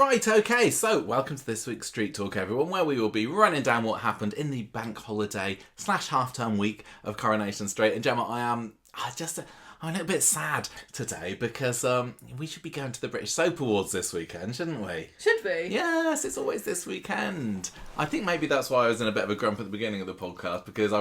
Right, okay, so welcome to this week's Street Talk, everyone, where we will be running down what happened in the bank holiday / half-term week of Coronation Street. And Gemma, I'm a little bit sad today because we should be going to the British Soap Awards this weekend, shouldn't we? Should we? Yes, it's always this weekend. I think maybe that's why I was in a bit of a grump at the beginning of the podcast, because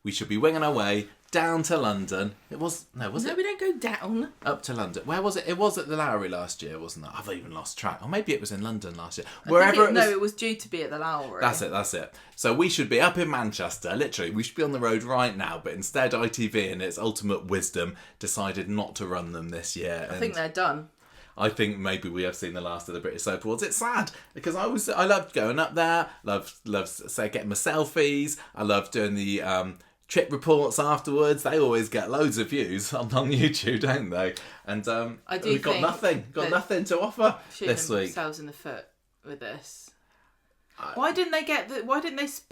we should be winging our way down to London. No, we don't go down. Up to London. Where was it? It was at the Lowry last year, wasn't it? I've even lost track. Or maybe it was in London last year. It was due to be at the Lowry. That's it. So we should be up in Manchester. Literally, we should be on the road right now. But instead, ITV, in its ultimate wisdom, decided not to run them this year. I think they're done. I think maybe we have seen the last of the British Soap Awards. It's sad because I loved going up there. Loved getting my selfies. I loved doing the trip reports afterwards. They always get loads of views on YouTube, don't they? And we've got nothing to offer this week. Themselves in the foot with this. Why didn't they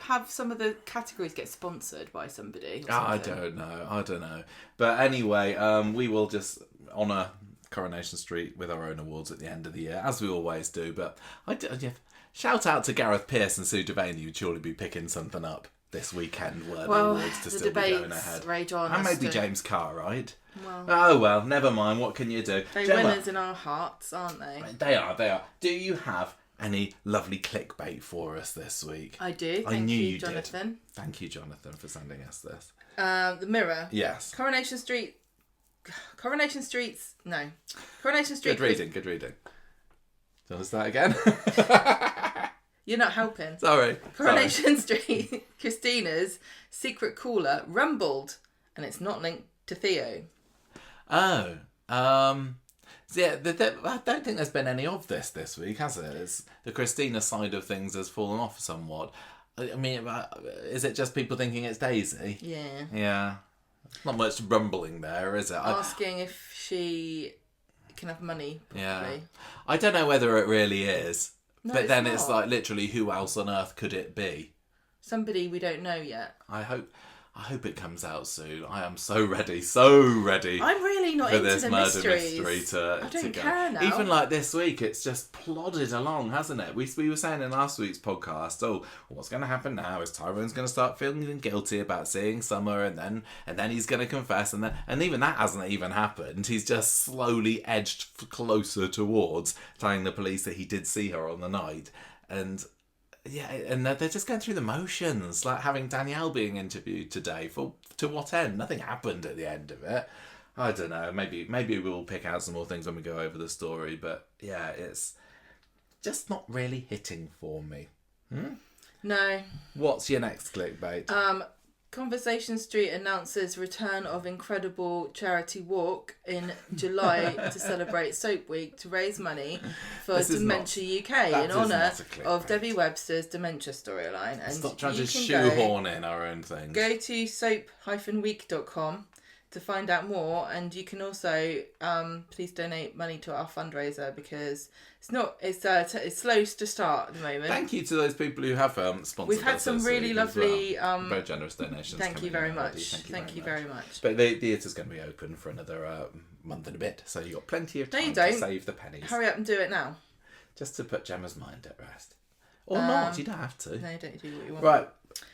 have some of the categories get sponsored by somebody? I don't know. But anyway, we will just honour Coronation Street with our own awards at the end of the year, as we always do. But shout out to Gareth Pearce and Sue Devaney, who'd surely be picking something up this weekend where the awards to still be going ahead. Rage on, and maybe James Cartwright. Well, never mind. What can you do? They're winners in our hearts, aren't they? They are. Do you have any lovely clickbait for us this week? I do. Thank you, Jonathan. Thank you, Jonathan, for sending us this. The Mirror. Yes. Coronation Street. Good reading. Do you want to start again? You're not helping. Sorry. Coronation Street, Christina's secret caller rumbled, and it's not linked to Theo. Oh. I don't think there's been any of this week, has it? The Christina side of things has fallen off somewhat. I mean, is it just people thinking it's Daisy? Yeah. Yeah. Not much rumbling there, is it? Asking if she can have money, probably. Yeah. I don't know whether it really is. No, but then not. It's like, literally, who else on earth could it be? Somebody we don't know yet. I hope it comes out soon. I am so ready. I'm really not for into this the murder mysteries. mystery I don't go. care now. Even like this week, it's just plodded along, hasn't it? We were saying in last week's podcast, what's going to happen now is Tyrone's going to start feeling guilty about seeing Summer, and then he's going to confess, and even that hasn't even happened. He's just slowly edged closer towards telling the police that he did see her on the night, and. Yeah, and they're just going through the motions, like having Danielle being interviewed today. To what end? Nothing happened at the end of it. I don't know. Maybe we'll pick out some more things when we go over the story. But yeah, it's just not really hitting for me. No. What's your next clickbait? Conversation Street announces return of incredible charity walk in July to celebrate Soap Week to raise money for Dementia UK in honour of Debbie Webster's dementia storyline. And stop trying to shoehorn in our own things. Go to soap-week.com to find out more, and you can also please donate money to our fundraiser, because it's slow to start at the moment. Thank you to those people who have sponsored. We've had some really lovely very generous donations. Thank you very much. Thank you very much. But the theatre's going to be open for another month and a bit, so you've got plenty of time to save the pennies. Hurry up and do it now. Just to put Gemma's mind at rest. Or not, you don't have to. No, don't do what you want. Right,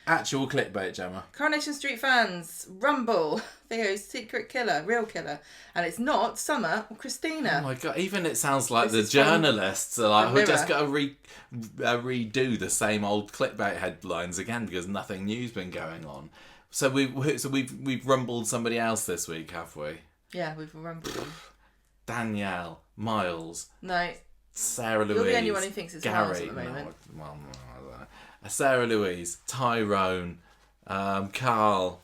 actual clickbait, Gemma. Coronation Street fans rumble Theo's secret killer, real killer, and it's not Summer or Christina. Oh my god! Even it sounds like the journalists are like, we're just going to redo the same old clickbait headlines again because nothing new's been going on. So we've rumbled somebody else this week, have we? Yeah, we've rumbled them. Danielle, Miles. No. Sarah Louise. You're the only one who thinks it's Gary, Miles at the moment. No, Sarah Louise, Tyrone, Carl.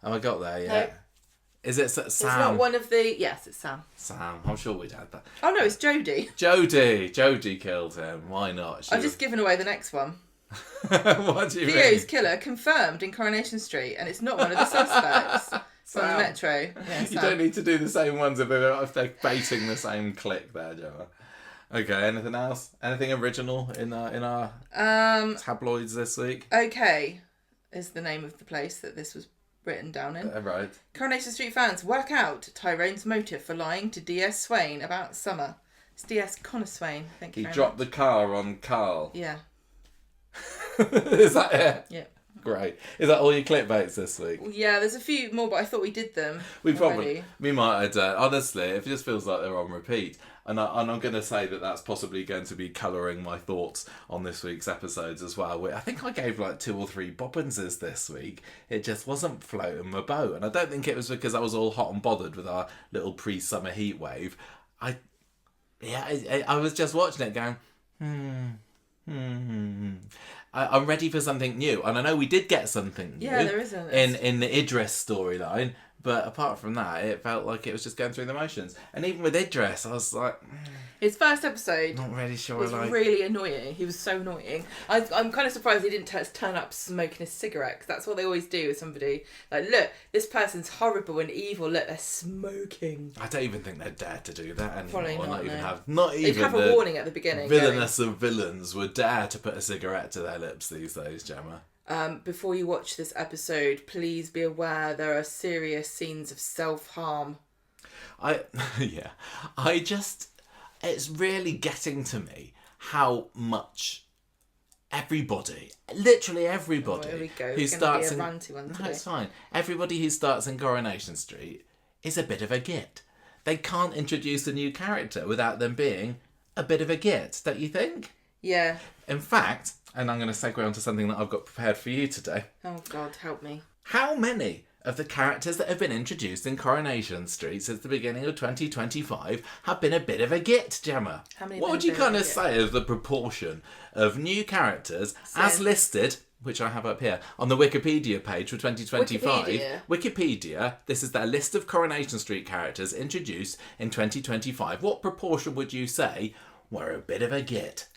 Have I got there yet? No. Is it Sam? It's not one of the... Yes, it's Sam. Sam. I'm sure we'd had that. Oh, no, it's Jodie. Jodie killed him. Why not? I've just given away the next one. What do you mean? Theo's killer confirmed in Coronation Street, and it's not one of the suspects from the Metro. Yeah, you don't need to do the same ones if they're baiting the same click there, Gemma. Okay, anything else? Anything original in our tabloids this week? Okay, is the name of the place that this was written down in. Right. Coronation Street fans work out Tyrone's motive for lying to DS Swain about Summer. It's DS Coniswain. Thank you. He dropped the car on Carl. Yeah. Is that it? Yeah. Great. Is that all your clickbaits this week? Yeah, there's a few more, but I thought we did them. We might have done. Honestly, it just feels like they're on repeat. And I'm going to say that that's possibly going to be colouring my thoughts on this week's episodes as well. I think I gave like 2 or 3 bobbinses this week. It just wasn't floating my boat. And I don't think it was because I was all hot and bothered with our little pre-summer heat wave. I was just watching it going, I'm ready for something new. And I know we did get something new. Yeah, there is in the Idris storyline. But apart from that, it felt like it was just going through the motions. And even with Idris, I was like... His first episode not really sure was really annoying. He was so annoying. I'm kind of surprised he didn't turn up smoking a cigarette, because that's what they always do with somebody. Like, look, this person's horrible and evil. Look, they're smoking. I don't even think they'd dare to do that anymore. Probably not They'd have a warning at the beginning. Villainous of villains would dare to put a cigarette to their lips these days, Gemma. Before you watch this episode, please be aware there are serious scenes of self-harm. It's really getting to me how much literally everybody here we go. who starts in... ranty one today. No, it's fine. Everybody who starts in Coronation Street is a bit of a git. They can't introduce a new character without them being a bit of a git, don't you think? Yeah. In fact, and I'm going to segue onto something that I've got prepared for you today. Oh, God, help me. How many of the characters that have been introduced in Coronation Street since the beginning of 2025 have been a bit of a git, Gemma? What would you kind of say of the proportion of new characters as listed, which I have up here, on the Wikipedia page for 2025? Wikipedia, this is their list of Coronation Street characters introduced in 2025. What proportion would you say were a bit of a git?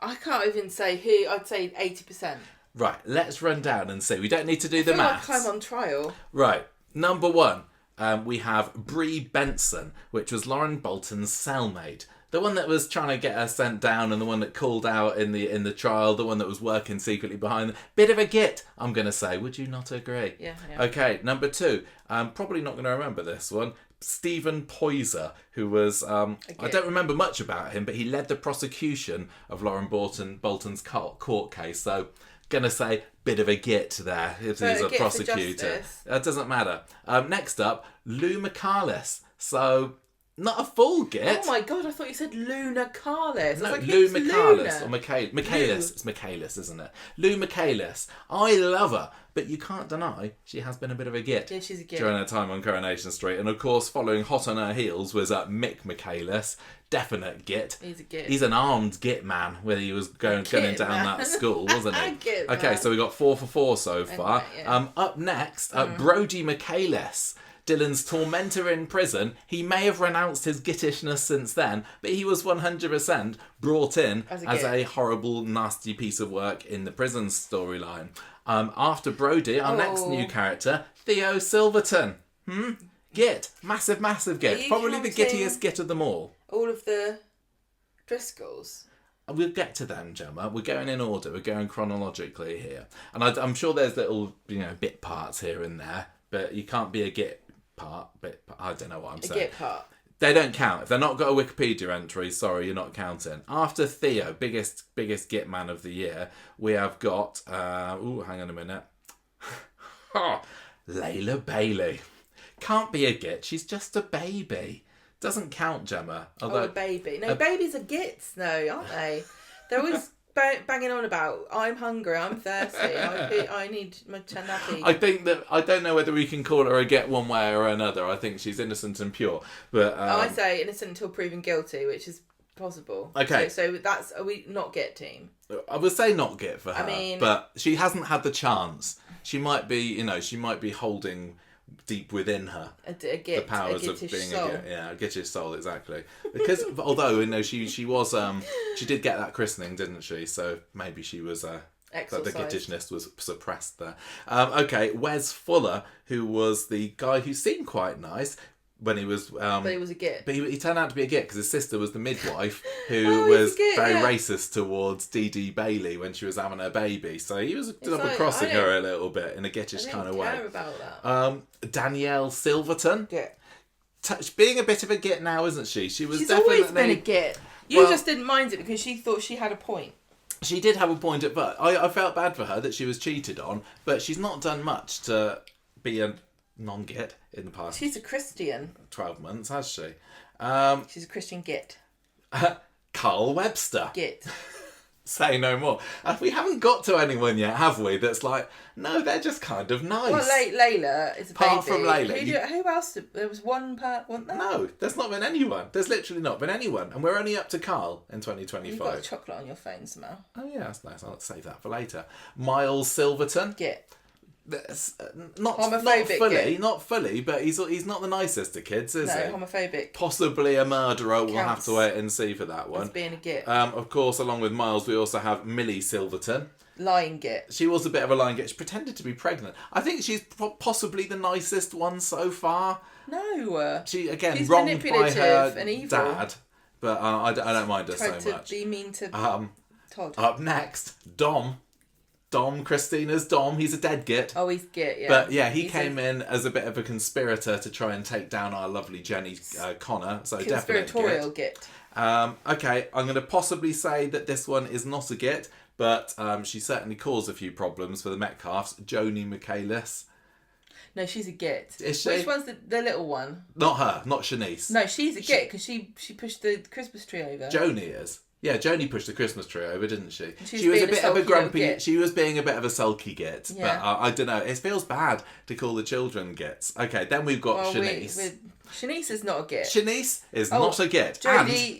I can't even say who. I'd say 80%. Right, let's run down and see. We don't need to do the maths. Like I'm on trial. Right, number 1, we have Bree Benson, which was Lauren Bolton's cellmate. The one that was trying to get her sent down and the one that called out in the trial, the one that was working secretly behind them. Bit of a git, I'm going to say. Would you not agree? Yeah. Okay, number 2, I'm probably not going to remember this one. Stephen Poyser, who was, I don't remember much about him, but he led the prosecution of Lauren Bolton's court case. So, gonna say, bit of a git there if he's a prosecutor. That doesn't matter. Next up, Lou McCarless. So, not a full git. Oh my God, I thought you said Luna Carlis. No, Lou McCarless. Or Michaelis. It's Michaelis, isn't it? Lou McCarless. I love her. But you can't deny she has been a bit of a git. Yeah, she's a git. During her time on Coronation Street. And of course, following hot on her heels was Mick Michaelis. Definite git. He's a git. He's an armed git man when he was going down that school, wasn't he? Okay, so we got 4 for 4 so far. Okay, yeah. Up next, Brodie Michaelis. Dylan's tormentor in prison. He may have renounced his gittishness since then, but he was 100% brought in as a horrible, nasty piece of work in the prison storyline. After Brodie, our next new character, Theo Silverton. Git. Massive git. Probably the gittiest git of them all. All of the Driscolls. We'll get to them, Gemma. We're going in order. We're going chronologically here. And I'm sure there's little, bit parts here and there, but you can't be a git part. But I don't know what I'm saying. A git part. They don't count. If they're not got a Wikipedia entry, sorry, you're not counting. After Theo, biggest git man of the year, we have got, hang on a minute. Layla Bailey. Can't be a git. She's just a baby. Doesn't count, Gemma. Although, a baby. No, babies are gits, though, aren't they? They're always banging on about, I'm hungry, I'm thirsty, I need my nappy. I think that, I don't know whether we can call her a git one way or another. I think she's innocent and pure. But I say innocent until proven guilty, which is possible. Okay. So that's, are we not git team? I would say not git for her. But she hasn't had the chance. She might be, she might be holding deep within her the powers of being soul. a gittish soul, exactly. Because although she was she did get that christening, didn't she? So maybe she was the gittishness was suppressed there. Okay, Wes Fuller, who was the guy who seemed quite nice when he was but he was a git. But he turned out to be a git because his sister was the midwife who was very racist towards Dee Dee Bailey when she was having her baby. So he was double-crossing her a little bit in a gittish kind of way. I don't care about that. Danielle Silverton. Git. being a bit of a git now, isn't she? She's definitely always been a git. You just didn't mind it because she thought she had a point. She did have a point at birth. I felt bad for her that she was cheated on, but she's not done much to be a non-git in the past. She's a Christian. 12 months, has she? She's a Christian git. Carl Webster. Git. Say no more. We haven't got to anyone yet, have we? That's like, no, they're just kind of nice. Well, Layla is a Apart baby. from Layla. Who else? There was one part, wasn't there? No, there's not been anyone. There's literally not been anyone. And we're only up to Carl in 2025. You've got chocolate on your phone somehow. Oh, yeah, that's nice. I'll save that for later. Miles Silverton. Git. Not fully, but he's not the nicest to kids, is he? No, homophobic. Possibly a murderer. We'll have to wait and see for that one. As being a git. Of course, along with Miles, we also have Millie Silverton. Lying git. She was a bit of a lying git. She pretended to be pregnant. I think she's possibly the nicest one so far. No. She's wronged by her and evil. dad, but I don't mind her so Tried much. to be mean to Todd. Up next, Dom, Christina's Dom. He's a dead git. Oh, he's git, yeah. But yeah, he came in as a bit of a conspirator to try and take down our lovely Jenny Connor. So definitely conspiratorial git. Okay, I'm going to possibly say that this one is not a git, but she certainly caused a few problems for the Metcalfs. Joni Michaelis. No, she's a git. Is she? Which one's the little one? Not her, not Shanice. No, she's a git because she pushed the Christmas tree over. Joni is. Yeah, Joni pushed the Christmas tree over, didn't she? She was a bit of a grumpy. She was being a bit of a sulky git, yeah. But I don't know. It feels bad to call the children gits. Okay, then we've got Shanice. Shanice is not a git. Shanice is not a git. Joni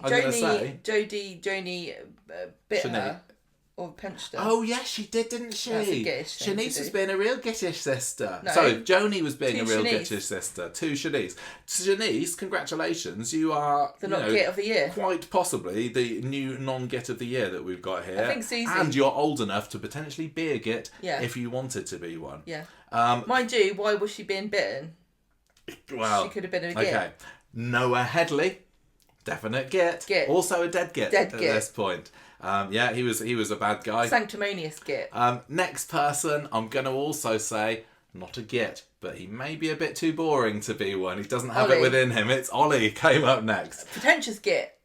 bit Shanice. her or pinched her. Oh yes, she did, didn't she? That's a gittish thing Shanice to was do. being a real gittish sister. No. Sorry, Joni was being a real Shanice. gittish sister to Shanice. Shanice, congratulations, you are the non-git of the year. Quite possibly the new non-git of the year that we've got here. I think Susie. And you're old enough to potentially be a git Yeah. if you wanted to be one. Yeah. Mind you, why was she being bitten? Well, she could have been a git. Okay. Noah Headley, definite git. Also a dead git at this point. Yeah, he was a bad guy. Sanctimonious git. Next person, I'm going to also say, not a git, but he may be a bit too boring to be one. He doesn't have it within him. It's Ollie came up next. Pretentious git.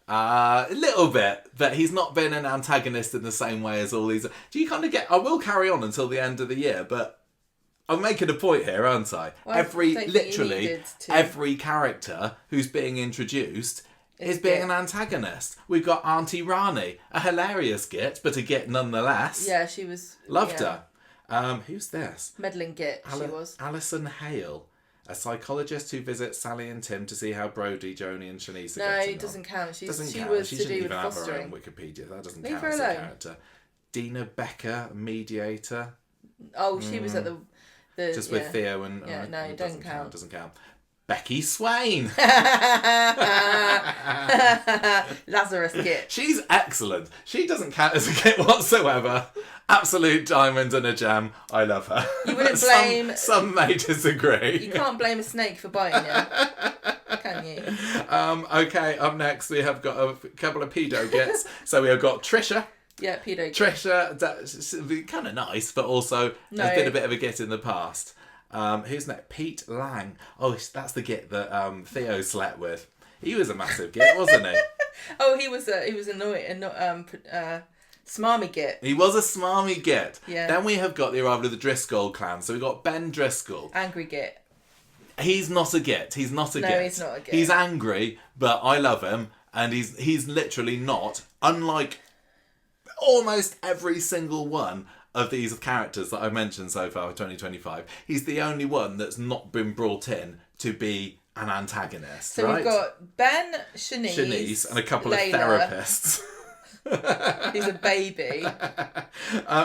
A little bit, but he's not been an antagonist in the same way as all these. Do you kind of get? I will carry on until the end of the year, but I'm making a point here, aren't I? Well, every character who's being introduced is being an antagonist. We've got Auntie Rani, a hilarious git, but a git nonetheless. Yeah, she was. Loved her. Who's this? Meddling git, she was. Alison Hale, a psychologist who visits Sally and Tim to see how Brody, Joni and Shanice are No, getting it doesn't count. She was she to shouldn't do even with have fostering. her own Wikipedia. That doesn't Leave count her as a alone. character. Dina Becker, mediator. Oh, she was at the just with Theo and... Yeah, no, it doesn't count. Doesn't count. Becky Swain. Lazarus git. She's excellent. She doesn't count as a git whatsoever. Absolute diamond and a gem. I love her. You wouldn't blame... Some may disagree. You can't blame a snake for biting you. Can you? Okay, up next we have got a couple of pedo gits. So we have got Trisha. Yeah, pedo git. Trisha, that's kind of nice, but also has been a bit of a git in the past. Who's next? Pete Lang. Oh, that's the git that Theo slept with. He was a massive git, wasn't he? Oh, he was annoying. Smarmy git. He was a smarmy git. Yeah. Then we have got the arrival of the Driscoll clan. So we've got Ben Driscoll. Angry git. He's not a git. He's not a git. No, he's not a git. He's angry, but I love him, and he's literally not. Unlike almost every single one of these characters that I've mentioned so far for 2025, he's the only one that's not been brought in to be an antagonist. So we've got Ben, Shanice, and a couple Layla, of therapists. He's a baby.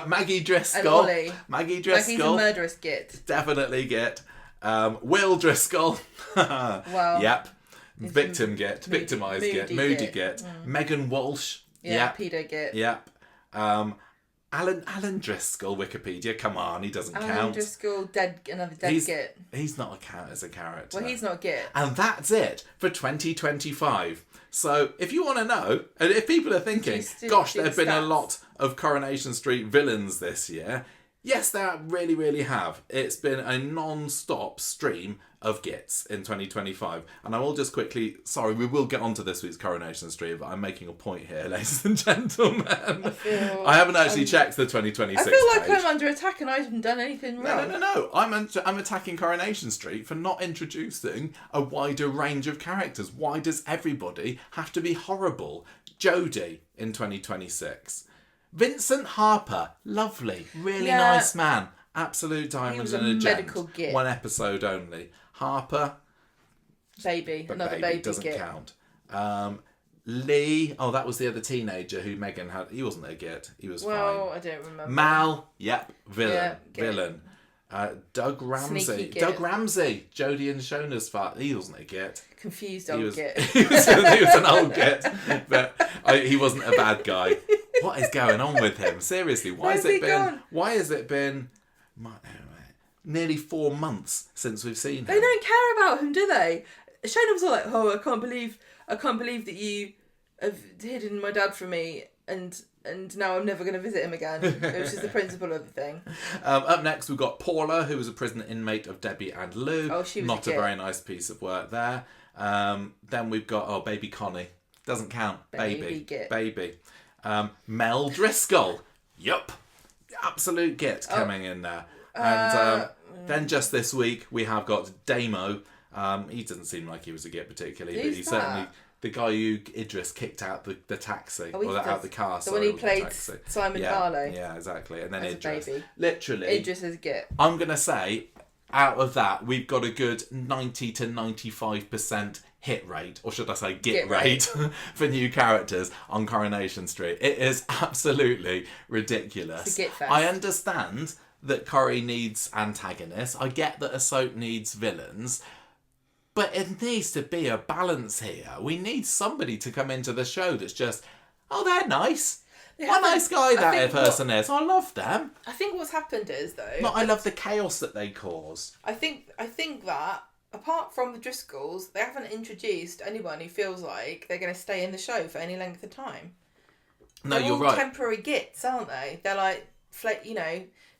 Maggie Driscoll. And Ollie. Maggie Driscoll. He's a murderous git. Definitely git. Will Driscoll. Well. Yep. Victim git. Victimised git. Moody git. Megan Walsh. Yeah, yep. pedo git. Yep. Alan Driscoll, Wikipedia. Come on, he doesn't count. Alan Driscoll, another dead git. He's not a count as a character. Well, he's not a git. And that's it for 2025. So, if you want to know, and if people are thinking, gosh, there have been a lot of Coronation Street villains this year, Yes, they really, really have. It's been a non-stop stream of gits in 2025. And I will just quickly... Sorry, we will get onto this week's Coronation stream, but I'm making a point here, ladies and gentlemen. I haven't actually checked the 2026 I feel like page. I'm under attack and I haven't done anything wrong. No. I'm attacking Coronation Street for not introducing a wider range of characters. Why does everybody have to be horrible? Jodie in 2026. Vincent Harper, lovely, really nice man, absolute diamond and a gent. Medical git. 1 episode only. Harper, another baby doesn't git. count. Lee, that was the other teenager who Megan had. He wasn't a git. He was fine. I don't remember. Mal, villain, Yeah, villain. Doug Ramsey, Jodie and Shona's father. He wasn't a git. Confused old git. He was an old git, but he wasn't a bad guy. What is going on with him? Seriously, why has it been nearly 4 months since we've seen him? They don't care about him, do they? Shona was all like, I can't believe that you have hidden my dad from me and now I'm never going to visit him again, which is the principle of the thing. Up next, we've got Paula, who was a prison inmate of Debbie and Lou. Oh, she was not a very nice piece of work there. Then we've got, baby Connie. Doesn't count. Baby. Mel Driscoll. Yup. Absolute git coming in there. And then just this week, we have got Damo. He doesn't seem like he was a git particularly, but he's certainly... The guy who Idris kicked out the taxi, out the car. The one he played Simon Harlow. Yeah, exactly. And then as Idris. Baby. Literally. Idris is a git. I'm going to say, out of that, we've got a good 90 to 95% hit rate, or should I say git rate, for new characters on Coronation Street. It is absolutely ridiculous. It's a git fest. I understand that Corrie needs antagonists. I get that a soap needs villains. But it needs to be a balance here. We need somebody to come into the show that's just, they're nice. What a nice guy that person is. I love them. I think what's happened is, though... No, I love the chaos that they cause. I think that, apart from the Driscolls, they haven't introduced anyone who feels like they're going to stay in the show for any length of time. No, you're right. They're all temporary gits, aren't they? They're like,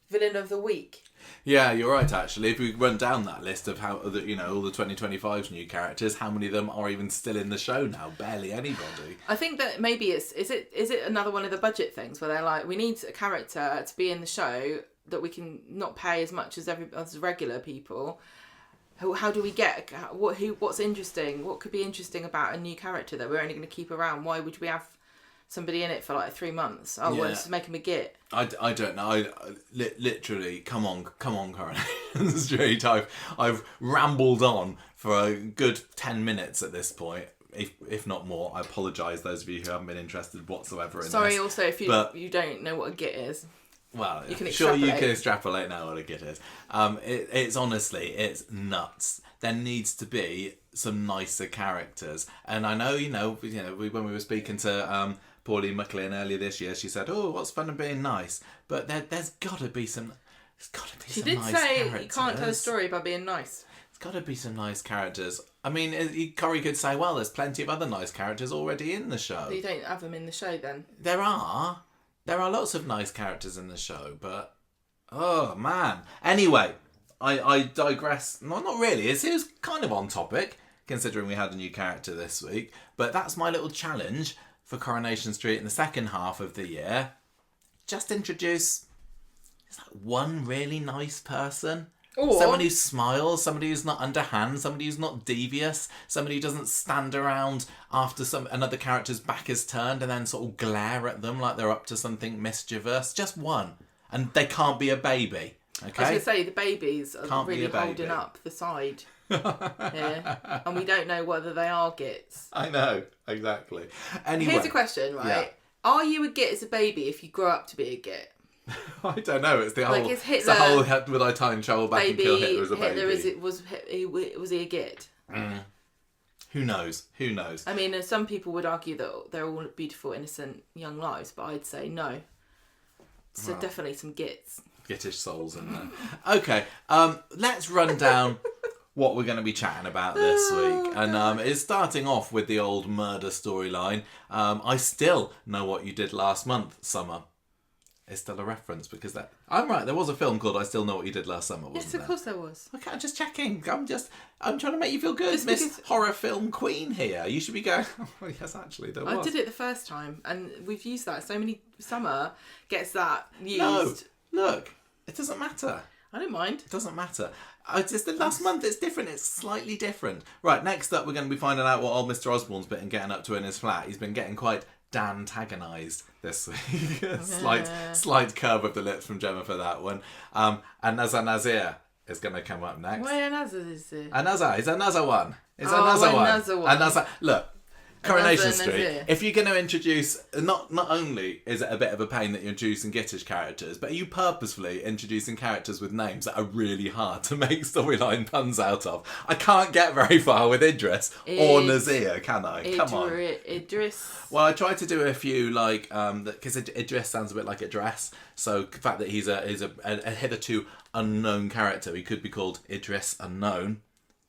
villain of the week. Yeah, you're right, actually. If we run down that list of how, all the 2025's new characters, how many of them are even still in the show now? Barely anybody. I think that maybe is it another one of the budget things where they're like, we need a character to be in the show that we can not pay as much as regular people. How do we get, what's interesting? What could be interesting about a new character that we're only going to keep around? Why would we have somebody in it for like 3 months? Well, just make him a git. I don't know. Literally, come on, Coronation Street. I've rambled on for a good 10 minutes at this point, if not more. I apologise, those of you who haven't been interested whatsoever in this. Sorry, also, if you don't know what a git is. Well, you can extrapolate now what a git is. It's honestly, it's nuts. There needs to be some nicer characters. And I know, when we were speaking to... Pauline McLean earlier this year, she said, what's fun of being nice? But there's got to be some... She did say you can't tell a story by being nice. There's got to be some nice characters. I mean, Corrie could say, well, there's plenty of other nice characters already in the show. But you don't have them in the show, then? There are lots of nice characters in the show, but... Oh, man. Anyway, I digress. No, not really. It was kind of on topic, considering we had a new character this week. But that's my little challenge for Coronation Street in the second half of the year. Just introduce one really nice person. Or someone who smiles, somebody who's not underhand, somebody who's not devious, somebody who doesn't stand around after another character's back is turned and then sort of glare at them like they're up to something mischievous. Just one. And they can't be a baby. Okay? I was going to say, the babies are really holding up the side. Yeah. And we don't know whether they are gits. I know, exactly. Anyway, here's a question, right? Yeah. Are you a git as a baby if you grow up to be a git? I don't know. It's the whole. Like, is Hitler, it's the whole head with I time travel back and kill Hitler as a baby. Was he a git? Who knows? I mean, some people would argue that they're all beautiful, innocent, young lives, but I'd say no. So definitely some gits. Gittish souls in there. Okay, let's run down what we're going to be chatting about this week. And it's starting off with the old murder storyline. I still know what you did last month, Summer. is still a reference, because that I'm right. There was a film called I Still Know What You Did Last Summer, wasn't Yes, there? of course there was. Okay, I'm just checking. I'm trying to make you feel good, Just Miss because- Horror Film Queen here. You should be going. Oh, yes, actually, there was. I did it the first time, and we've used that. So many Summer gets that used. No, look, it doesn't matter. I don't mind. It doesn't matter. It's just the last month. It's different. It's slightly different. Right. Next up, we're going to be finding out what old Mr. Osborne's been getting up to in his flat. He's been getting quite Dan-tagonised this week. slight curve of the lips from Gemma for that one. And Nazir is going to come up next. Where Nazar is it? Another. It's another one. It's Oh, another one. another one. Another. Look. Coronation Another Street. Nazir. If you're going to introduce, not only is it a bit of a pain that you're introducing Gittish characters, but are you purposefully introducing characters with names that are really hard to make storyline puns out of? I can't get very far with Idris or Nazir, can I? Come on. Idris. Well, I tried to do a few because Idris sounds a bit like a dress. So the fact that he's a hitherto unknown character, he could be called Idris Unknown.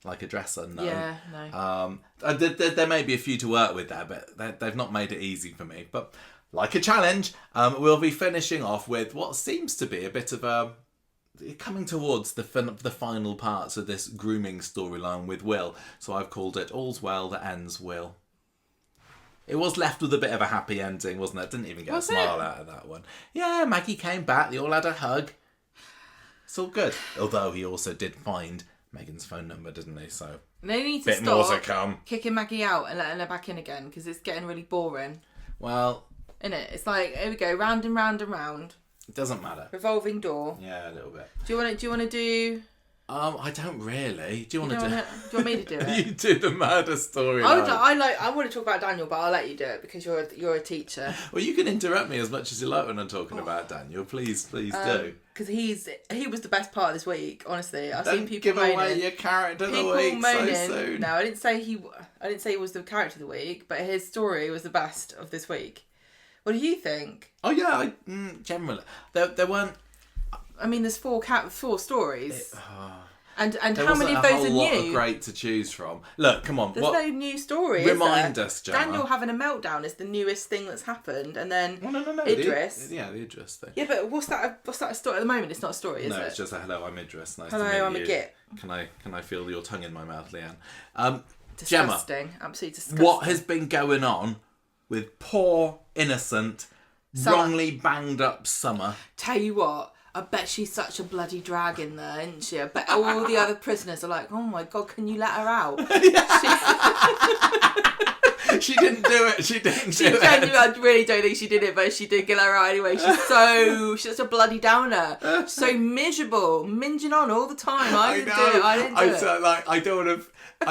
Like a dress unknown. Yeah, no. There may be a few to work with there, but they've not made it easy for me. But like a challenge, we'll be finishing off with what seems to be a bit of a coming towards the final parts of this grooming storyline with Will. So I've called it All's Well That Ends Will. It was left with a bit of a happy ending, wasn't it? Didn't even get a smile out of that one. Yeah, Maggie came back. They all had a hug. It's all good. Although he also did find Megan's phone number, didn't he? So They need to bit more to stop come. kicking Maggie out and letting her back in again, because it's getting really boring. Well, Isn't it? It's like, here we go, round and round and round. it doesn't matter. Revolving door. Yeah, a little bit. Do you want to do? I don't really. Do you want to do? Do you want me to do it? You do the murder story. I want to talk about Daniel, but I'll let you do it because you're a teacher. Well, you can interrupt me as much as you like when I'm talking about Daniel. Please do. Because he was the best part of this week. Honestly, I've Don't seen people give moaning. away your character of the People week moaning. so soon. No, I didn't say he was the character of the week, but his story was the best of this week. What do you think? Oh yeah, generally there weren't. I mean, there's four stories. And There how many wasn't of a those whole are lot of new? great to choose from. Look, come on. There's no new story. Remind is there? us, Gemma. Daniel having a meltdown is the newest thing that's happened, and then No. Idris. The Idris thing. Yeah, but what's that a story at the moment? It's not a story, is it? No, it's just a hello. I'm Idris. Nice Hello, to meet I'm you. a git. Can I feel your tongue in my mouth, Leanne? Disgusting. Gemma, Absolutely disgusting. what has been going on with poor innocent, Summer. wrongly banged up Summer? Tell you what, I bet she's such a bloody drag in there, isn't she? I bet all the other prisoners are like, oh my God, can you let her out? She didn't do it. She didn't do it. I really don't think she did it, but she did get her out anyway. She's such a bloody downer. So miserable, minging on all the time. I didn't do it. I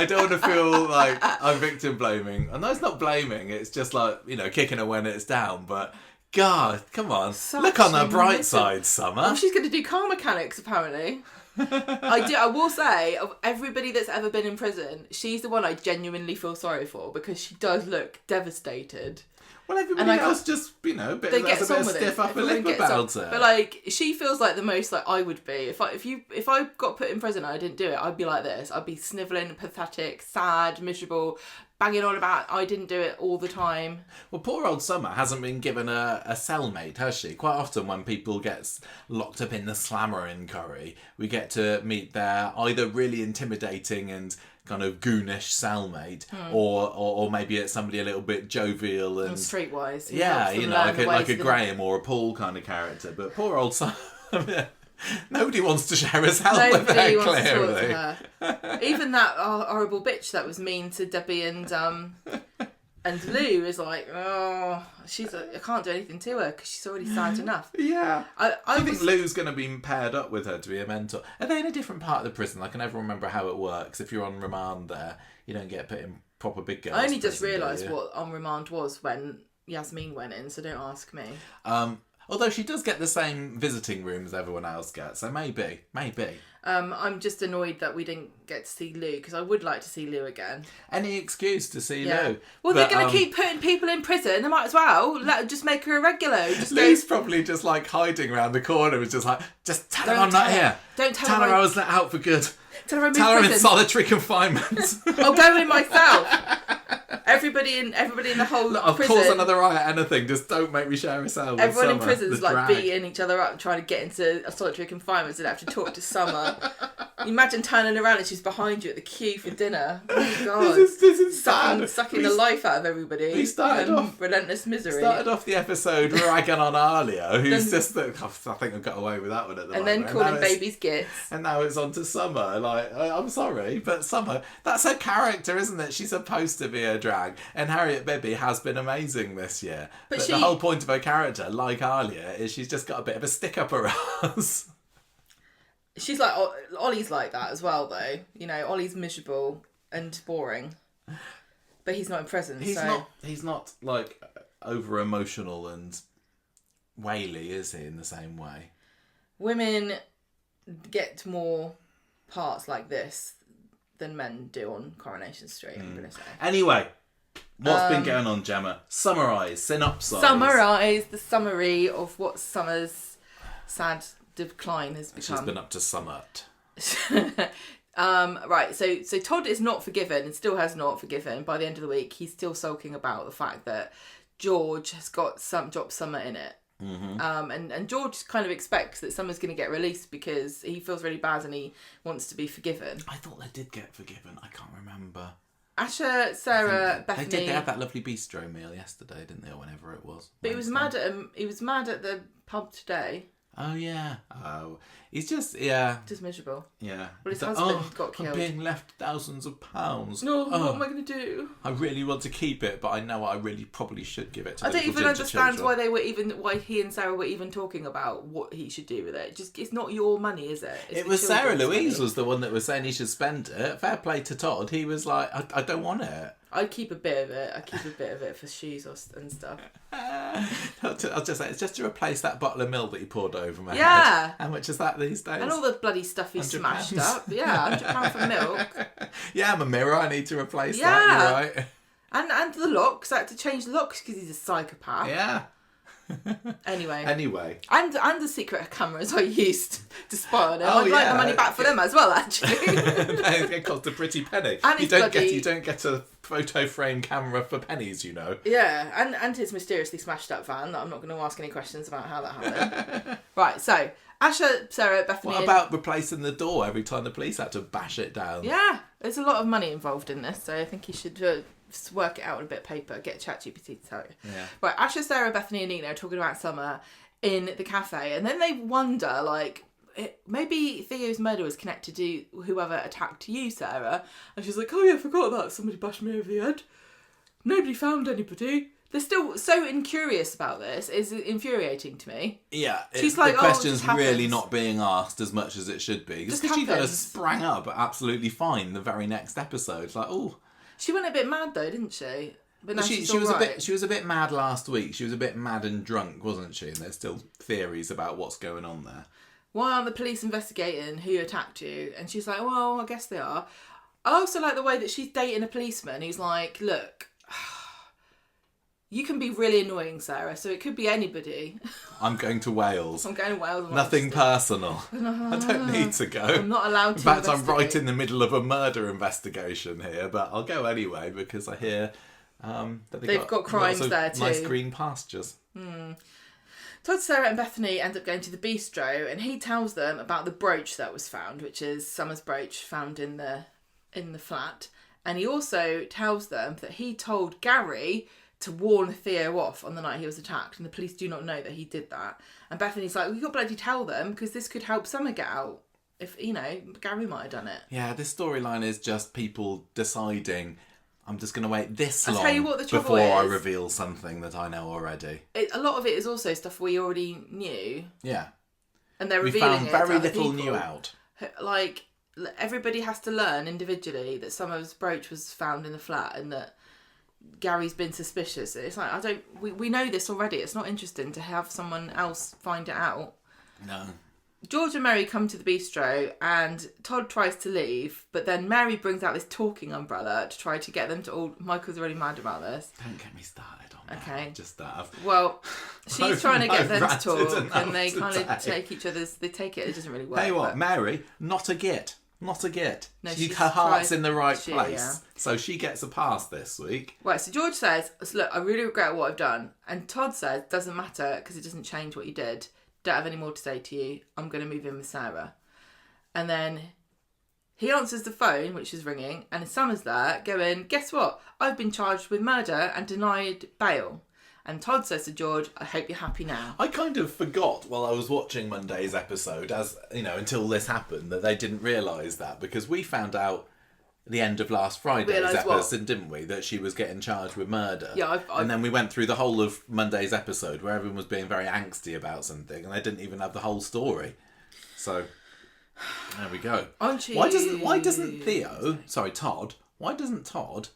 don't want to feel like I'm victim blaming, and that's not blaming. It's just like, kicking her when it's down. But God, come on, look on the bright side, Summer. Oh, she's going to do car mechanics apparently. I will say, of everybody that's ever been in prison, she's the one I genuinely feel sorry for, because she does look devastated. Well, everybody else just, a bit of a stiff upper lip about her. But she feels like the most like I would be. If I got put in prison and I didn't do it, I'd be like this. I'd be snivelling, pathetic, sad, miserable, banging on about I didn't do it all the time. Well, poor old Summer hasn't been given a cellmate, has she? Quite often when people get locked up in the slammer in Corrie, we get to meet their either really intimidating and kind of goonish cellmate, or maybe it's somebody a little bit jovial and streetwise. Yeah, like a Graham or a Paul kind of character. But poor old Summer. Nobody wants to share a cell with her, Nobody wants clearly. to talk to her. Even that horrible bitch that was mean to Debbie and Lou is like, I can't do anything to her because she's already sad enough. Yeah. I think Lou's going to be paired up with her to be a mentor. Are they in a different part of the prison? I can never remember how it works. If you're on remand there, you don't get put in proper big girls' I only just prison, realised what on remand was when Yasmin went in, so don't ask me. Although she does get the same visiting room as everyone else gets, so maybe. I'm just annoyed that we didn't get to see Lou, because I would like to see Lou again. Any excuse to see Lou. Well, they're going to keep putting people in prison. They might as well just make her a regular. Lou's probably just like hiding around the corner. It's just like, just tell her I'm not here. Tell her I was let out for good. Tell her I'm in Tell her prison. in solitary confinement. I'll go in myself. Everybody in the whole I'll prison. cause another riot, anything. Just don't make me share a cell with Everyone in Summer, prison's the like drag. beating each other up, trying to get into a solitary confinement, and have to talk to Summer. You imagine turning around and she's behind you at the queue for dinner. Oh my god! This is bad. Sucking the life out of everybody. We started off relentless misery. Started off the episode ragging on Alia, who's just I think I've got away with that one at the and moment. then calling babies gits. And now it's on to Summer. Like, I'm sorry, but Summer, that's her character, isn't it? She's supposed to be a drag. And Harriet Bibby has been amazing this year. But the whole point of her character, like Alia, is she's just got a bit of a stick up her ass. She's like, Ollie's like that as well, though. You know, Ollie's miserable and boring. But he's not in prison, He's not, like, over-emotional and waily, is he, in the same way? Women get more parts like this than men do on Coronation Street, I'm going to say. Anyway, what's been going on, Gemma? Summarise, synopsise. Summarise the summary of what Summer's sad decline has become. She's been up to Summit. Right, so Todd is not forgiven and still has not forgiven. By the end of the week, he's still sulking about the fact that George has got dropped Summer in it. Mm-hmm. And George kind of expects that Summer's going to get released because he feels really bad and he wants to be forgiven. I thought they did get forgiven. I can't remember. Asher, Sarah, Bethany. They had that lovely bistro meal yesterday, didn't they, or whenever it was. But he was mad at him. He was mad at the pub today. Oh yeah. Oh, he's just just miserable. Yeah. Well, his husband got killed. I'm being left thousands of pounds. No, what am I going to do? I really want to keep it, but I know I really probably should give it to. I don't even understand why he and Sarah were even talking about what he should do with it. It's not your money, is it? It was Sarah Louise was the one that was saying he should spend it. Fair play to Todd. He was like, I don't want it. I'd keep a bit of it. I'd keep a bit of it for shoes and stuff. I'll just say, it's just to replace that bottle of milk that he poured over my head. How much is that these days? And all the bloody stuff he smashed up. Yeah, £100 for milk. Yeah, my mirror, I need to replace that, you're right. And the locks, I had to change the locks because he's a psychopath. Yeah. Anyway. And the secret cameras I used to spy on him. I'd like the money back for them as well, actually. They cost a pretty penny. And you don't get a photo frame camera for pennies, you know. Yeah, and his mysteriously smashed up van that I'm not going to ask any questions about how that happened. Right, so Asher, Sarah, Bethany. What about replacing the door every time the police had to bash it down? Yeah, there's a lot of money involved in this, so I think you should work it out on a bit of paper, get ChatGPT to tell you. Yeah. Right, Asher, Sarah, Bethany and Nina are talking about Summer in the cafe, and then they wonder, like, maybe Theo's murder was connected to whoever attacked you, Sarah. And she's like, oh yeah, I forgot that. Somebody bashed me over the head. Nobody found anybody. They're still so incurious about this. It's infuriating to me. Yeah, she's like, the question's really not being asked as much as it should be. Because she could have sprang up absolutely fine the very next episode. It's like, oh. She went a bit mad though, didn't she? But now she was a bit mad last week. She was a bit mad and drunk, wasn't she? And there's still theories about what's going on there. Why aren't the police investigating who attacked you? And she's like, well, I guess they are. I also like the way that she's dating a policeman who's like, look, you can be really annoying, Sarah, so it could be anybody. I'm going to Wales. I'm going to Wales. Nothing personal. I don't need to go. I'm not allowed to. In fact, I'm right in the middle of a murder investigation here, but I'll go anyway because I hear that they've got crimes there too. Nice green pastures. Todd, Sarah and Bethany end up going to the bistro and he tells them about the brooch that was found, which is Summer's brooch found in the flat. And he also tells them that he told Gary to warn Theo off on the night he was attacked, and the police do not know that he did that. And Bethany's like, well, you got to bloody tell them because this could help Summer get out. If, Gary might have done it. Yeah, this storyline is just people deciding, I'm just going to wait this long before I reveal something that I know already. A lot of it is also stuff we already knew. Yeah. And they're revealing it to other people. We found very little new out. Like, everybody has to learn individually that Summer's brooch was found in the flat and that Gary's been suspicious. It's like, we know this already. It's not interesting to have someone else find it out. No. George and Mary come to the bistro and Todd tries to leave, but then Mary brings out this talking umbrella to try to get them to all... Michael's really mad about this. Don't get me started on that. Okay. Just that. Well, she's trying to get them to talk and they kind of take each other's... They take it. It doesn't really work. Hey, what? Mary, not a git. Not a git. No, Her heart's in the right place. Yeah. So she gets a pass this week. Right, so George says, look, I really regret what I've done. And Todd says, doesn't matter because it doesn't change what you did. Don't have any more to say to you. I'm going to move in with Sarah. And then he answers the phone, which is ringing, and Summer's there going, guess what? I've been charged with murder and denied bail. And Todd says to George, I hope you're happy now. I kind of forgot while I was watching Monday's episode, as you know, until this happened, that they didn't realise that, because we found out at the end of last Friday's episode, didn't we, that she was getting charged with murder. Yeah, and then we went through the whole of Monday's episode where everyone was being very angsty about something, and they didn't even have the whole story. So there we go. Why doesn't Todd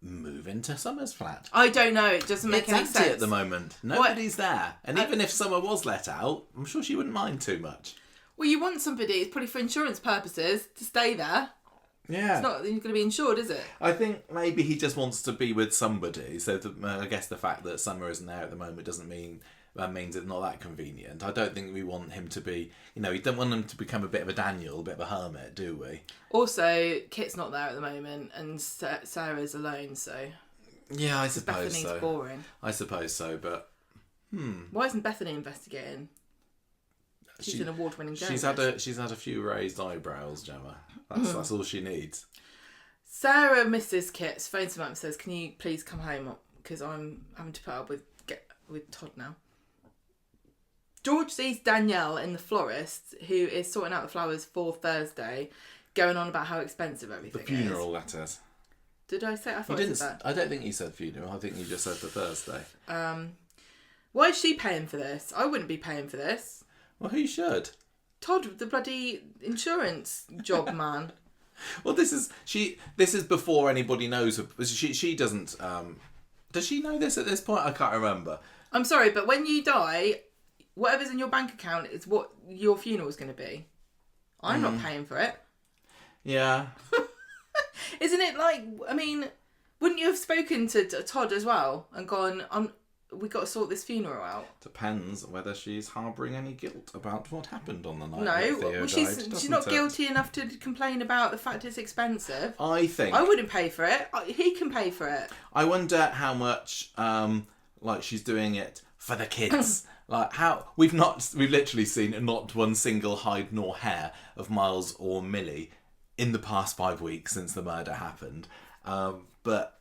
move into Summer's flat? I don't know. It doesn't make any sense. It's empty at the moment. Nobody's there. And even if Summer was let out, I'm sure she wouldn't mind too much. Well, you want somebody, it's probably for insurance purposes, to stay there. Yeah. It's not going to be insured, is it? I think maybe he just wants to be with somebody. So I guess the fact that Summer isn't there at the moment doesn't mean... That means it's not that convenient. I don't think we want him to be... You know, we don't want him to become a bit of a Daniel, a bit of a hermit, do we? Also, Kit's not there at the moment and Sarah's alone, so... Yeah, I suppose Bethany's so. Boring. I suppose so, but... Why isn't Bethany investigating? She's an award-winning journalist. She's had a few raised eyebrows, Gemma. That's all she needs. Sarah misses Kit, phones him up and says, can you please come home? Because I'm having to put up with Todd now. George sees Danielle in the florist, who is sorting out the flowers for Thursday, going on about how expensive everything is. The funeral, that is. Did I say? I thought I said that. I don't think you said funeral. I think you just said for Thursday. Why is she paying for this? I wouldn't be paying for this. Well, who should? Todd, the bloody insurance job man. Well, this is before anybody knows. She doesn't. Does she know this at this point? I can't remember. I'm sorry, but when you die, whatever's in your bank account is what your funeral's going to be. I'm not paying for it. Yeah. Isn't it like, I mean, wouldn't you have spoken to Todd as well and gone, we got to sort this funeral out? Depends whether she's harbouring any guilt about what happened on the night. No, she's not guilty enough to complain about the fact it's expensive. I think I wouldn't pay for it. He can pay for it. I wonder how much, like she's doing it for the kids. Like how we've literally seen not one single hide nor hair of Miles or Millie in the past 5 weeks since the murder happened. But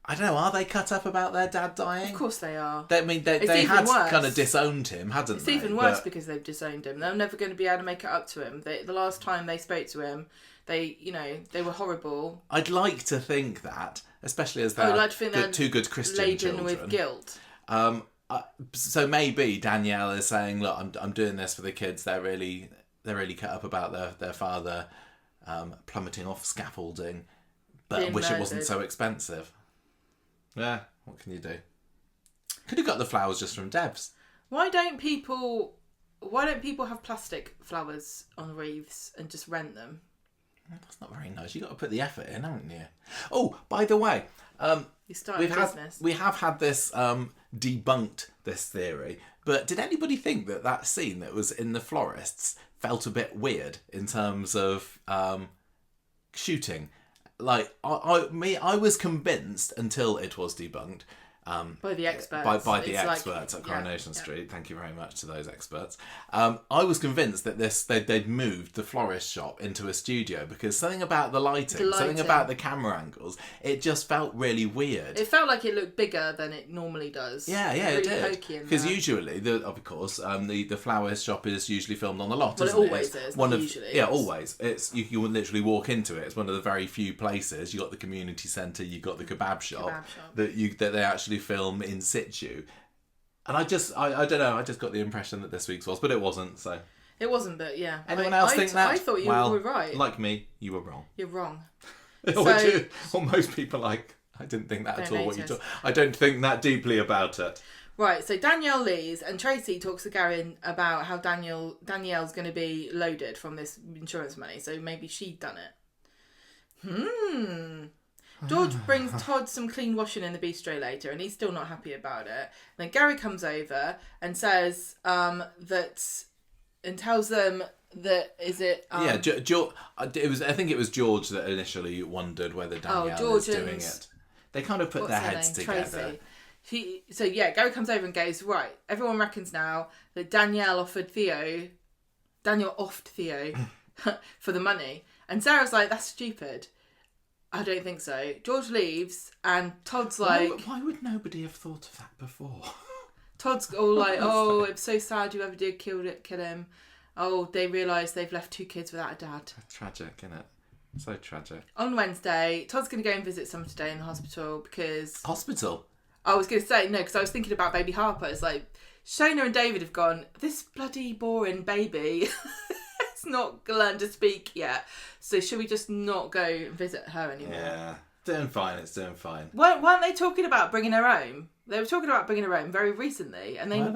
I don't know, are they cut up about their dad dying? Of course they are. They had kind of disowned him, hadn't they? It's even worse because they've disowned him. They're never going to be able to make it up to him. The last time they spoke to him, they were horrible. I'd like to think that, especially as they're two good Christian children. Laden with guilt. So maybe Danielle is saying, look, I'm doing this for the kids. They're really cut up about their father plummeting off scaffolding, but I wish it wasn't so expensive. Yeah, what can you do? Could have got the flowers just from Debs. Why don't people have plastic flowers on wreaths and just rent them? That's not very nice. You've got to put the effort in, haven't you? Oh, by the way, we have had this debunked, this theory, but did anybody think that scene that was in the florists felt a bit weird in terms of shooting? Like, I was convinced until it was debunked. By the experts. By the experts at Coronation Street. Thank you very much to those experts. I was convinced that they'd moved the florist shop into a studio because something about the lighting, something about the camera angles, it just felt really weird. It felt like it looked bigger than it normally does. Yeah, it did. Because usually, of course, the florist shop is usually filmed on the lot, isn't it? Well, it always is. Usually. Yeah, always. It's you literally walk into it. It's one of the very few places. You got the community centre, you got the kebab shop. that they actually film in situ, and I don't know, I just got the impression that this week's was, but it wasn't. So it wasn't, but yeah. Anyone else think that? I thought you were right. Like me, you were wrong. You're wrong. Or most people I didn't think that at all. What you talk, I don't think that deeply about it. Right, so Danielle leaves and Tracy talks to Gary about how Danielle's going to be loaded from this insurance money, so maybe she'd done it. George brings Todd some clean washing in the bistro later, and he's still not happy about it. And then Gary comes over and says and tells them that is it. It was. I think it was George that initially wondered whether Danielle was doing it. They kind of put their heads together. Tracy. Gary comes over and goes, right, everyone reckons now that Danielle offed Theo for the money. And Sarah's like, that's stupid. I don't think so. George leaves and Todd's like... Why would nobody have thought of that before? Todd's all like, oh, it's so sad whoever did kill him. Oh, they realise they've left 2 kids without a dad. Tragic, isn't it? So tragic. On Wednesday, Todd's going to go and visit someone today in the hospital because... Hospital? I was going to say, no, because I was thinking about baby Harper. It's like, Shona and David have gone, this bloody boring baby has not learned to speak yet. So should we just not go and visit her anymore? Yeah, doing fine. It's doing fine. Weren't they talking about bringing her home? They were talking about bringing her home very recently. And they and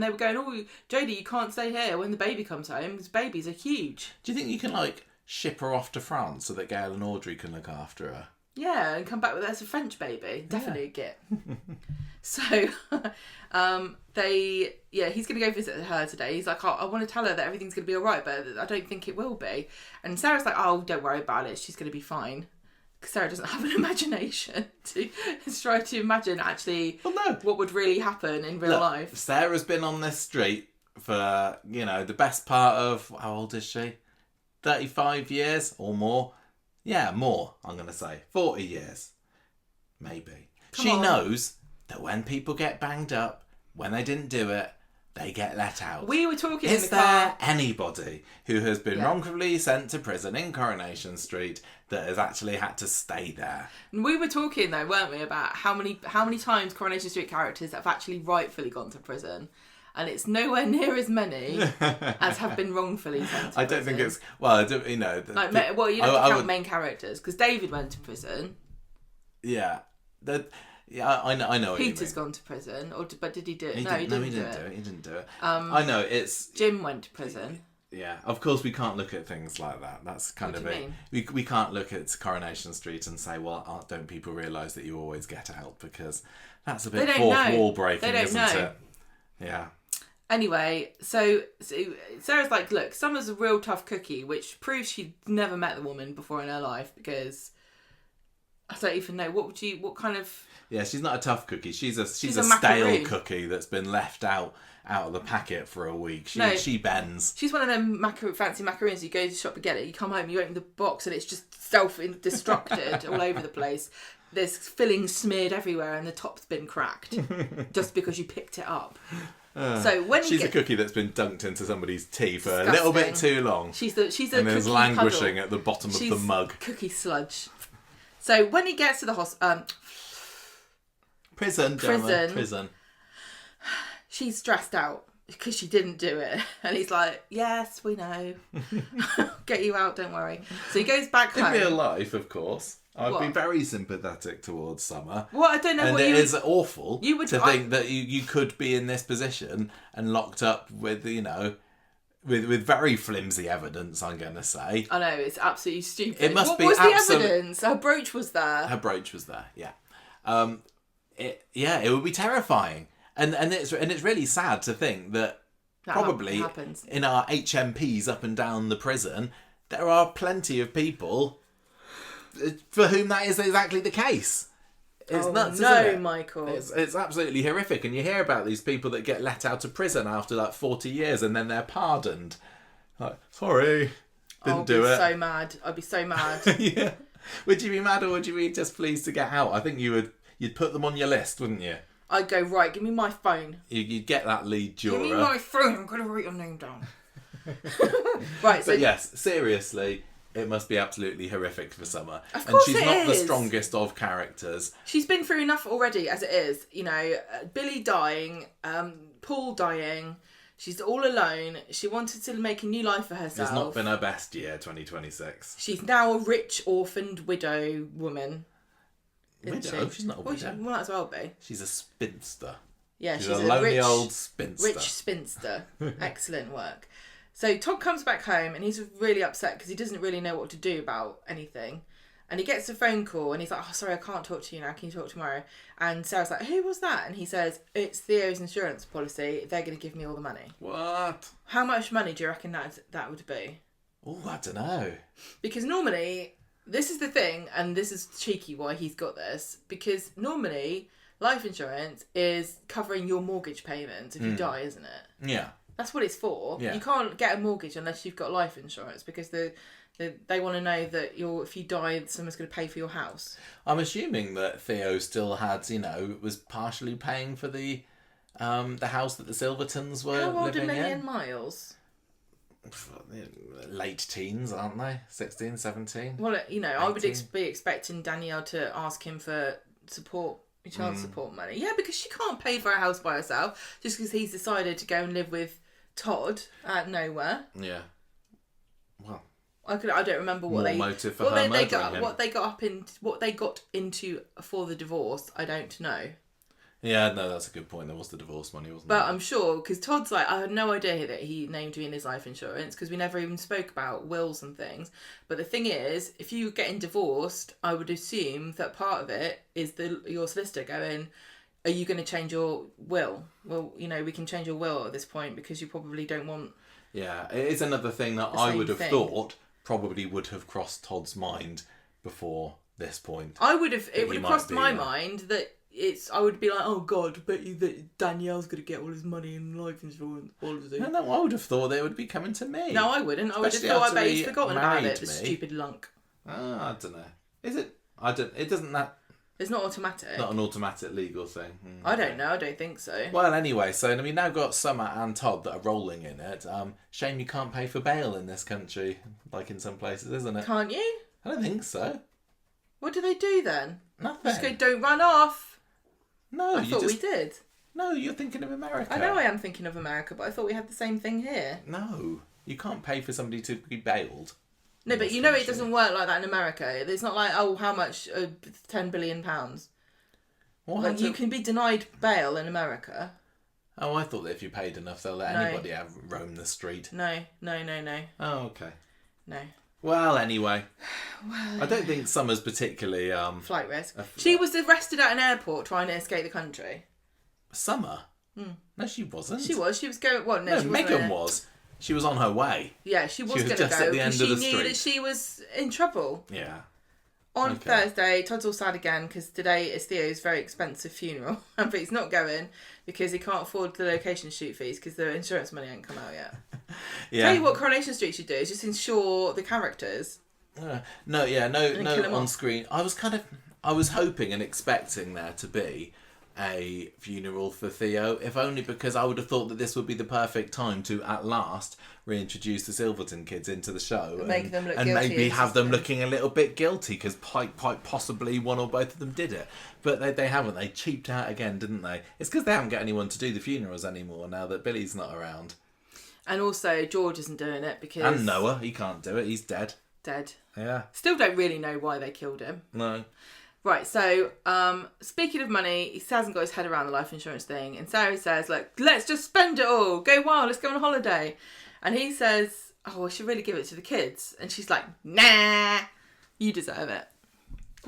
they were going, oh, Jodie, you can't stay here when the baby comes home. Because babies are huge. Do you think you can, ship her off to France so that Gail and Audrey can look after her? Yeah, and come back with her as a French baby. Definitely a get. So, he's going to go visit her today. He's like, I want to tell her that everything's going to be all right, but I don't think it will be. And Sarah's like, oh, don't worry about it. She's going to be fine. Because Sarah doesn't have an imagination to try to imagine actually what would really happen in real life. Sarah's been on this street for, the best part of, how old is she? 35 years or more? Yeah, more, I'm going to say. 40 years. Maybe. She knows that when people get banged up, when they didn't do it, they get let out. We were talking in the car. Is there anybody who has been wrongfully sent to prison in Coronation Street that has actually had to stay there? We were talking, though, weren't we, about how many times Coronation Street characters have actually rightfully gone to prison. And it's nowhere near as many as have been wrongfully sent to prison. I don't think it's... Well, I don't, you don't count main characters, because David went to prison. Yeah. I know what Peter's gone to prison, but did he do it? He didn't do it. He didn't do it. I know, it's... Jim went to prison. Yeah, of course we can't look at things like that. That's kind of it. We can't look at Coronation Street and say, well, don't people realise that you always get out? Because that's a bit fourth wall breaking, isn't it? Yeah. Anyway, so Sarah's like, look, Summer's a real tough cookie, which proves she'd never met the woman before in her life, because I don't even know, what kind of... Yeah, she's not a tough cookie. She's a stale cookie that's been left out of the packet for a week. She bends. She's one of them fancy macaroons. You go to the shop to get it, you come home, you open the box, and it's just self-destructed all over the place. There's fillings smeared everywhere, and the top's been cracked just because you picked it up. So when she's a cookie that's been dunked into somebody's tea for a little bit too long. She's a and is languishing puddle at the bottom of the mug. Cookie sludge. So when he gets to the prison, she's stressed out because she didn't do it, and he's like, "Yes, we know. Get you out, don't worry." So he goes back home. In real life, of course. I'd be very sympathetic towards Summer. Well, I don't know and what it is awful to think that you could be in this position and locked up with, with very flimsy evidence, I'm going to say. I know, it's absolutely stupid. It must be what was the evidence? Her brooch was there. Her brooch was there, yeah. It would be terrifying. And it's really sad to think that probably in our HMPs up and down the prison, there are plenty of people for whom that is exactly the case. It's nuts, isn't it? Michael. It's absolutely horrific, and you hear about these people that get let out of prison after 40 years, and then they're pardoned. Like, sorry, didn't do it. I'd be so mad. Yeah. Would you be mad, or would you be just pleased to get out? I think you'd put them on your list, wouldn't you? I'd go, right, give me my phone. You'd get that lead juror. Give me my phone. I'm going to write your name down. Right. But yes, seriously. It must be absolutely horrific for Summer. Of course and she's not the strongest of characters. She's been through enough already as it is. Billy dying, Paul dying. She's all alone. She wanted to make a new life for herself. It's not been her best year, 2026. She's now a rich, orphaned widow woman. Widow? She's not a widow. She might as well be. She's a spinster. Yeah, she's a lonely old spinster. Rich spinster. Excellent work. So Todd comes back home and he's really upset because he doesn't really know what to do about anything. And he gets a phone call and he's like, oh, sorry, I can't talk to you now. Can you talk tomorrow? And Sarah's like, who was that? And he says, it's Theo's insurance policy. They're going to give me all the money. What? How much money do you reckon that would be? Oh, I don't know. Because normally, this is the thing, and this is cheeky why he's got this, because normally life insurance is covering your mortgage payments if you die, isn't it? Yeah. That's what it's for. Yeah. You can't get a mortgage unless you've got life insurance, because they want to know that if you die, someone's going to pay for your house. I'm assuming that Theo still had, was partially paying for the house that the Silvertons were living in. How old are Millie and Miles? Late teens, aren't they? 16, 17? Well, 18. I would be expecting Danielle to ask him for child support money. Yeah, because she can't pay for a house by herself just because he's decided to go and live with Todd out of nowhere. Yeah. Well, I don't remember what they got into for the divorce. I don't know. Yeah, no, that's a good point. There was the divorce money, wasn't there? there? But I'm sure, because Todd's like, I had no idea that he named me in his life insurance because we never even spoke about wills and things. But the thing is, if you're getting divorced, I would assume that part of it is your solicitor going, are you going to change your will? Well, we can change your will at this point because you probably don't want... Yeah, it is another thing that I would have thought probably would have crossed Todd's mind before this point. It would have crossed my mind that... I would be like, oh God, I bet you that Danielle's going to get all his money in life insurance policy. No, I would have thought they would be coming to me. No, I wouldn't. I would have thought I bet he's forgotten about it, the stupid lunk. I don't know. Is it? It doesn't that... It's not automatic. Not an automatic legal thing. I don't know. I don't think so. Well, anyway, so we now got Summer and Todd that are rolling in it. Shame you can't pay for bail in this country, like in some places, isn't it? Can't you? I don't think so. What do they do then? Nothing. Just go, don't run off. No, I thought we did. No, you're thinking of America. I know I am thinking of America, but I thought we had the same thing here. No, you can't pay for somebody to be bailed. No, but it doesn't work like that in America. It's not like, oh, how much? £10 billion. Well, you can be denied bail in America. Oh, I thought that if you paid enough, they'll let anybody roam the street. No. Oh, okay. No. Well, anyway. I don't think Summer's particularly... flight risk. She was arrested at an airport trying to escape the country. Summer? No, she wasn't. She was. She was going... Well, no, Megan was. She was on her way. Yeah, she was going to go. Just at the end of the street. She knew that she was in trouble. Yeah. On Thursday, Todd's all sad again because today is Theo's very expensive funeral. But he's not going because he can't afford the location shoot fees because the insurance money ain't come out yet. Yeah. Tell you what Coronation Street should do is just insure the characters. No on screen. I was hoping and expecting there to be a funeral for Theo, if only because I would have thought that this would be the perfect time to at last reintroduce the Silverton kids into the show and maybe have them looking a little bit guilty because quite possibly one or both of them did it, but they haven't. They cheaped out again, didn't they? It's because they haven't got anyone to do the funerals anymore now that Billy's not around. And also George isn't doing it because... And Noah, he can't do it. He's dead. Yeah. Still don't really know why they killed him. No. Right, so speaking of money, he hasn't got his head around the life insurance thing. And Sarah says, let's just spend it all. Go wild, let's go on holiday. And he says, oh, I should really give it to the kids. And she's like, nah, you deserve it.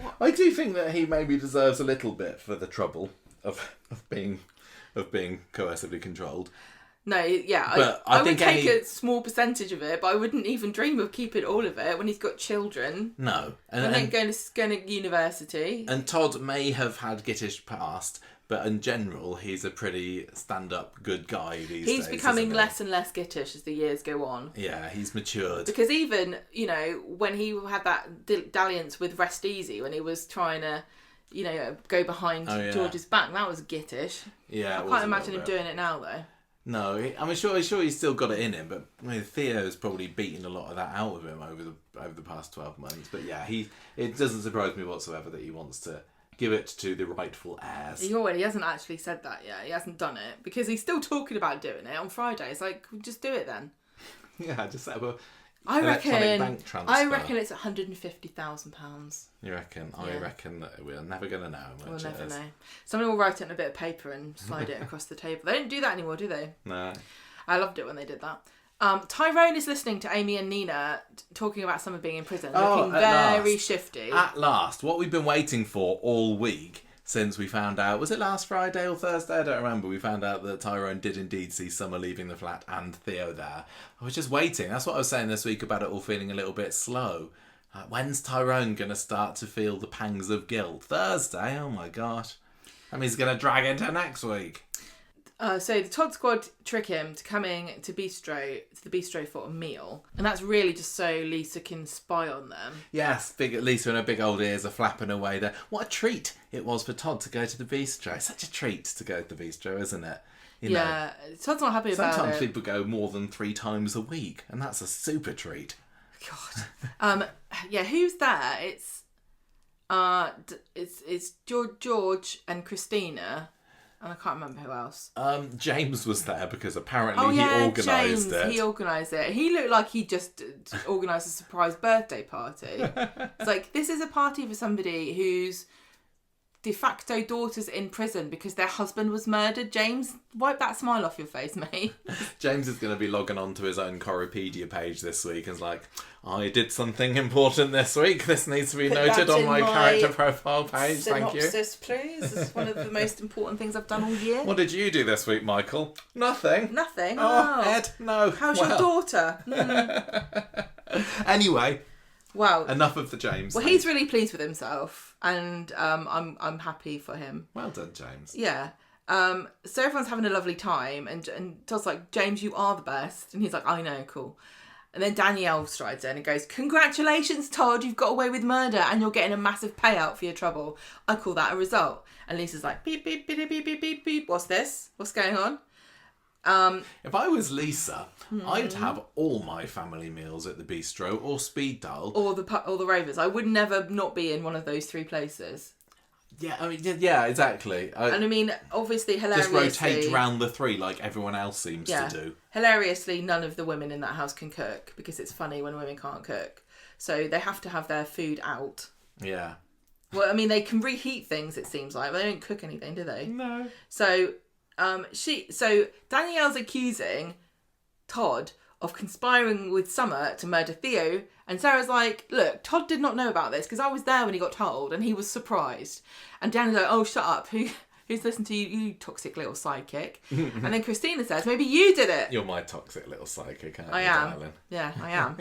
What? I do think that he maybe deserves a little bit for the trouble of being coercively controlled. No, yeah, but I would take a small percentage of it, but I wouldn't even dream of keeping all of it when he's got children. No. And then going to university. And Todd may have had gittish past, but in general, he's a pretty stand-up good guy these days. He's becoming less and less gittish as the years go on. Yeah, he's matured. Because even, when he had that dalliance with Rest Easy, when he was trying to, go behind George's back, that was gittish. Yeah, I can't imagine him doing it now, though. No, I'm sure he's still got it in him, but Theo's probably beaten a lot of that out of him over the past 12 months. But yeah, it doesn't surprise me whatsoever that he wants to give it to the rightful heirs. He hasn't actually said that yet. He hasn't done it because he's still talking about doing it on Friday. It's like, just do it then. Yeah, just set up I reckon bank transfer. I reckon it's £150,000. You reckon? Yeah. I reckon that we're never going to know how much We'll never know. Somebody will write it on a bit of paper and slide it across the table. They don't do that anymore, do they? No. I loved it when they did that. Tyrone is listening to Amy and Nina talking about Summer being in prison, looking very shifty. At last, what we've been waiting for all week since we found out, was it last Friday or Thursday? I don't remember. We found out that Tyrone did indeed see Summer leaving the flat and Theo there. I was just waiting. That's what I was saying this week about it all feeling a little bit slow. When's Tyrone going to start to feel the pangs of guilt? Thursday? Oh my gosh. I mean, he's going to drag into next week. So the Todd squad trick him to coming to the bistro for a meal, and that's really just so Lisa can spy on them. Yes, Lisa and her big old ears are flapping away there. What a treat it was for Todd to go to the bistro. Such a treat to go to the bistro, isn't it? You know, Todd's not happy about it. Sometimes people go more than 3 times a week, and that's a super treat. God. Who's there? It's George and Christina. And I can't remember who else. James was there because apparently he organised it. He organised it. He looked like he just organised a surprise birthday party. It's like, this is a party for somebody whose de facto daughter's in prison because their husband was murdered. James, wipe that smile off your face, mate. James is going to be logging on to his own Corriepedia page this week and is like, I did something important this week. This needs to be noted on my character profile page. Thank you. Synopsis, please. This is one of the most important things I've done all year. What did you do this week, Michael? Nothing. Nothing? Oh, Ed, no. How's your daughter? Anyway. Wow. Enough of the James. Well, he's really pleased with himself, and I'm happy for him. Well done, James. Yeah. So everyone's having a lovely time, and Todd's like, James, you are the best. And he's like, I know, cool. And then Danielle strides in and goes, congratulations, Todd, you've got away with murder and you're getting a massive payout for your trouble. I call that a result. And Lisa's like, beep, beep, beep, beep, beep, beep, beep. What's this? What's going on? If I was Lisa, I'd have all my family meals at the bistro or speed dial. Or the Rovers. I would never not be in one of those 3 places. Yeah, I mean, yeah, exactly. And I mean, obviously, hilariously... Just rotate round the 3 like everyone else seems to do. Hilariously, none of the women in that house can cook because it's funny when women can't cook. So they have to have their food out. Yeah. Well, I mean, they can reheat things, it seems like. But they don't cook anything, do they? No. So, Danielle's accusing Todd of conspiring with Summer to murder Theo, and Sarah's like, look, Todd did not know about this because I was there when he got told and he was surprised. And Daniel's like, oh, shut up, who's listened to you, you toxic little sidekick? And then Christina says, maybe you did it. You're my toxic little sidekick, aren't I you, am. darling? Yeah, I am.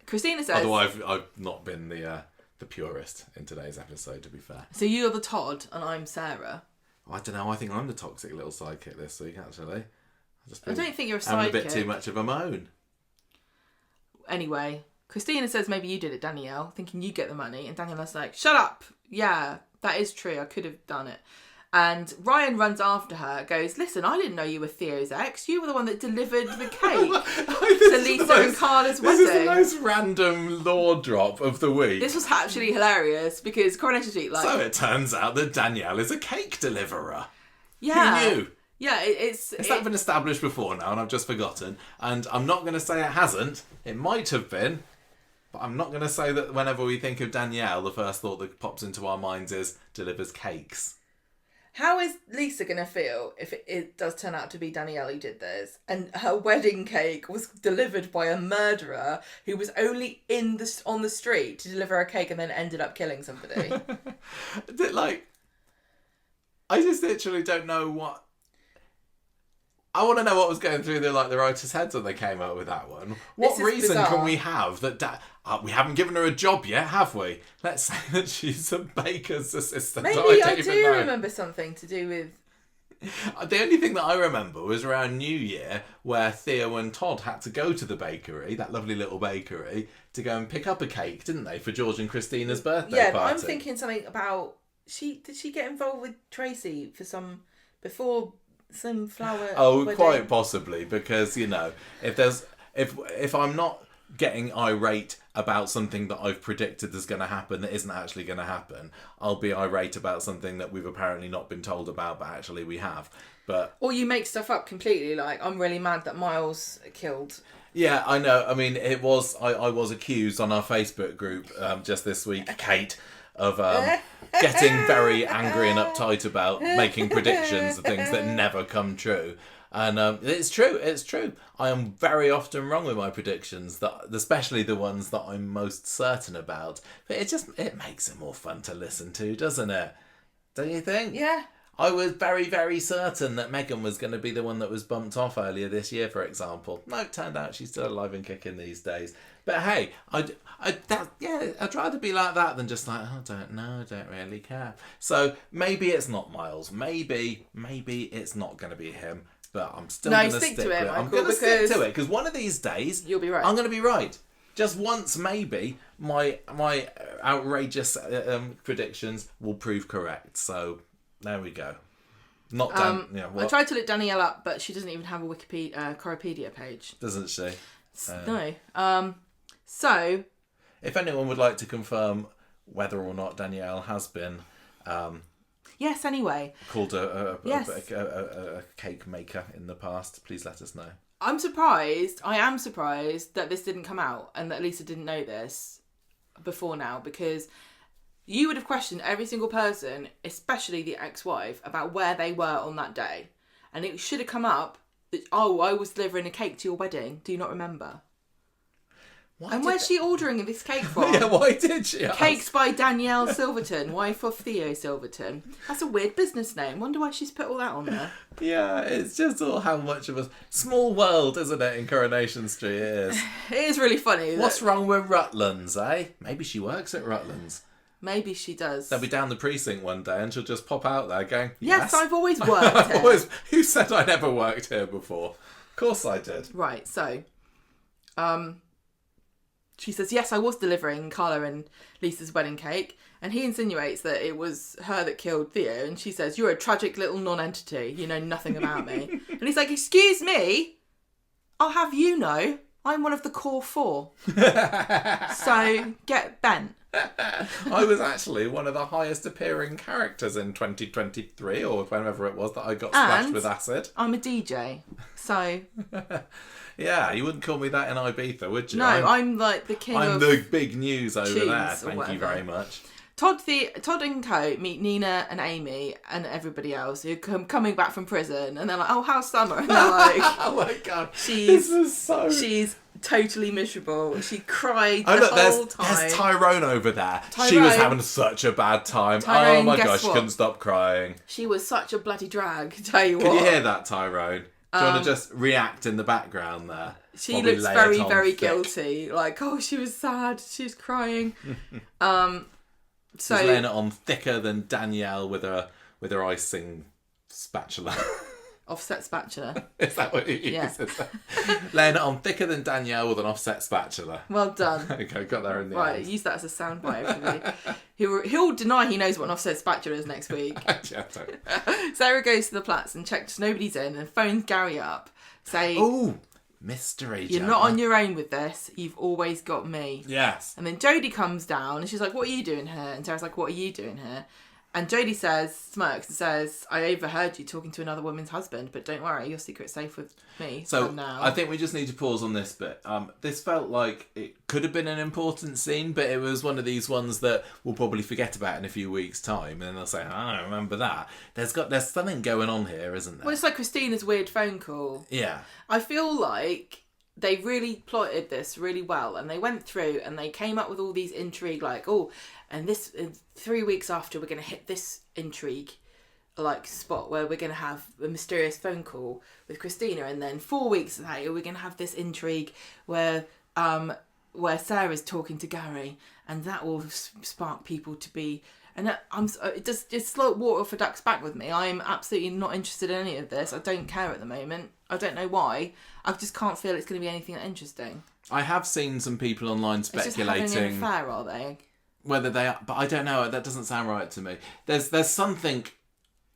Christina says... Although I've not been the purist in today's episode, to be fair. So you're the Todd and I'm Sarah. I don't know, I think I'm the toxic little sidekick this week, actually. I don't think you're a sidekick. I'm a bit too much of a moan. Anyway, Christina says maybe you did it, Danielle, thinking you get the money. And Danielle's like, shut up. Yeah, that is true. I could have done it. And Ryan runs after her, goes, listen, I didn't know you were Theo's ex. You were the one that delivered the cake to Lisa and Carla's wedding. This is the most random law drop of the week. This was actually hilarious because Coronation Street, like... So it turns out that Danielle is a cake deliverer. Yeah. Who knew? Yeah, it's that been established before now, and I've just forgotten. And I'm not going to say it hasn't. It might have been. But I'm not going to say that whenever we think of Danielle, the first thought that pops into our minds is delivers cakes. How is Lisa going to feel if it does turn out to be Danielle who did this and her wedding cake was delivered by a murderer who was only on the street to deliver a cake and then ended up killing somebody? I just literally don't know what... I want to know what was going through the writers' heads when they came up with that one. What reason can we have that we haven't given her a job yet, have we? Let's say that she's a baker's assistant. Maybe I do remember something to do with... The only thing that I remember was around New Year where Theo and Todd had to go to the bakery, that lovely little bakery, to go and pick up a cake, didn't they, for George and Christina's birthday party? Yeah, but I'm thinking something about... Did she get involved with Tracy for some flower... Oh, wedding? Quite possibly, because, you know, if I'm not getting irate about something that I've predicted is going to happen that isn't actually going to happen, I'll be irate about something that we've apparently not been told about, but actually we have. Or you make stuff up completely, like, I'm really mad that Miles killed... Yeah, I know. I mean, I was accused on our Facebook group just this week, Kate, of getting very angry and uptight about making predictions of things that never come true. And it's true. I am very often wrong with my predictions, especially the ones that I'm most certain about. But it makes it more fun to listen to, doesn't it? Don't you think? Yeah. I was very, very certain that Megan was going to be the one that was bumped off earlier this year, for example. No, it turned out she's still alive and kicking these days. But hey, I'd rather be like that than just like, I don't know, I don't really care. So maybe it's not Miles. Maybe it's not going to be him. But I'm still going to stick to it. I'm going to stick to it because one of these days you'll be right. I'm going to be right. Just once, maybe my outrageous predictions will prove correct. So there we go. Not done. I tried to look Danielle up, but she doesn't even have a Wikipedia page. Doesn't she? No. So, if anyone would like to confirm whether or not Danielle has been yes, anyway, called a cake maker in the past, please let us know. I am surprised that this didn't come out and that Lisa didn't know this before now, because you would have questioned every single person, especially the ex-wife, about where they were on that day. And it should have come up that, I was delivering a cake to your wedding. Do you not remember? Where's she ordering this cake from? Yeah, why did she ask? Cakes by Danielle Silverton, wife of Theo Silverton. That's a weird business name. Wonder why she's put all that on there. Yeah, it's just all how much of a small world, isn't it, in Coronation Street? It is. It is really funny. What's wrong with Rutland's, eh? Maybe she works at Rutland's. Maybe she does. They'll be down the precinct one day and she'll just pop out there going, Yes, I've always worked here. Who said I never worked here before? Of course I did. Right, so... she says, yes, I was delivering Carla and Lisa's wedding cake. And he insinuates that it was her that killed Theo. And she says, you're a tragic little non-entity. You know nothing about me. And he's like, excuse me? I'll have you know. I'm one of the core 4. So get bent. I was actually one of the highest appearing characters in 2023 or whenever it was that I got splashed with acid. I'm a DJ. So... Yeah, you wouldn't call me that in Ibiza, would you? No, I'm like the king of... I'm the big news over there. Thank you very much. Todd and Co meet Nina and Amy and everybody else who come coming back from prison, and they're like, "Oh, how's Summer?" And they're like, "Oh my god, she's totally miserable. She cried the whole time." There's Tyrone over there. She was having such a bad time. Tyrone, oh my gosh, she couldn't stop crying. She was such a bloody drag. Tell you what. Can you hear that, Tyrone? Do you want to just react in the background there? She looks very, very guilty. Like, oh, she was sad. She was crying. So she's laying it on thicker than Danielle with her icing spatula. Offset spatula. Is that what you use? Yeah. Laying it on thicker than Danielle with an offset spatula. Well done. Okay, got there in the end. Right, use that as a soundbite. He'll deny he knows what an offset spatula is next week. Sarah goes to the Platts and checks nobody's in and phones Gary up, saying, "Oh, mystery. You're not on your own with this. You've always got me." Yes. And then Jodie comes down and she's like, "What are you doing here?" And Sarah's like, "What are you doing here?" And Jodie smirks and says, "I overheard you talking to another woman's husband, but don't worry, your secret's safe with me." So now. I think we just need to pause on this bit. This felt like it could have been an important scene, but it was one of these ones that we'll probably forget about in a few weeks' time, and then they'll say, "I don't remember that." There's something going on here, isn't there? Well, it's like Christina's weird phone call. Yeah. I feel like they really plotted this really well, and they went through and they came up with all these intrigue, like, and this 3 weeks after we're going to hit this intrigue like spot where we're going to have a mysterious phone call with Christina, and then 4 weeks later we're going to have this intrigue where Sarah's talking to Gary, and that will spark people to be. And it's like water for ducks back with me. I'm absolutely not interested in any of this. I don't care at the moment. I don't know why. I just can't feel it's going to be anything that interesting. I have seen some people online speculating. It's just having an affair, are they? Whether they are, but I don't know. That doesn't sound right to me. There's something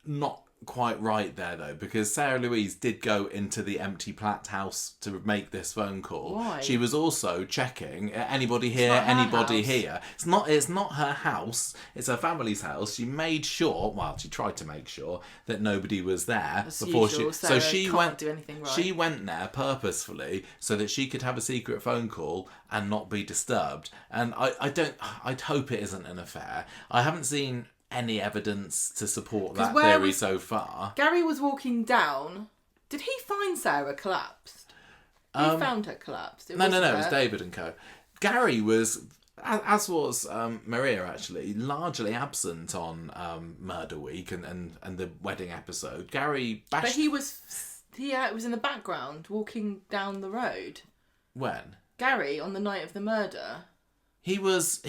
not quite right there though, because Sarah Louise did go into the empty Platt house to make this phone call. Why? She was also checking anybody here, anybody here. It's not her house. It's her family's house. She made sure. Well, she tried to make sure that nobody was there before usual, she can't do anything right. She went there purposefully so that she could have a secret phone call and not be disturbed. And I'd hope it isn't an affair. I haven't seen any evidence to support that theory so far. Gary was walking down Did he find Sarah collapsed? He found her collapsed. No, it was David and co. Gary was, as was Maria actually, largely absent on Murder Week and the wedding episode. Gary bashed... But he was in the background walking down the road. When? Gary, on the night of the murder. He was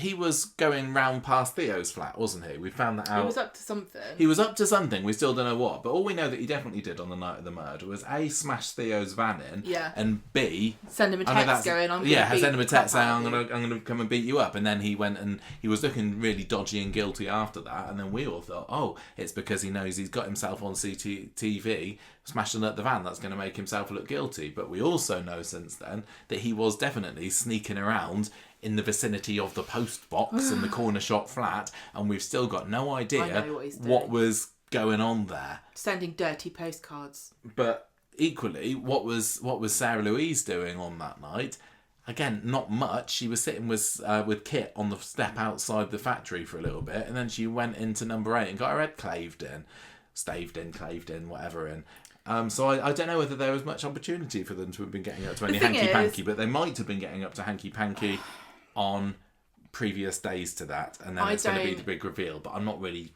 going round past Theo's flat, wasn't he? We found that out. He was up to something. He was up to something. We still don't know what. But all we know that he definitely did on the night of the murder was A, smash Theo's van in. Yeah. And B... Send him a text going, I'm going to beat send him a text saying, I'm going to come and beat you up. And then he went and he was looking really dodgy and guilty after that. And then we all thought, oh, it's because he knows he's got himself on CCTV smashing up the van. That's going to make himself look guilty. But we also know since then that he was definitely sneaking around in the vicinity of the post box in the corner shop flat, and we've still got no idea what was going on there. Sending dirty postcards. But equally, what was Sarah Louise doing on that night? Again, not much. She was sitting with Kit on the step outside the factory for a little bit, and then she went into number 8 and got her head claved in, whatever in. So I don't know whether there was much opportunity for them to have been getting up to any hanky-panky, but they might have been getting up to hanky-panky on previous days to that, and then it's going to be the big reveal. But I'm not really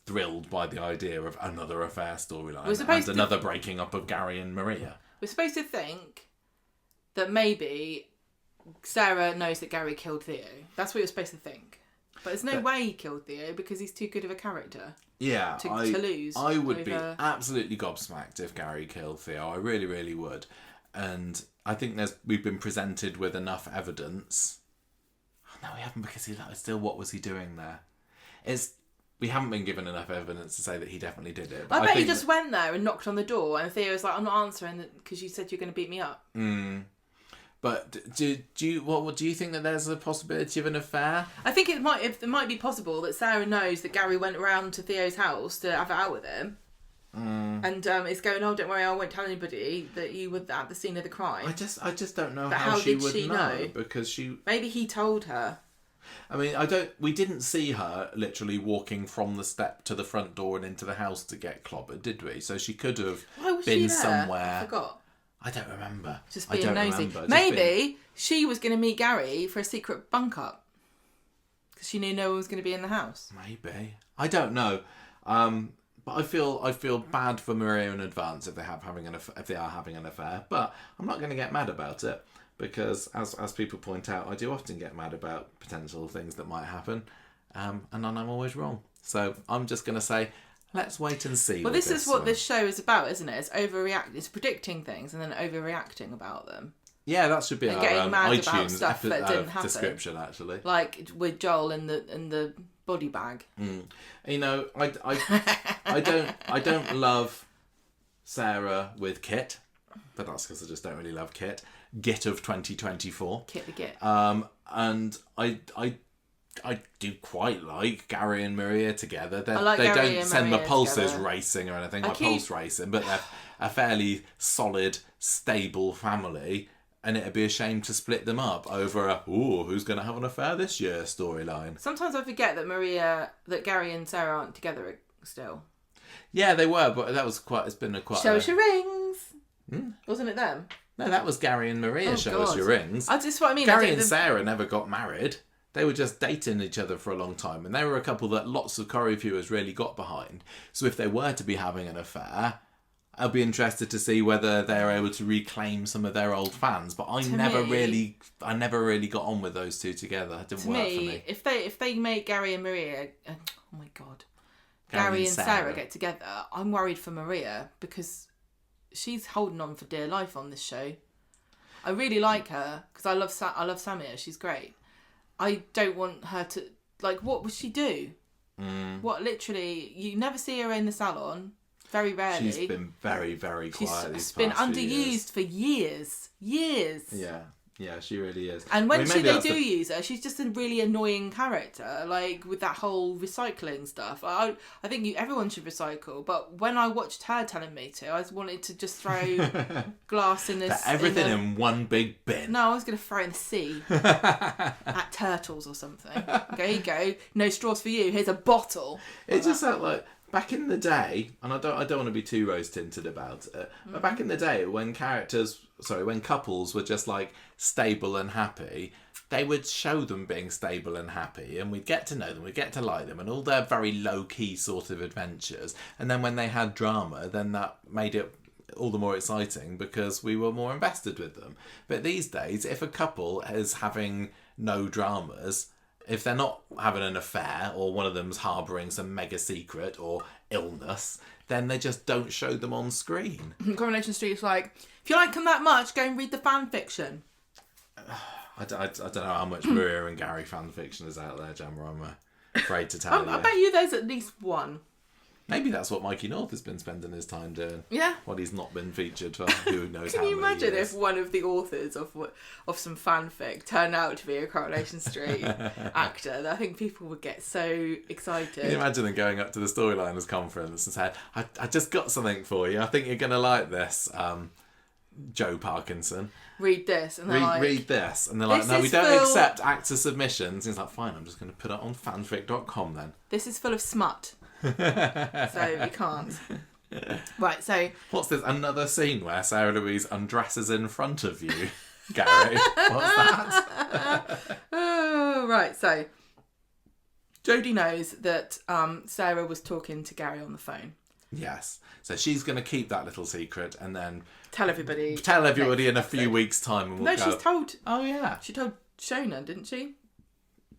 thrilled by the idea of another affair storyline and another breaking up of Gary and Maria. We're supposed to think that maybe Sarah knows that Gary killed Theo. That's what you're supposed to think. But there's no way he killed Theo because he's too good of a character. Yeah, to lose. I would be absolutely gobsmacked if Gary killed Theo. I really, really would. And I think we've been presented with enough evidence. No, we haven't, because still, what was he doing there? We haven't been given enough evidence to say that he definitely did it. I bet he just went there and knocked on the door, and Theo was like, "I'm not answering because you said you're going to beat me up." But do you think that there's a possibility of an affair? I think it might be possible that Sarah knows that Gary went around to Theo's house to have it out with him. And it's going, oh, don't worry, I won't tell anybody that you were at the scene of the crime. I just don't know how she would know, because maybe he told her. I mean, we didn't see her literally walking from the step to the front door and into the house to get clobbered, did we? So she could have been somewhere. I forgot. I don't remember. Just being nosy. Maybe she was going to meet Gary for a secret bunk up because she knew no one was going to be in the house. Maybe. I don't know. But I feel bad for Maria in advance if they are having an affair. But I'm not going to get mad about it, because as people point out, I do often get mad about potential things that might happen, and then I'm always wrong. So I'm just going to say, let's wait and see. Well, this is what this show is about, isn't it? It's overreacting. It's predicting things and then overreacting about them. Yeah, that should be our iTunes stuff that didn't happen. Description, actually. Like with Joel in the body bag. You know, I don't love Sarah with Kit, but that's because I just don't really love Kit. Git of 2024. Kit the Git. And I do quite like Gary and Maria together. They Gary don't send Maria my pulses together. Racing or anything. Pulse racing, but they're a fairly solid, stable family. And it'd be a shame to split them up over who's going to have an affair this year storyline. Sometimes I forget that Gary and Sarah aren't together still. Yeah, they were, but it's been a quite... Show us your rings. Wasn't it them? No, that was Gary and Maria. Show us your rings. That's what I mean. Gary and Sarah never got married. They were just dating each other for a long time, and they were a couple that lots of Corrie viewers really got behind. So if they were to be having an affair, I'll be interested to see whether they're able to reclaim some of their old fans. But I never really got on with those two together. It didn't work for me. If they make Gary and Maria, oh my god, Gary and Sarah get together, I'm worried for Maria because she's holding on for dear life on this show. I really like her because I love Samir. She's great. I don't want her to what would she do? What literally? You never see her in the salon. Very rarely. She's been very, very quiet. She's been underused for years. Yeah, she really is. And when they do use her, she's just a really annoying character, with that whole recycling stuff. I think everyone should recycle, but when I watched her telling me to, I wanted to just throw glass in this... everything in one big bin. No, I was going to throw it in the sea. At turtles or something. There you go. No straws for you. Here's a bottle. It just felt like... back in the day, and I don't want to be too rose tinted about it, but back in the day when couples were just like stable and happy, they would show them being stable and happy, and we'd get to know them, we'd get to like them, and all their very low key sort of adventures. And then when they had drama, then that made it all the more exciting because we were more invested with them. But these days, if a couple is having no dramas, if they're not having an affair or one of them's harbouring some mega secret or illness, then they just don't show them on screen. Coronation Street's like, if you like them that much, go and read the fan fiction. I don't know how much Maria and Gary fan fiction is out there, Gemma. I'm afraid to tell you. I bet you there's at least one. Maybe that's what Mikey North has been spending his time doing. Yeah. What he's not been featured for who knows how Can many you imagine years. if one of the authors of some fanfic turned out to be a Coronation Street actor? I think people would get so excited. Can you imagine them going up to the Storyliners conference and saying, I just got something for you. I think you're going to like this, Joe Parkinson. Read this. And they're read this. And they're like, no, we don't accept actor submissions. And he's like, fine, I'm just going to put it on fanfic.com then. This is full of smut. So you can't. Right, so... What's this? Another scene where Sarah Louise undresses in front of you, Gary? What's that? Oh, right, so... Jodie knows that Sarah was talking to Gary on the phone. Yes. So she's going to keep that little secret and then... Tell everybody in a few weeks' time. And we'll she's told... Oh, yeah. She told Shona, didn't she?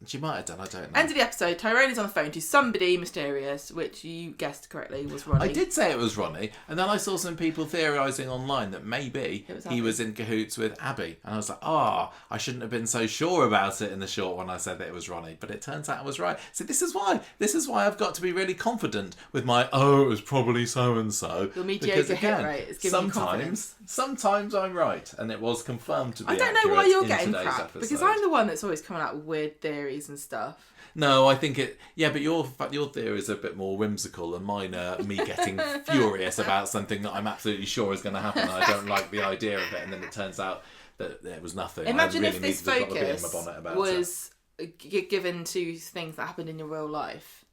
She might have done, I don't know. End of the episode, Tyrone is on the phone to somebody mysterious, which you guessed correctly was Ronnie. I did say it was Ronnie, and then I saw some people theorising online that maybe he was in cahoots with Abby. And I was like, I shouldn't have been so sure about it in the short when I said that it was Ronnie. But it turns out I was right. So this is why I've got to be really confident with my, it was probably so-and-so. Your mediocre hit rate is giving you confidence. Sometimes I'm right, and it was confirmed to be accurate. I don't know why you're getting crap, episode. Because I'm the one that's always coming out with weird theories and stuff. No, I think it... Yeah, but your theories are a bit more whimsical and mine are me getting furious about something that I'm absolutely sure is going to happen and I don't like the idea of it, and then it turns out that it was nothing. Imagine really if this focus was given to things that happened in your real life.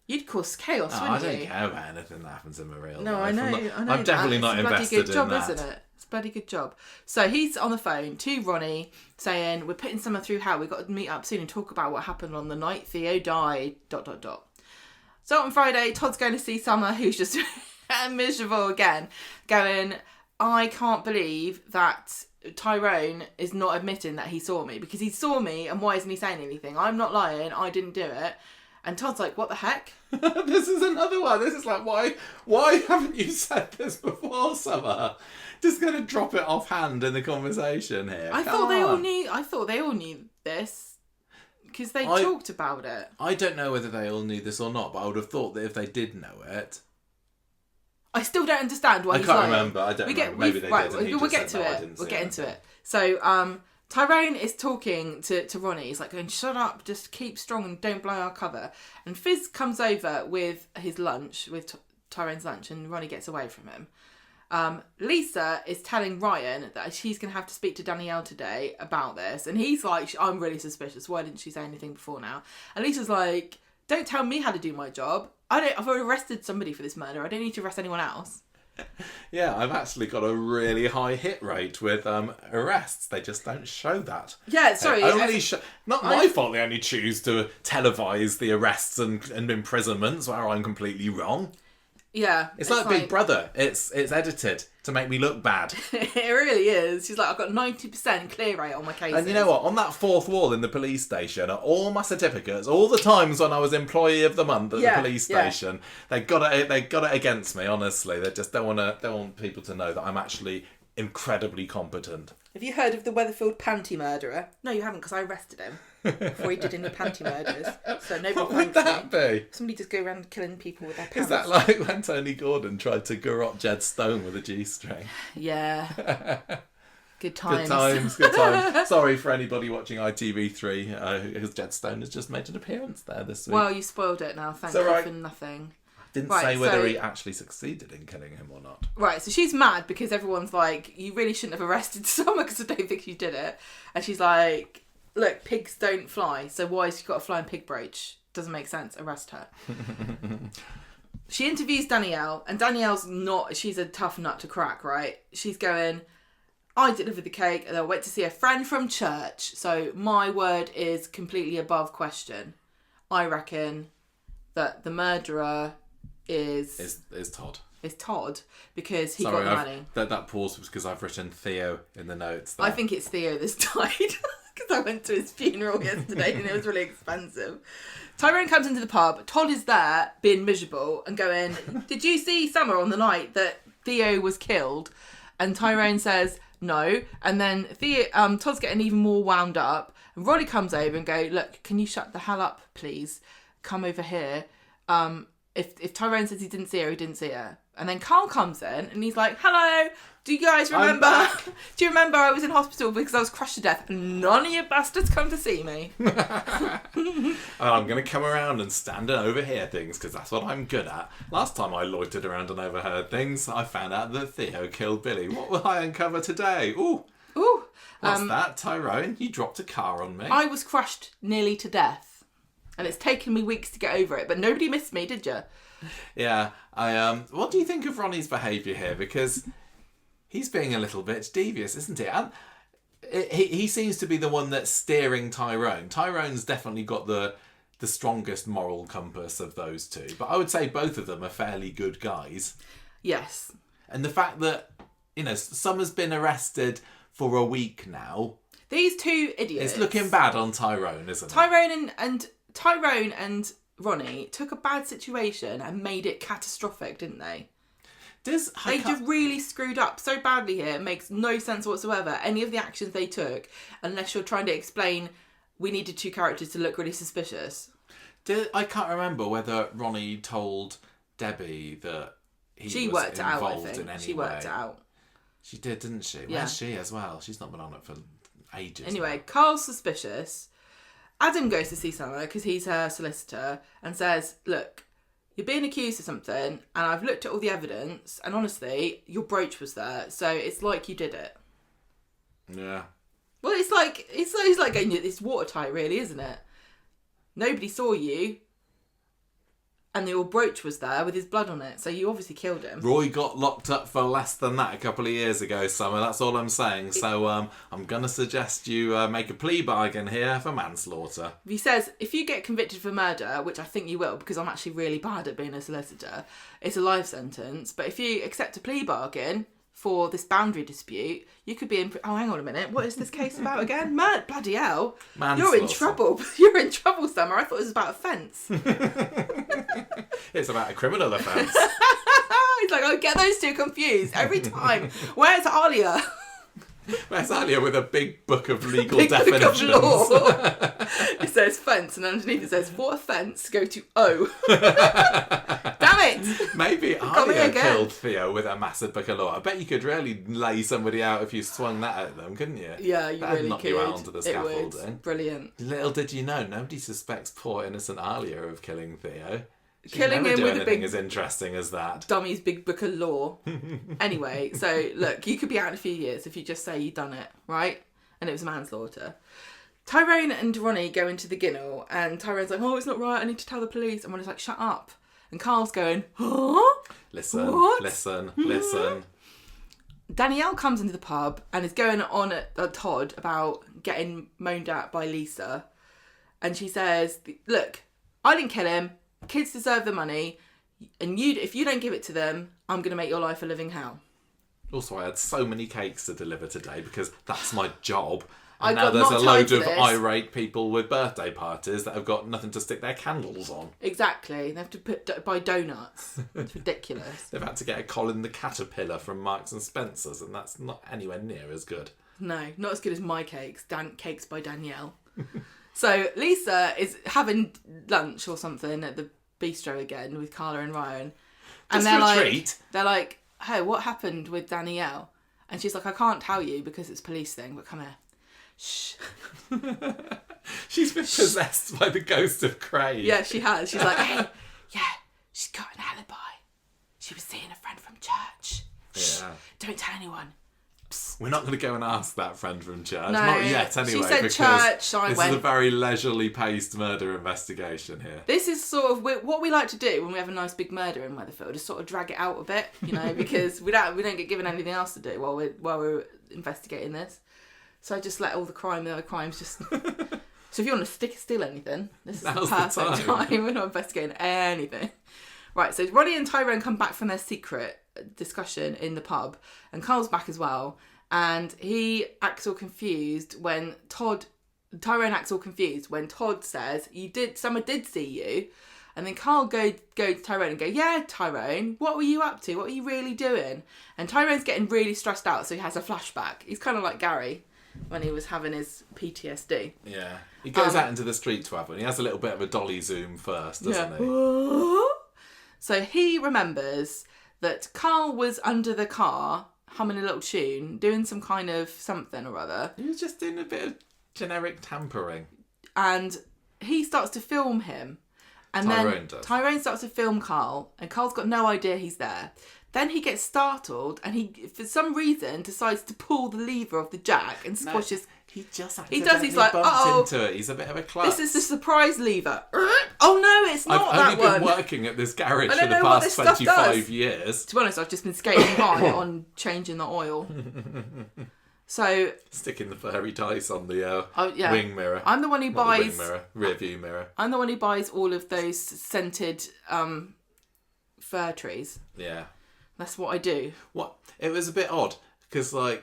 You'd cause chaos, wouldn't you? I don't care about anything that happens in my real life. No, I know. I'm definitely not invested in that. It's a bloody good job, isn't it? It's a bloody good job. So he's on the phone to Ronnie saying, we're putting someone through hell. We've got to meet up soon and talk about what happened on the night Theo died, ... So on Friday, Todd's going to see Summer, who's just miserable again, going, I can't believe that Tyrone is not admitting that he saw me, because he saw me and why isn't he saying anything? I'm not lying. I didn't do it. And Todd's like, what the heck? This is another one. This is like, why haven't you said this before, Summer? Just going to drop it offhand in the conversation here. I thought they all knew this because they talked about it. I don't know whether they all knew this or not, but I would have thought that if they did know it... I still don't understand why I can't remember. I don't know. Maybe they did. We'll get to it. We'll get into it. So, Tyrone is talking to Ronnie. He's like going, shut up, just keep strong and don't blow our cover. And Fizz comes over with his lunch, with Tyrone's lunch, and Ronnie gets away from him. Lisa is telling Ryan that she's going to have to speak to Danielle today about this. And he's like, I'm really suspicious. Why didn't she say anything before now? And Lisa's like, don't tell me how to do my job. I've already arrested somebody for this murder. I don't need to arrest anyone else. Yeah, I've actually got a really high hit rate with arrests. They just don't show that. Yeah, sorry. Not my fault they only choose to televise the arrests and imprisonments where I'm completely wrong. Yeah. It's like Big Brother. It's edited to make me look bad. It really is. She's like, I've got 90% clear rate on my cases. And you know what? On that fourth wall in the police station are all my certificates, all the times when I was employee of the month at the police station. They got it against me, honestly. They just don't want people to know that I'm actually incredibly competent. Have you heard of the Weatherfield panty murderer? No, you haven't, because I arrested him before he did any panty murders. So nobody. What would that be? Somebody just go around killing people with their pants. Is that like when Tony Gordon tried to garrot Jed Stone with a G-string? Yeah. Good times. Good times. Sorry for anybody watching ITV3, because Jed Stone has just made an appearance there this week. Well, you spoiled it now. Thank you for nothing. Didn't say whether he actually succeeded in killing him or not. Right, so she's mad because everyone's like, you really shouldn't have arrested Summer because I don't think you did it. And she's like, look, pigs don't fly, so why has she got a flying pig brooch? Doesn't make sense. Arrest her. she interviews Danielle, and Danielle's she's a tough nut to crack, right? She's going, I delivered the cake and I went to see a friend from church. So my word is completely above question. I reckon that the murderer is Todd. Is Todd, because he got the money. That pause was because I've written Theo in the notes there. I think it's Theo that's died, because I went to his funeral yesterday and it was really expensive. Tyrone comes into the pub. Todd is there being miserable and going, did you see Summer on the night that Theo was killed? And Tyrone says no. And then Todd's getting even more wound up. And Roddy comes over and go, look, can you shut the hell up, please? Come over here. If Tyrone says he didn't see her, he didn't see her. And then Carl comes in and he's like, hello, do you guys remember? Do you remember I was in hospital because I was crushed to death and none of you bastards come to see me? I'm going to come around and stand and overhear things because that's what I'm good at. Last time I loitered around and overheard things, I found out that Theo killed Billy. What will I uncover today? Ooh. What's that, Tyrone? You dropped a car on me. I was crushed nearly to death. And it's taken me weeks to get over it, but nobody missed me, did you? Yeah. What do you think of Ronnie's behaviour here? Because he's being a little bit devious, isn't he? And he seems to be the one that's steering Tyrone. Tyrone's definitely got the strongest moral compass of those two. But I would say both of them are fairly good guys. Yes. And the fact that, Summer's been arrested for a week now. These two idiots. It's looking bad on Tyrone, isn't it? Tyrone and Ronnie took a bad situation and made it catastrophic, didn't they? They just really screwed up so badly here. It makes no sense whatsoever. Any of the actions they took, unless you're trying to explain we needed two characters to look really suspicious. I can't remember whether Ronnie told Debbie that he was worked involved it out, I think. in any She worked it out. She did, didn't she? Yeah. Where's she as well? She's not been on it for ages. Anyway, now. Carl's suspicious. Adam goes to see Summer because he's her solicitor and says, look, you're being accused of something and I've looked at all the evidence and honestly, your brooch was there. So it's like you did it. Yeah. Well, it's like going, it's watertight really, isn't it? Nobody saw you. And your brooch was there with his blood on it, so you obviously killed him. Roy got locked up for less than that a couple of years ago, Summer. That's all I'm saying. So I'm going to suggest you make a plea bargain here for manslaughter. He says, if you get convicted for murder, which I think you will, because I'm actually really bad at being a solicitor, it's a life sentence. But if you accept a plea bargain for this boundary dispute, you could be in... Oh, hang on a minute. What is this case about again? Bloody hell. You're in trouble. You're in trouble, Summer. I thought it was about a fence. It's about a criminal offence. He's like, I get those two confused every time. Where's Alia? Where's Alia with a big book of legal definitions? Book of law. It says fence, and underneath it says, for offence, go to O. Damn it! Maybe Alia killed Theo with a massive book of law. I bet you could really lay somebody out if you swung that at them, couldn't you? Yeah, you That'd really knock could. You out onto the scaffolding. It would. Brilliant. Little did you know, nobody suspects poor innocent Alia of killing Theo. Killing him with a big... as interesting as that. Dummy's big book of law. Anyway, so look, you could be out in a few years if you just say you've done it, right? And it was manslaughter. Tyrone and Ronnie go into the ginnel and Tyrone's like, oh, it's not right, I need to tell the police. And Ronnie's like, shut up. And Carl's going, huh? Listen. Danielle comes into the pub and is going on at Todd about getting moaned at by Lisa. And she says, look, I didn't kill him. Kids deserve the money, and if you don't give it to them, I'm going to make your life a living hell. Also, I had so many cakes to deliver today because that's my job. And I've now got there's not a load time of for this. irate people with birthday parties that have got nothing to stick their candles on. Exactly. They have to buy donuts. It's ridiculous. They've had to get a Colin the Caterpillar from Marks and Spencer's, and that's not anywhere near as good. No, not as good as my cakes. Cakes by Danielle. So Lisa is having lunch or something at the bistro again with Carla and Ryan. And they're like, hey, what happened with Danielle? And she's like, I can't tell you because it's a police thing, but come here. Shh. She's been possessed by the ghost of Craig. Yeah, she has. She's like, hey, yeah, she's got an alibi. She was seeing a friend from church. Shh, yeah. Don't tell anyone. Psst. We're not going to go and ask that friend from church. No, not yet, anyway. She said because church, so I this went. is a very leisurely paced murder investigation here. This is sort of what we like to do when we have a nice big murder in Weatherfield, is sort of drag it out a bit, because we don't get given anything else to do while we're investigating this. So I just let all the other crimes just. So if you want to steal anything, this is the perfect time. We're not investigating anything. Right, so Ronnie and Tyrone come back from their secret discussion in the pub, and Carl's back as well, and he acts all confused when Tyrone acts all confused when Todd says, Summer did see you, and then Carl go to Tyrone and go, yeah, Tyrone, what were you up to? What were you really doing? And Tyrone's getting really stressed out, so he has a flashback. He's kind of like Gary when he was having his PTSD. Yeah. He goes out into the street to have one. He has a little bit of a dolly zoom first, doesn't he? So he remembers that Carl was under the car, humming a little tune, doing some kind of something or other. He was just doing a bit of generic tampering. And he starts to film him. And Tyrone starts to film Carl, and Carl's got no idea he's there. Then he gets startled, and he, for some reason, decides to pull the lever of the jack and squashes. He just He's like, bumped into it. He's a bit of a klutz. This is the surprise lever. Oh no, it's not that one. I've only been working at this garage for the past 25 years. To be honest, I've just been skating by on changing the oil. So sticking the fairy dice on the wing mirror. I'm the one who buys rear view mirror. I'm the one who buys all of those scented fir trees. Yeah, that's what I do. What? It was a bit odd because so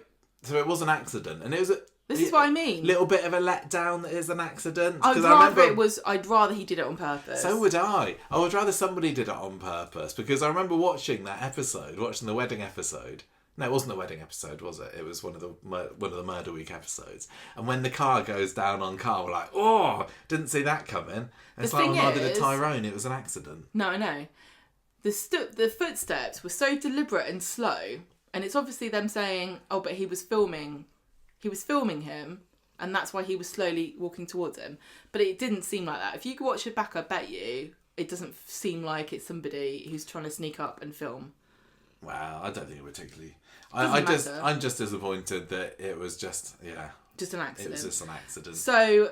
it was an accident, and it was This is what I mean. Little bit of a letdown that is an accident. I'd rather he did it on purpose. So would I. I would rather somebody did it on purpose, because I remember watching the wedding episode. No, it wasn't the wedding episode, was it? It was one of the Murder Week episodes. And when the car goes down on Carl, we're like, oh, didn't see that coming. And it's like, neither did Tyrone. It was an accident. No, I know. The footsteps were so deliberate and slow, and it's obviously them saying, oh, but he was filming him, and that's why he was slowly walking towards him. But it didn't seem like that. If you could watch it back, I bet you it doesn't seem like it's somebody who's trying to sneak up and film. Wow, I don't think it particularly. I'm just disappointed that it was just an accident. It was just an accident. So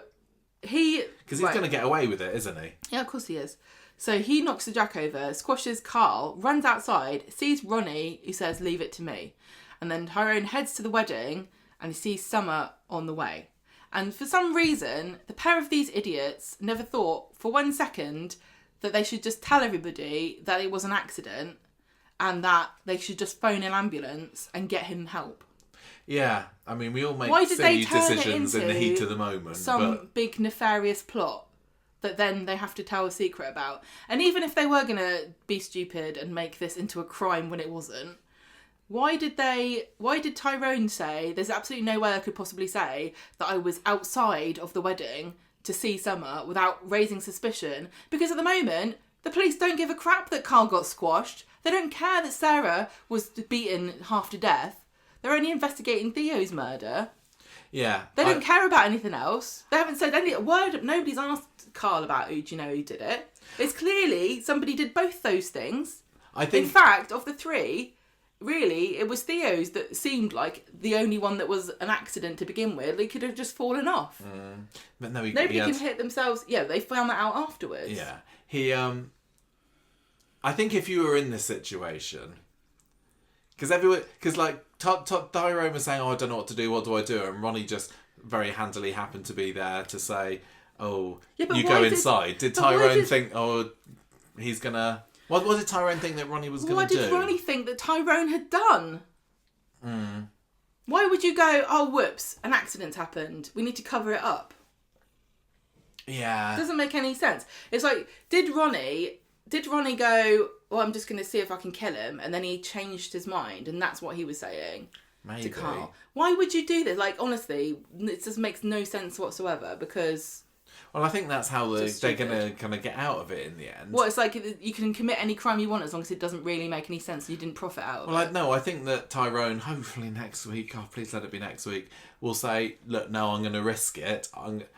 because he's going to get away with it, isn't he? Yeah, of course he is. So he knocks the jack over, squashes Carl, runs outside, sees Ronnie, who says, "Leave it to me," and then Tyrone heads to the wedding. And he sees Summer on the way. And for some reason, the pair of these idiots never thought for 1 second that they should just tell everybody that it was an accident and that they should just phone an ambulance and get him help. Yeah, I mean, we all make silly decisions in the heat of the moment. Big nefarious plot that then they have to tell a secret about. And even if they were going to be stupid and make this into a crime when it wasn't, Why did Tyrone say, there's absolutely no way I could possibly say that I was outside of the wedding to see Summer without raising suspicion? Because at the moment, the police don't give a crap that Carl got squashed. They don't care that Sarah was beaten half to death. They're only investigating Theo's murder. Yeah. They don't care about anything else. They haven't said a word. Nobody's asked Carl about who did it. It's clearly somebody did both those things. In fact, of the three, really, it was Theo's that seemed like the only one that was an accident to begin with. They could have just fallen off. But no, nobody can hit themselves. Yeah, they found that out afterwards. Yeah, I think if you were in this situation, because Tyrone was saying, "Oh, I don't know what to do. What do I do?" And Ronnie just very handily happened to be there to say, "Oh, you go inside." Did Tyrone think, "Oh, he's gonna"? What did Tyrone think that Ronnie was going to do? What did Ronnie think that Tyrone had done? Why would you go, oh, whoops, an accident happened. We need to cover it up. Yeah. It doesn't make any sense. It's like, did Ronnie go, well, I'm just going to see if I can kill him, and then he changed his mind, and that's what he was saying to Carl. Why would you do this? Like, honestly, it just makes no sense whatsoever, because... Well, I think that's how they're stupid. going to kind of get out of it in the end. Well, it's like you can commit any crime you want as long as it doesn't really make any sense and you didn't profit out of it. Well, I think that Tyrone, hopefully next week, please let it be next week, will say, look, no, I'm going to risk it.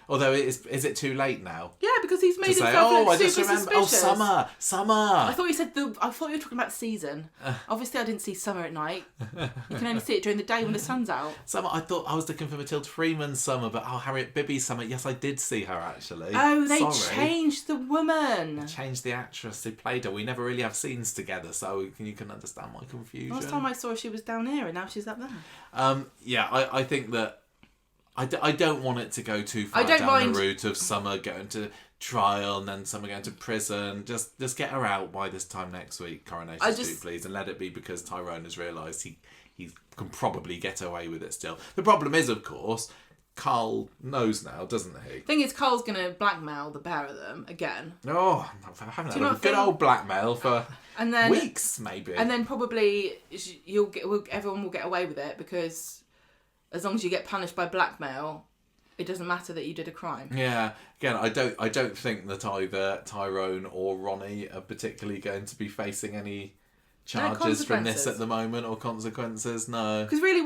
Although, is it too late now? Yeah, because he's made To say, himself look I super just remember, suspicious. summer. I thought you were talking about the season. Obviously, I didn't see summer at night. You can only see it during the day when the sun's out. Summer, I thought I was looking for Matilda Freeman's summer, but Harriet Bibby's summer. Yes, I did see her actually. Oh, they Sorry. changed the woman. Changed the actress who played her. We never really have scenes together, so you can understand my confusion. Last time I saw her, she was down here, and now she's up there. I think that I don't want it to go too far down the route of Summer going to trial and then Summer going to prison. Just get her out by this time next week, Coronation Street, please, and let it be because Tyrone has realised he can probably get away with it still. The problem is, of course, Carl knows now, doesn't he? Thing is, Carl's going to blackmail the pair of them again. Oh, I haven't had a good old blackmail for weeks, maybe. And then probably everyone will get away with it because as long as you get punished by blackmail, it doesn't matter that you did a crime. Yeah. Again, I don't think that either Tyrone or Ronnie are particularly going to be facing any charges from this at the moment or consequences. No. Because really,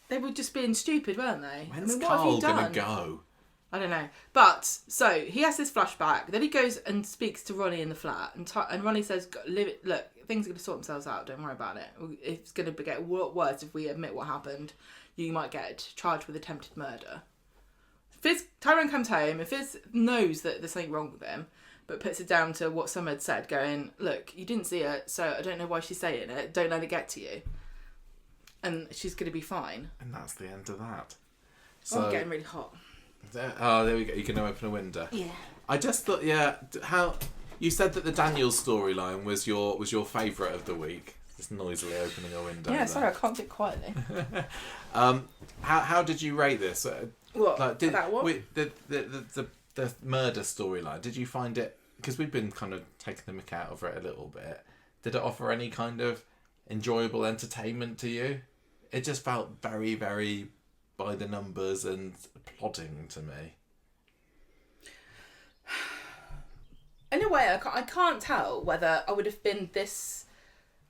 they were just being stupid, weren't they? When's what have Carl you done? going to go? I don't know. But, so, he has this flashback. Then he goes and speaks to Ronnie in the flat. And Ronnie says, look, things are going to sort themselves out. Don't worry about it. It's going to get worse if we admit what happened. You might get charged with attempted murder. Tyrone comes home. If Fizz knows that there's something wrong with him, but puts it down to what Summer had said, going, look, you didn't see it, so I don't know why she's saying it. Don't let it get to you. And she's going to be fine. And that's the end of that. So I'm getting really hot. There we go. You can now open a window. Yeah. I just thought, how you said that the Daniels storyline was your favourite of the week. Just noisily opening a window. Yeah, sorry, I can't do it quietly. How did you rate this? What? About what? The murder storyline. Did you find it? Because we've been kind of taking the mick out of it a little bit. Did it offer any kind of enjoyable entertainment to you? It just felt very, very by the numbers and plodding to me. In a way, I can't tell whether I would have been this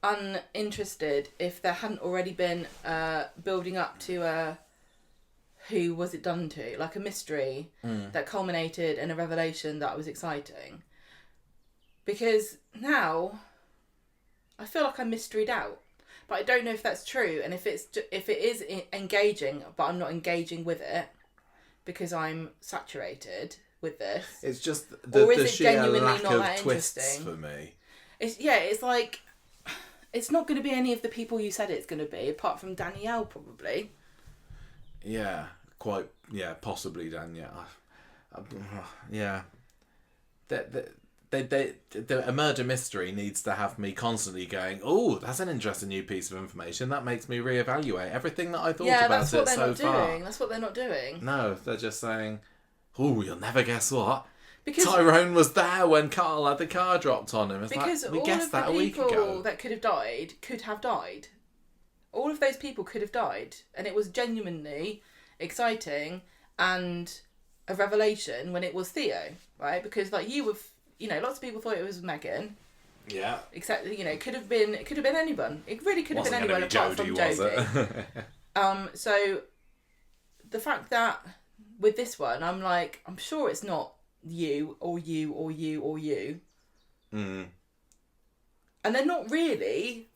uninterested if there hadn't already been building up to who was it done to, like a mystery that culminated in a revelation that was exciting. Because now I feel like I'm mysteried out. But I don't know if that's true, and if it is engaging, but I'm not engaging with it because I'm saturated with this. It's just or is the it sheer genuinely lack not of that twists interesting for me. It's like it's not going to be any of the people you said it's going to be, apart from Danielle probably. Yeah, possibly Danielle. Yeah, a murder mystery needs to have me constantly going, oh, that's an interesting new piece of information. That makes me reevaluate everything that I thought about it so far. That's what they're not doing. No, they're just saying, oh, you'll never guess what. Because Tyrone was there when Carl had the car dropped on him. It's because like, we all guessed of that the a week people ago. that could have died. All of those people could have died. And it was genuinely exciting and a revelation when it was Theo, right? Because like lots of people thought it was Megan. Yeah. Except, it could have been anyone. It really could have been anyone apart from Jodie. So the fact that with this one, I'm sure it's not you or you or you or you. Mm. And they're not really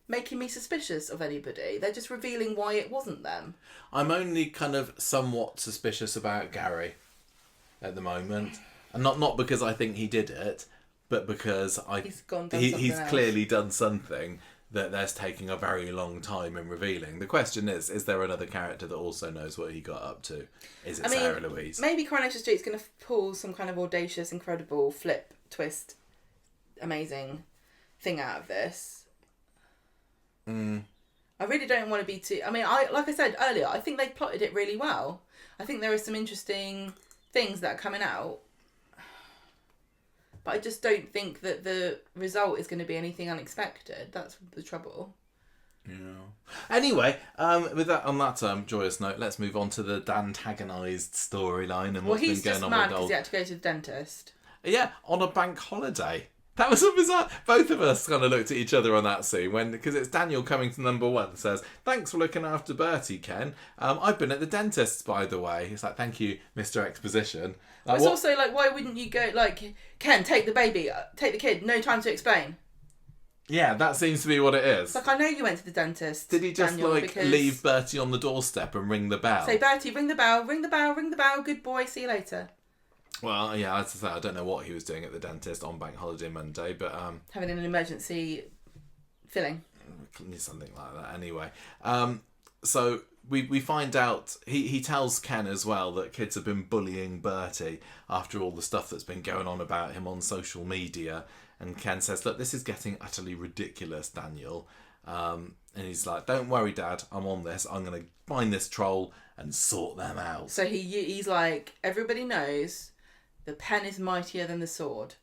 making me suspicious of anybody. They're just revealing why it wasn't them. I'm only kind of somewhat suspicious about Gary at the moment. And not because I think he did it, but because he's clearly done something that there's taking a very long time in revealing. The question is there another character that also knows what he got up to? Is it Sarah Louise? Maybe Coronation Street's going to pull some kind of audacious, incredible flip, twist, amazing thing out of this. I really don't want to be too... like I said earlier, I think they plotted it really well. I think there are some interesting things that are coming out. But I just don't think that the result is going to be anything unexpected. That's the trouble. Yeah. Anyway, with that on that joyous note, let's move on to the antagonised storyline and what's been going on with Well, he's just mad because he had to go to the dentist. Yeah, on a bank holiday. That was so bizarre. Both of us kind of looked at each other on that scene because it's Daniel coming to number one and says, "Thanks for looking after Bertie, Ken. I've been at the dentist's, by the way." He's like, "Thank you, Mr. Exposition." It's also like, why wouldn't you go, like, Ken, take the baby, take the kid, no time to explain. Yeah, that seems to be what it is. Like, I know you went to the dentist. Did he just, Daniel, leave Bertie on the doorstep and ring the bell? Say, Bertie, ring the bell, ring the bell, ring the bell, good boy, see you later. Well, yeah, as I say, I don't know what he was doing at the dentist on Bank Holiday Monday, but... having an emergency filling. Something like that, anyway. So we find out... He tells Ken as well that kids have been bullying Bertie after all the stuff that's been going on about him on social media. And Ken says, "Look, this is getting utterly ridiculous, Daniel." And he's like, "Don't worry, Dad, I'm on this. I'm going to find this troll and sort them out." So he's like, everybody knows... the pen is mightier than the sword.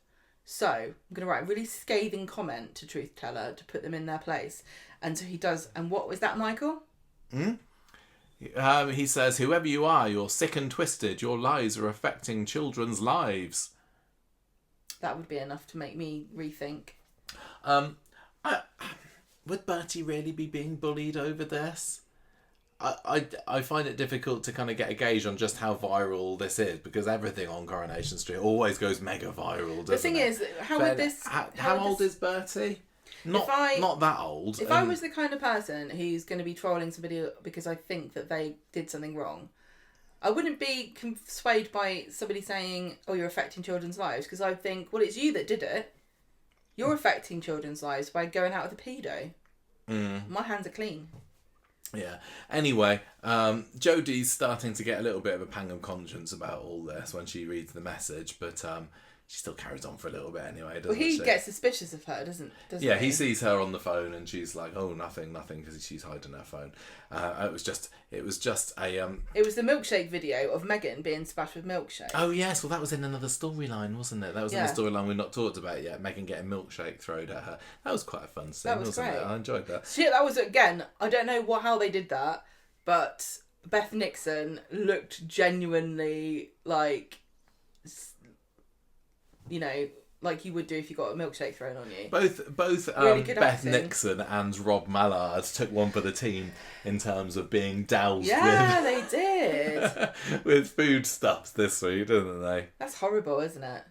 So, I'm going to write a really scathing comment to Truthteller to put them in their place. And so he does. And what was that, Michael? He says, "Whoever you are, you're sick and twisted. Your lies are affecting children's lives." That would be enough to make me rethink. Would Bertie really be being bullied over this? I find it difficult to kind of get a gauge on just how viral this is, because everything on Coronation Street always goes mega viral, doesn't it? The thing is, how old is Bertie? Not that old. If I was the kind of person who's going to be trolling somebody because I think that they did something wrong, I wouldn't be swayed by somebody saying, "Oh, you're affecting children's lives," because I think, well, it's you that did it. You're affecting children's lives by going out with a pedo. My hands are clean. Yeah. Anyway, Jodie's starting to get a little bit of a pang of conscience about all this when she reads the message, but she still carries on for a little bit anyway, doesn't she? Well, he gets suspicious of her, doesn't yeah, he sees her on the phone and she's like, "Oh, nothing," because she's hiding her phone. It was just a... It was the milkshake video of Megan being splashed with milkshake. Oh, yes. Well, that was in another storyline, wasn't it? That was in the storyline we've not talked about yet. Megan getting milkshake thrown at her. That was quite a fun scene, wasn't it? I enjoyed that. Shit, that was, again, I don't know how they did that, but Beth Nixon looked genuinely like... you know, like you would do if you got a milkshake thrown on you. Both really Beth acting. Nixon and Rob Mallard took one for the team in terms of being doused they did. with foodstuffs this week, didn't they? That's horrible, isn't it?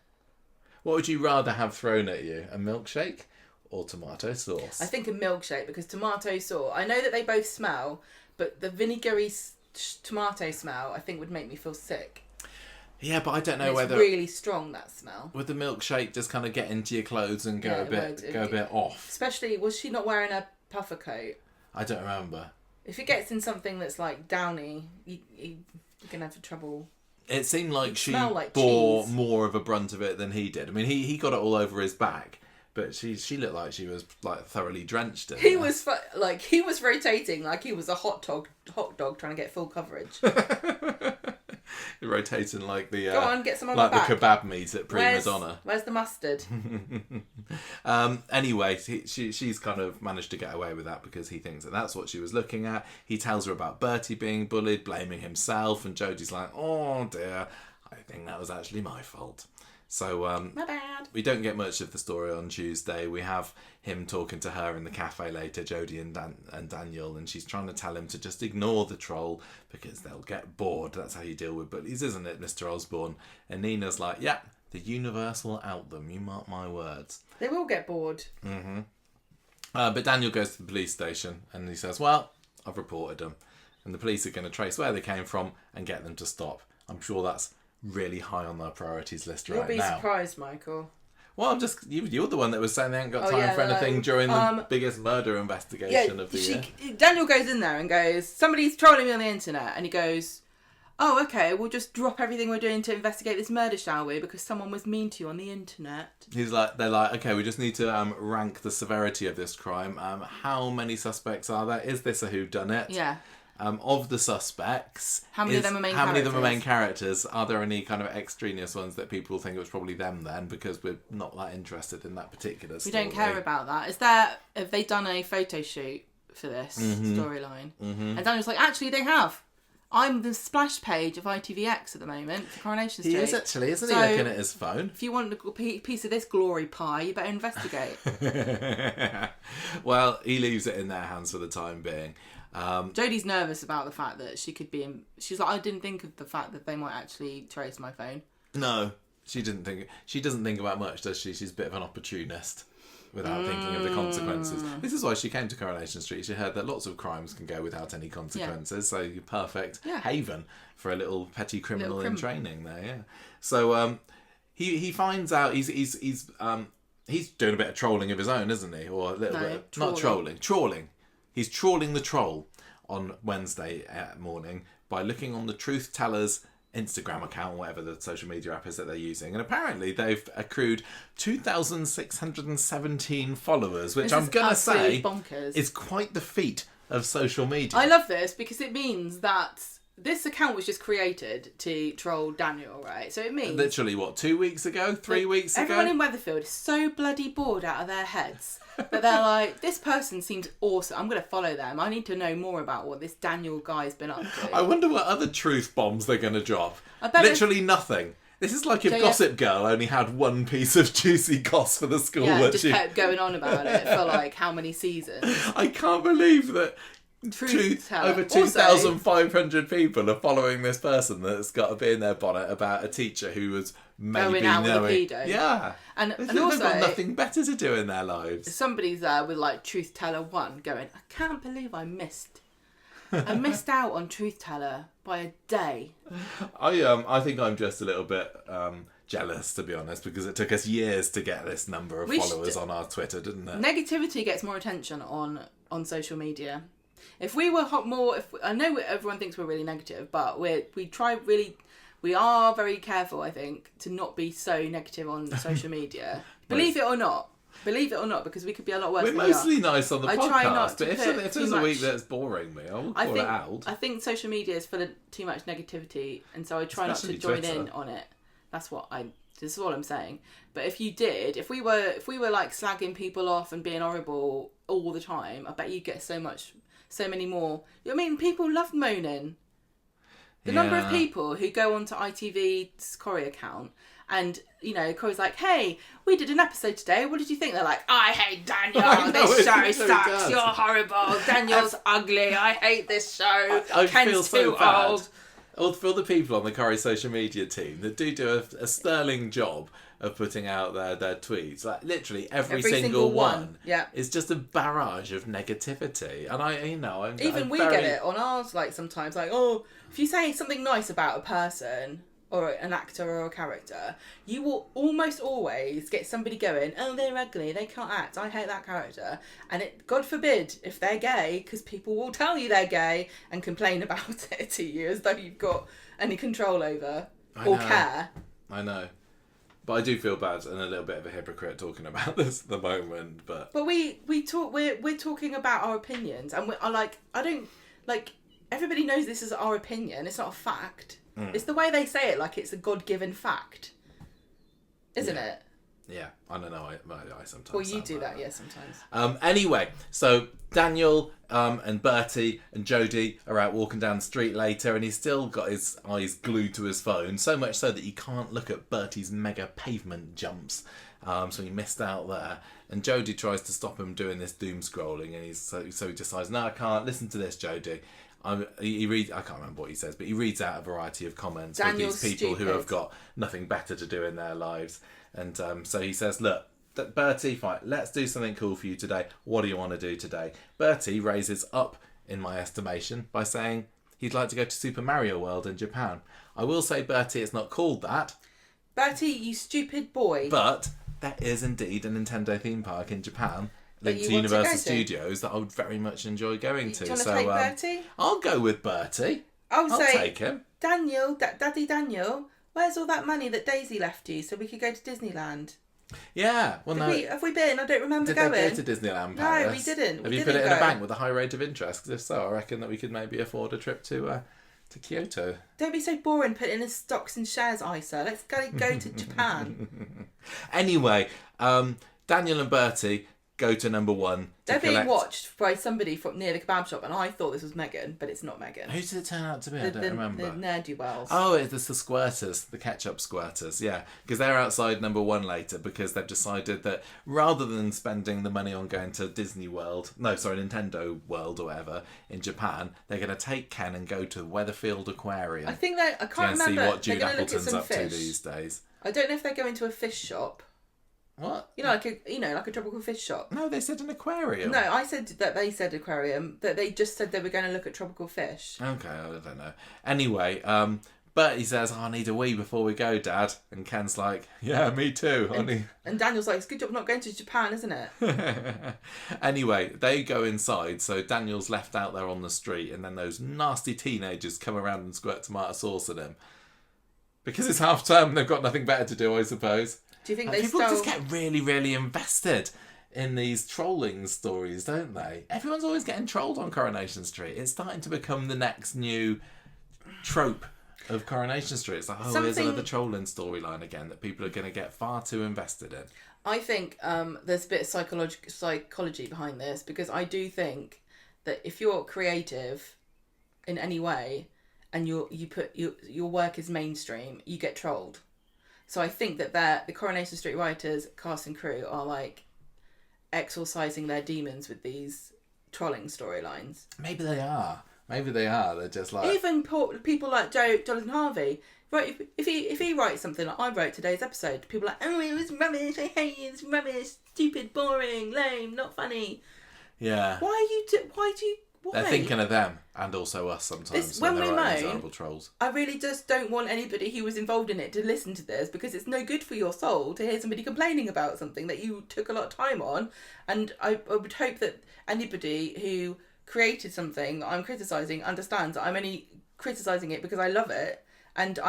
What would you rather have thrown at you? A milkshake or tomato sauce? I think a milkshake, because tomato sauce, I know that they both smell, but the vinegary tomato smell I think would make me feel sick. Yeah, but I don't know whether... It's really strong, that smell. Would the milkshake just kind of get into your clothes and go a bit off? Especially, was she not wearing a puffer coat? I don't remember. If it gets in something that's like downy, you're going to have trouble. It seemed like she bore more of a brunt of it than he did. I mean, he got it all over his back, but she looked like she was like thoroughly drenched in it. He was rotating like he was a hot dog trying to get full coverage. Rotating like the go on, get some on like my back. The kebab meat at Prima Donna. Where's the mustard? Anyway, she's kind of managed to get away with that because he thinks that that's what she was looking at. He tells her about Bertie being bullied, blaming himself, and Jodie's like, "Oh dear, I think that was actually my fault." So my bad. We don't get much of the story on Tuesday. We have him talking to her in the cafe later, Jodie and Daniel, and she's trying to tell him to just ignore the troll because they'll get bored. That's how you deal with bullies, isn't it, Mr. Osborne? And Nina's like, "Yeah, the universe will out them. You mark my words." They will get bored. Mm-hmm. But Daniel goes to the police station and he says, "Well, I've reported them, and the police are going to trace where they came from and get them to stop." I'm sure that's really high on their priorities list right now. You'll be surprised, Michael. Well, I'm just... You're the one that was saying they haven't got time for anything during the biggest murder investigation of the year. Daniel goes in there and goes, "Somebody's trolling me on the internet." And he goes, "Oh, okay, we'll just drop everything we're doing to investigate this murder, shall we? Because someone was mean to you on the internet." They're like, "Okay, we just need to rank the severity of this crime. How many suspects are there? Is this a whodunit? Yeah. Of the suspects, how many of them are main characters? Are there any kind of extraneous ones that people think it was probably them then? Because we're not that interested in that particular story. We don't care about that. Have they done a photo shoot for this storyline. And Daniel's like, actually, they have. I'm the splash page of ITVX at the moment for Coronation Street. He is actually, isn't he, looking at his phone? If you want a piece of this glory pie, you better investigate. Well, he leaves it in their hands for the time being. Jodie's nervous about the fact that she could be in... She's like, I didn't think of the fact that they might actually trace my phone. No, she didn't think... She doesn't think about much, does she? She's a bit of an opportunist without thinking of the consequences. This is why she came to Coronation Street. She heard that lots of crimes can go without any consequences, so you're perfect haven for a little petty criminal in training there, yeah. So he finds out he's doing a bit of trolling of his own, isn't he? Or a little bit... Trawling. Not trolling. Trawling. He's trawling the troll on Wednesday morning by looking on the Truthtellers Instagram account, whatever the social media app is that they're using, and apparently they've accrued 2,617 followers, which I'm gonna say bonkers. Is quite the feat of social media. I love this because it means that this account was just created to troll Daniel, right? So it means literally 2 weeks ago, 3 weeks ago. Everyone in Weatherfield is so bloody bored out of their heads that they're like, this person seems awesome. I'm going to follow them. I need to know more about what this Daniel guy's been up to. I wonder what other truth bombs they're going to drop. I bet literally nothing. This is like if Gossip Girl only had one piece of juicy goss for the school. Yeah, just kept going on about it for like how many seasons. I can't believe that over 2,500 people are following this person that's got a bee in their bonnet about a teacher who was maybe out with a knowing. pedo. Yeah. And they've also got nothing better to do in their lives. Somebody's there with like Truthteller 1 going, I can't believe I missed out on Truthteller by a day. I think I'm just a little bit jealous, to be honest, because it took us years to get this number of followers on our Twitter, didn't it? Negativity gets more attention on social media. If we were more, I know everyone thinks we're really negative, but we are very careful, I think, to not be so negative on social media. Believe it or not, because we could be a lot worse. We're mostly nice on the podcast, try not to but if there's a week that's boring me, I will call it out. I think social media is full of too much negativity, and so I try not to join in on it. This is all I'm saying. But if we were like slagging people off and being horrible all the time, I bet you'd get so many more. I mean, people love moaning. The number of people who go onto ITV's Corrie account and, Corrie's like, hey, we did an episode today. What did you think? They're like, I hate Daniel. This show sucks. You're horrible. Daniel's ugly. I hate this show. I Ken's feel so too bad. old. For the people on the Corrie social media team that do a sterling job of putting out their tweets, like literally every single one is just a barrage of negativity, and I'm we get it on ours, like sometimes, like, oh, if you say something nice about a person or an actor or a character, you will almost always get somebody going, oh, they're ugly, they can't act, I hate that character. And God forbid if they're gay, because people will tell you they're gay and complain about it to you as though you've got any control over or care. I know. But I do feel bad and a little bit of a hypocrite talking about this at the moment. But we're talking about our opinions, and everybody knows this is our opinion. It's not a fact. It's the way they say it, like it's a God-given fact, isn't it? Yeah, I don't know. I sometimes. Well, you do that, sometimes. Anyway, so Daniel and Bertie and Jodie are out walking down the street later, and he's still got his eyes glued to his phone, so much so that he can't look at Bertie's mega pavement jumps. So he missed out there. And Jodie tries to stop him doing this doom scrolling, and so he decides, no, I can't. Listen to this, Jodie. He reads. I can't remember what he says, but he reads out a variety of comments with these people who have got nothing better to do in their lives. And so he says, look, Bertie, fine, let's do something cool for you today. What do you want to do today? Bertie raises up, in my estimation, by saying he'd like to go to Super Mario World in Japan. I will say, Bertie, it's not called that. Bertie, you stupid boy. But there is indeed a Nintendo theme park in Japan linked to Universal Studios that I would very much enjoy going to. Do you want to take Bertie? I'll go with Bertie. I'll take him. Daniel, Daddy Daniel, where's all that money that Daisy left you so we could go to Disneyland? Yeah, well, have we been? I don't remember going. Did they go to Disneyland Paris? No, we didn't. Have you put it in a bank with a high rate of interest? Because if so, I reckon that we could maybe afford a trip to Kyoto. Don't be so boring putting in stocks and shares, Isa. Let's go to Japan. Anyway, Daniel and Bertie go to number 1 They're being watched by somebody from near the kebab shop, and I thought this was Megan, but it's not Megan. Who did it turn out to be? I don't remember. The ne'er-do-wells. Oh, it's the squirters, the ketchup squirters, yeah. Because they're outside number 1 later because they've decided that rather than spending the money on going to Nintendo World or whatever in Japan, they're going to take Ken and go to Weatherfield Aquarium. I think I can't remember. See what Jude they're look at Appleton's some up fish. to these days. I don't know if they're going to a fish shop. What? Like a tropical fish shop. No, they said an aquarium. No, I said that they said aquarium. That they just said they were going to look at tropical fish. Okay, I don't know. Anyway, but he says, I need a wee before we go, Dad. And Ken's like, yeah, me too, honey. And Daniel's like, it's a good job not going to Japan, isn't it? Anyway, they go inside, so Daniel's left out there on the street, and then those nasty teenagers come around and squirt tomato sauce at him. Because it's half term, they've got nothing better to do, I suppose. Do you think people just get really, really invested in these trolling stories, don't they? Everyone's always getting trolled on Coronation Street. It's starting to become the next new trope of Coronation Street. It's like, here's another trolling storyline again that people are going to get far too invested in. I think there's a bit of psychology behind this, because I do think that if you're creative in any way and you put your work is mainstream, you get trolled. So I think that the Coronation Street writers, cast and crew, are like exorcising their demons with these trolling storylines. Maybe they are. They're just like... Even people like Jonathan Harvey. Right, if he writes something like I wrote today's episode, people are like, oh, it was rubbish, I hate it, it's rubbish, stupid, boring, lame, not funny. Yeah. Why do you... Why? They're thinking of them and also us sometimes when we moan, horrible trolls. I really just don't want anybody who was involved in it to listen to this, because it's no good for your soul to hear somebody complaining about something that you took a lot of time on. And I would hope that anybody who created something that I'm criticising understands that I'm only criticising it because I love it. And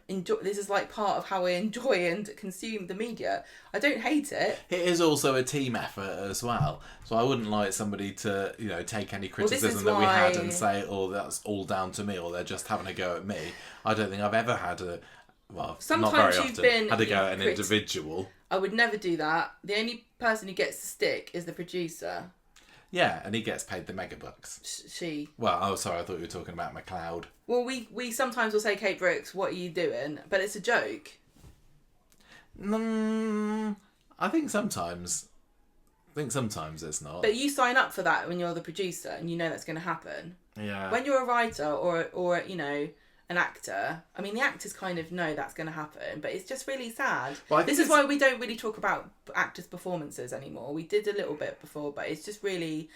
this is like part of how I enjoy and consume the media. I don't hate it. It is also a team effort as well. So I wouldn't like somebody to, take any criticism that we had and say, oh, that's all down to me, or they're just having a go at me. I don't think I've ever had sometimes not very you've often, had a go at an individual. I would never do that. The only person who gets the stick is the producer. Yeah, and he gets paid the megabucks. She. Well, sorry, I thought you were talking about McLeod. Well, we sometimes will say, Kate Brooks, what are you doing? But it's a joke. I think sometimes it's not. But you sign up for that when you're the producer and you know that's going to happen. Yeah. When you're a writer or an actor, I mean, the actors kind of know that's going to happen, but it's just really sad. Well, this is why we don't really talk about actors' performances anymore. We did a little bit before, but it's just really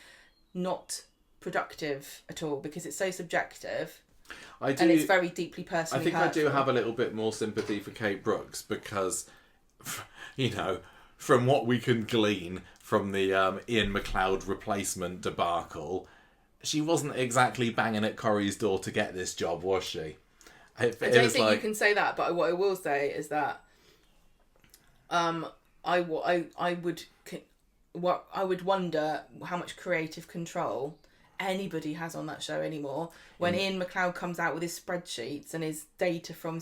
not productive at all because it's so subjective. And it's very deeply personally hurtful. I do have a little bit more sympathy for Kate Brooks because, from what we can glean from the Ian McLeod replacement debacle, she wasn't exactly banging at Corrie's door to get this job, was she? I don't think you can say that, but what I will say is that I would wonder how much creative control anybody has on that show anymore. When Ian McLeod comes out with his spreadsheets and his data from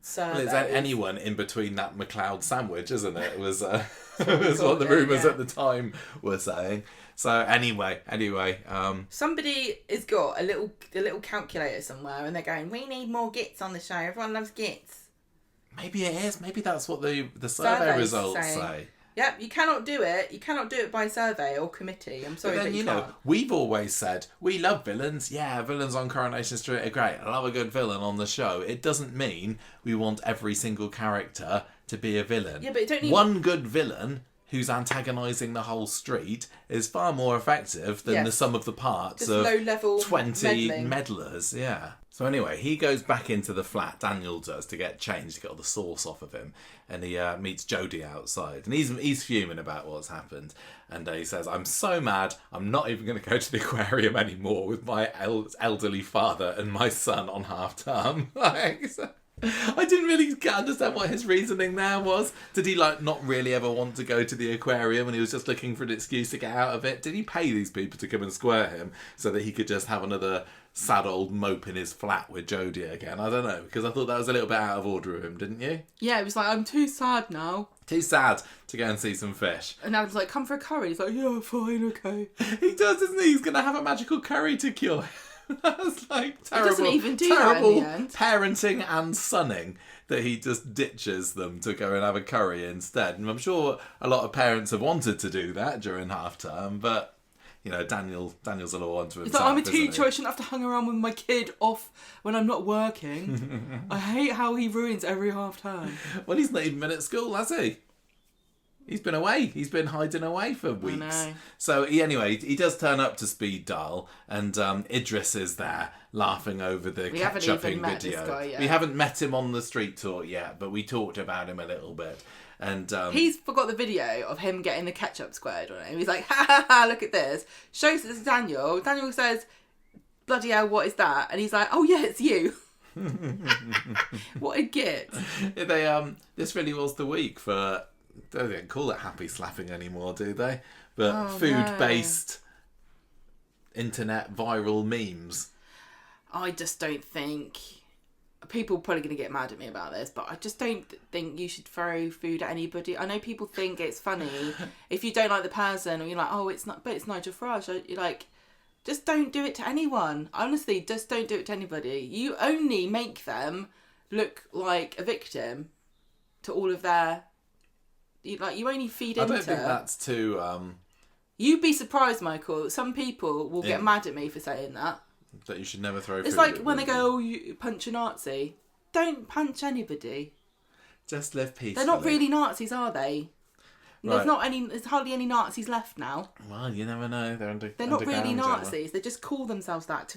surveys. Well, it's anyone in between that McLeod sandwich, isn't it? It was, was what the rumours at the time were saying. So anyway, somebody has got a little calculator somewhere, and they're going, "We need more gits on the show. Everyone loves gits." Maybe it is. Maybe that's what the survey results say. Yep, you cannot do it. You cannot do it by survey or committee. I'm sorry, but you can't. We've always said we love villains. Yeah, villains on Coronation Street are great. I love a good villain on the show. It doesn't mean we want every single character to be a villain. Yeah, but you don't need one good villain who's antagonising the whole street is far more effective than the sum of the parts just of low-level 20 meddlers. Yeah. So anyway, he goes back into the flat, Daniel does, to get changed, to get all the sauce off of him. And he meets Jodie outside. And he's fuming about what's happened. And he says, I'm so mad, I'm not even going to go to the aquarium anymore with my elderly father and my son on half-term. I didn't really understand what his reasoning there was. Did he not really ever want to go to the aquarium and he was just looking for an excuse to get out of it? Did he pay these people to come and square him so that he could just have another sad old mope in his flat with Jodie again? I don't know, because I thought that was a little bit out of order of him, didn't you? Yeah, it was like, I'm too sad now. Too sad to go and see some fish. And Adam's like, come for a curry. He's like, yeah, fine, okay. He does, doesn't he? He's going to have a magical curry to cure him. That's like terrible. He doesn't even do that in the end. Parenting and sunning that he just ditches them to go and have a curry instead. And I'm sure a lot of parents have wanted to do that during half term, but you know, Daniel's a little onto himself. He's like, I'm a teacher, I shouldn't have to hang around with my kid off when I'm not working. I hate how he ruins every half term. Well, he's not even been at school, has he? He's been away. He's been hiding away for weeks. I know. So he does turn up to speed dial, and Idris is there laughing over the We haven't ketchupping even met video. this guy yet. We haven't met him on the street talk yet, but we talked about him a little bit. And he's forgot the video of him getting the ketchup squared on him. He's like, ha ha ha, look at this. Shows it to Daniel. Daniel says, bloody hell, what is that? And he's like, oh yeah, it's you. What a git. This really was the week for, they don't call it happy slapping anymore, do they? But food-based internet viral memes. I just don't think... People are probably going to get mad at me about this, but I just don't think you should throw food at anybody. I know people think it's funny if you don't like the person, or you're like, oh, it's not, but it's Nigel Farage. You're like, just don't do it to anyone. Honestly, just don't do it to anybody. You only make them look like a victim to all of their... You only feed into... I don't think that's too... You'd be surprised, Michael. Some people will get mad at me for saying that. That you should never throw food. It's like when they go, oh, you punch a Nazi. Don't punch anybody. Just live peacefully. They're not really Nazis, are they? Right. There's hardly any Nazis left now. Well, you never know. They're not really Nazis. They just call themselves that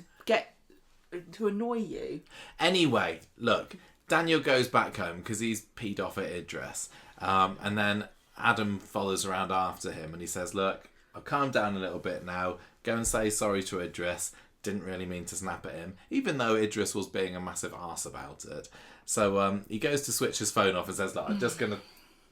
to annoy you. Anyway, look, Daniel goes back home because he's peed off at Idris. And then Adam follows around after him and he says, look, I've calmed down a little bit now. Go and say sorry to Idris. Didn't really mean to snap at him, even though Idris was being a massive arse about it. So he goes to switch his phone off and says, look, I'm just going to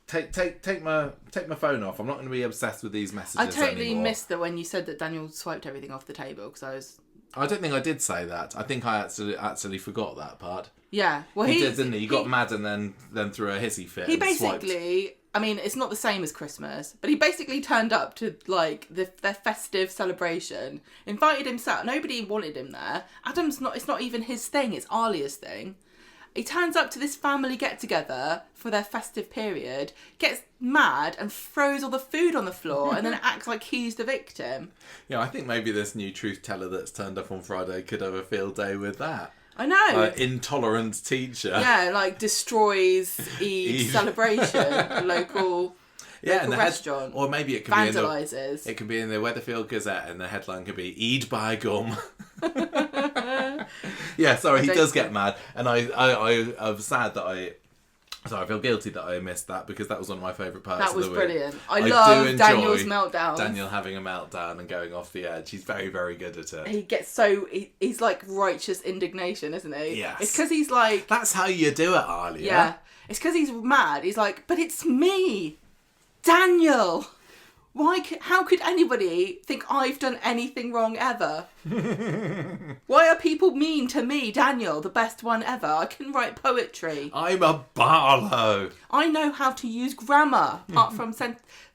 take my phone off. I'm not going to be obsessed with these messages anymore. I totally missed that when you said that Daniel swiped everything off the table, because I don't think I did say that. I think I actually forgot that part. Yeah. Well, he did, didn't he? He got mad and then threw a hissy fit. He basically... I mean, it's not the same as Christmas, but he basically turned up to, like, their festive celebration, invited himself. Nobody wanted him there. It's not even his thing, it's Alia's thing. He turns up to this family get-together for their festive period, gets mad and throws all the food on the floor and then acts like he's the victim. Yeah, I think maybe this new Truthteller that's turned up on Friday could have a field day with that. I know. Intolerant teacher. Yeah, like destroys Eve's celebration, local restaurant. Or maybe it could vandalises. It could be in the Weatherfield Gazette and the headline could be Eid by Gum. Yeah, sorry, he does get mad. And I'm sad that I feel guilty that I missed that because that was one of my favourite parts of the week. That was brilliant. I love Daniel's meltdown. Daniel having a meltdown and going off the edge. He's very, very good at it. He gets he's like righteous indignation, isn't he? Yes. It's because he's like... That's how you do it, Alia. Yeah. It's because he's mad. He's like, but it's me, Daniel. How could anybody think I've done anything wrong ever? Why are people mean to me, Daniel, the best one ever? I can write poetry. I'm a Barlow. I know how to use grammar, apart from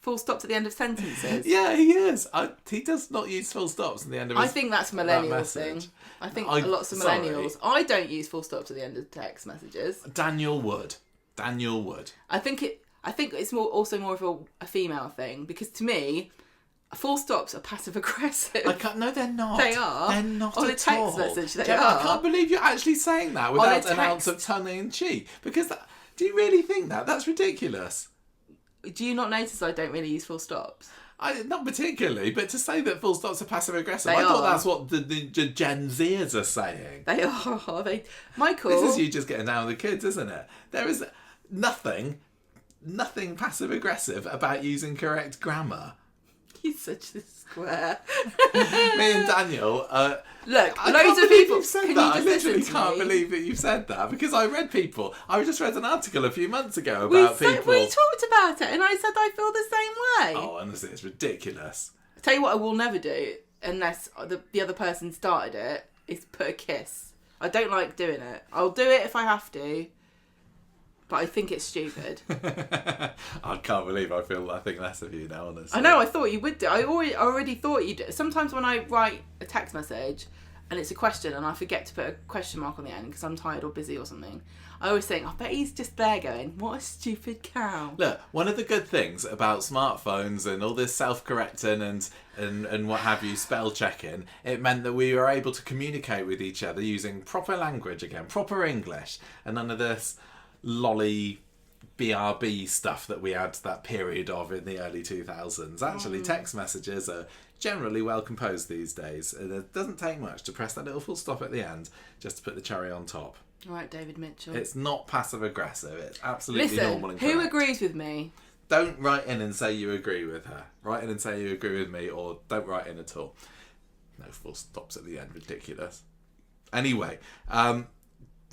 full stops at the end of sentences. Yeah, he is. He does not use full stops at the end of his I think that's a millennial thing. I think lots of millennials. I don't use full stops at the end of text messages. Daniel would. I think it's also more of a female thing, because to me, full stops are passive aggressive. No, they're not. They are. They're not on at all. On a text message, they are. are. I can't believe you're actually saying that without an ounce of tongue in cheek. Because do you really think that? That's ridiculous. Do you not notice I don't really use full stops? Not particularly, but to say that full stops are passive aggressive, I thought that's what the Gen Zers are saying. They are. Michael. This is you just getting down with the kids, isn't it? There is nothing passive aggressive about using correct grammar. He's such a square. Me and Daniel. Look, loads of people said that. I literally can't believe that you've said that, because I just read an article a few months ago about people. We talked about it, and I said I feel the same way. Oh, honestly, it's ridiculous. I'll tell you what I will never do, unless the other person started it, is put a kiss. I don't like doing it. I'll do it if I have to. But I think it's stupid. I can't believe I think less of you now, honestly. I know, I thought you would do. I already thought you'd. Sometimes when I write a text message and it's a question and I forget to put a question mark on the end because I'm tired or busy or something, I always think, I bet he's just there going, what a stupid cow. Look, one of the good things about smartphones and all this self-correcting and what have you, spell checking, it meant that we were able to communicate with each other using proper language again, proper English, and none of this lolly BRB stuff that we had that period of in the early 2000s. Actually, text messages are generally well composed these days, and it doesn't take much to press that little full stop at the end just to put the cherry on top. All right, David Mitchell. It's not passive aggressive. It's absolutely normal and correct. Who agrees with me? Don't write in and say you agree with her. Write in and say you agree with me, or don't write in at all. No full stops at the end. Ridiculous. Anyway,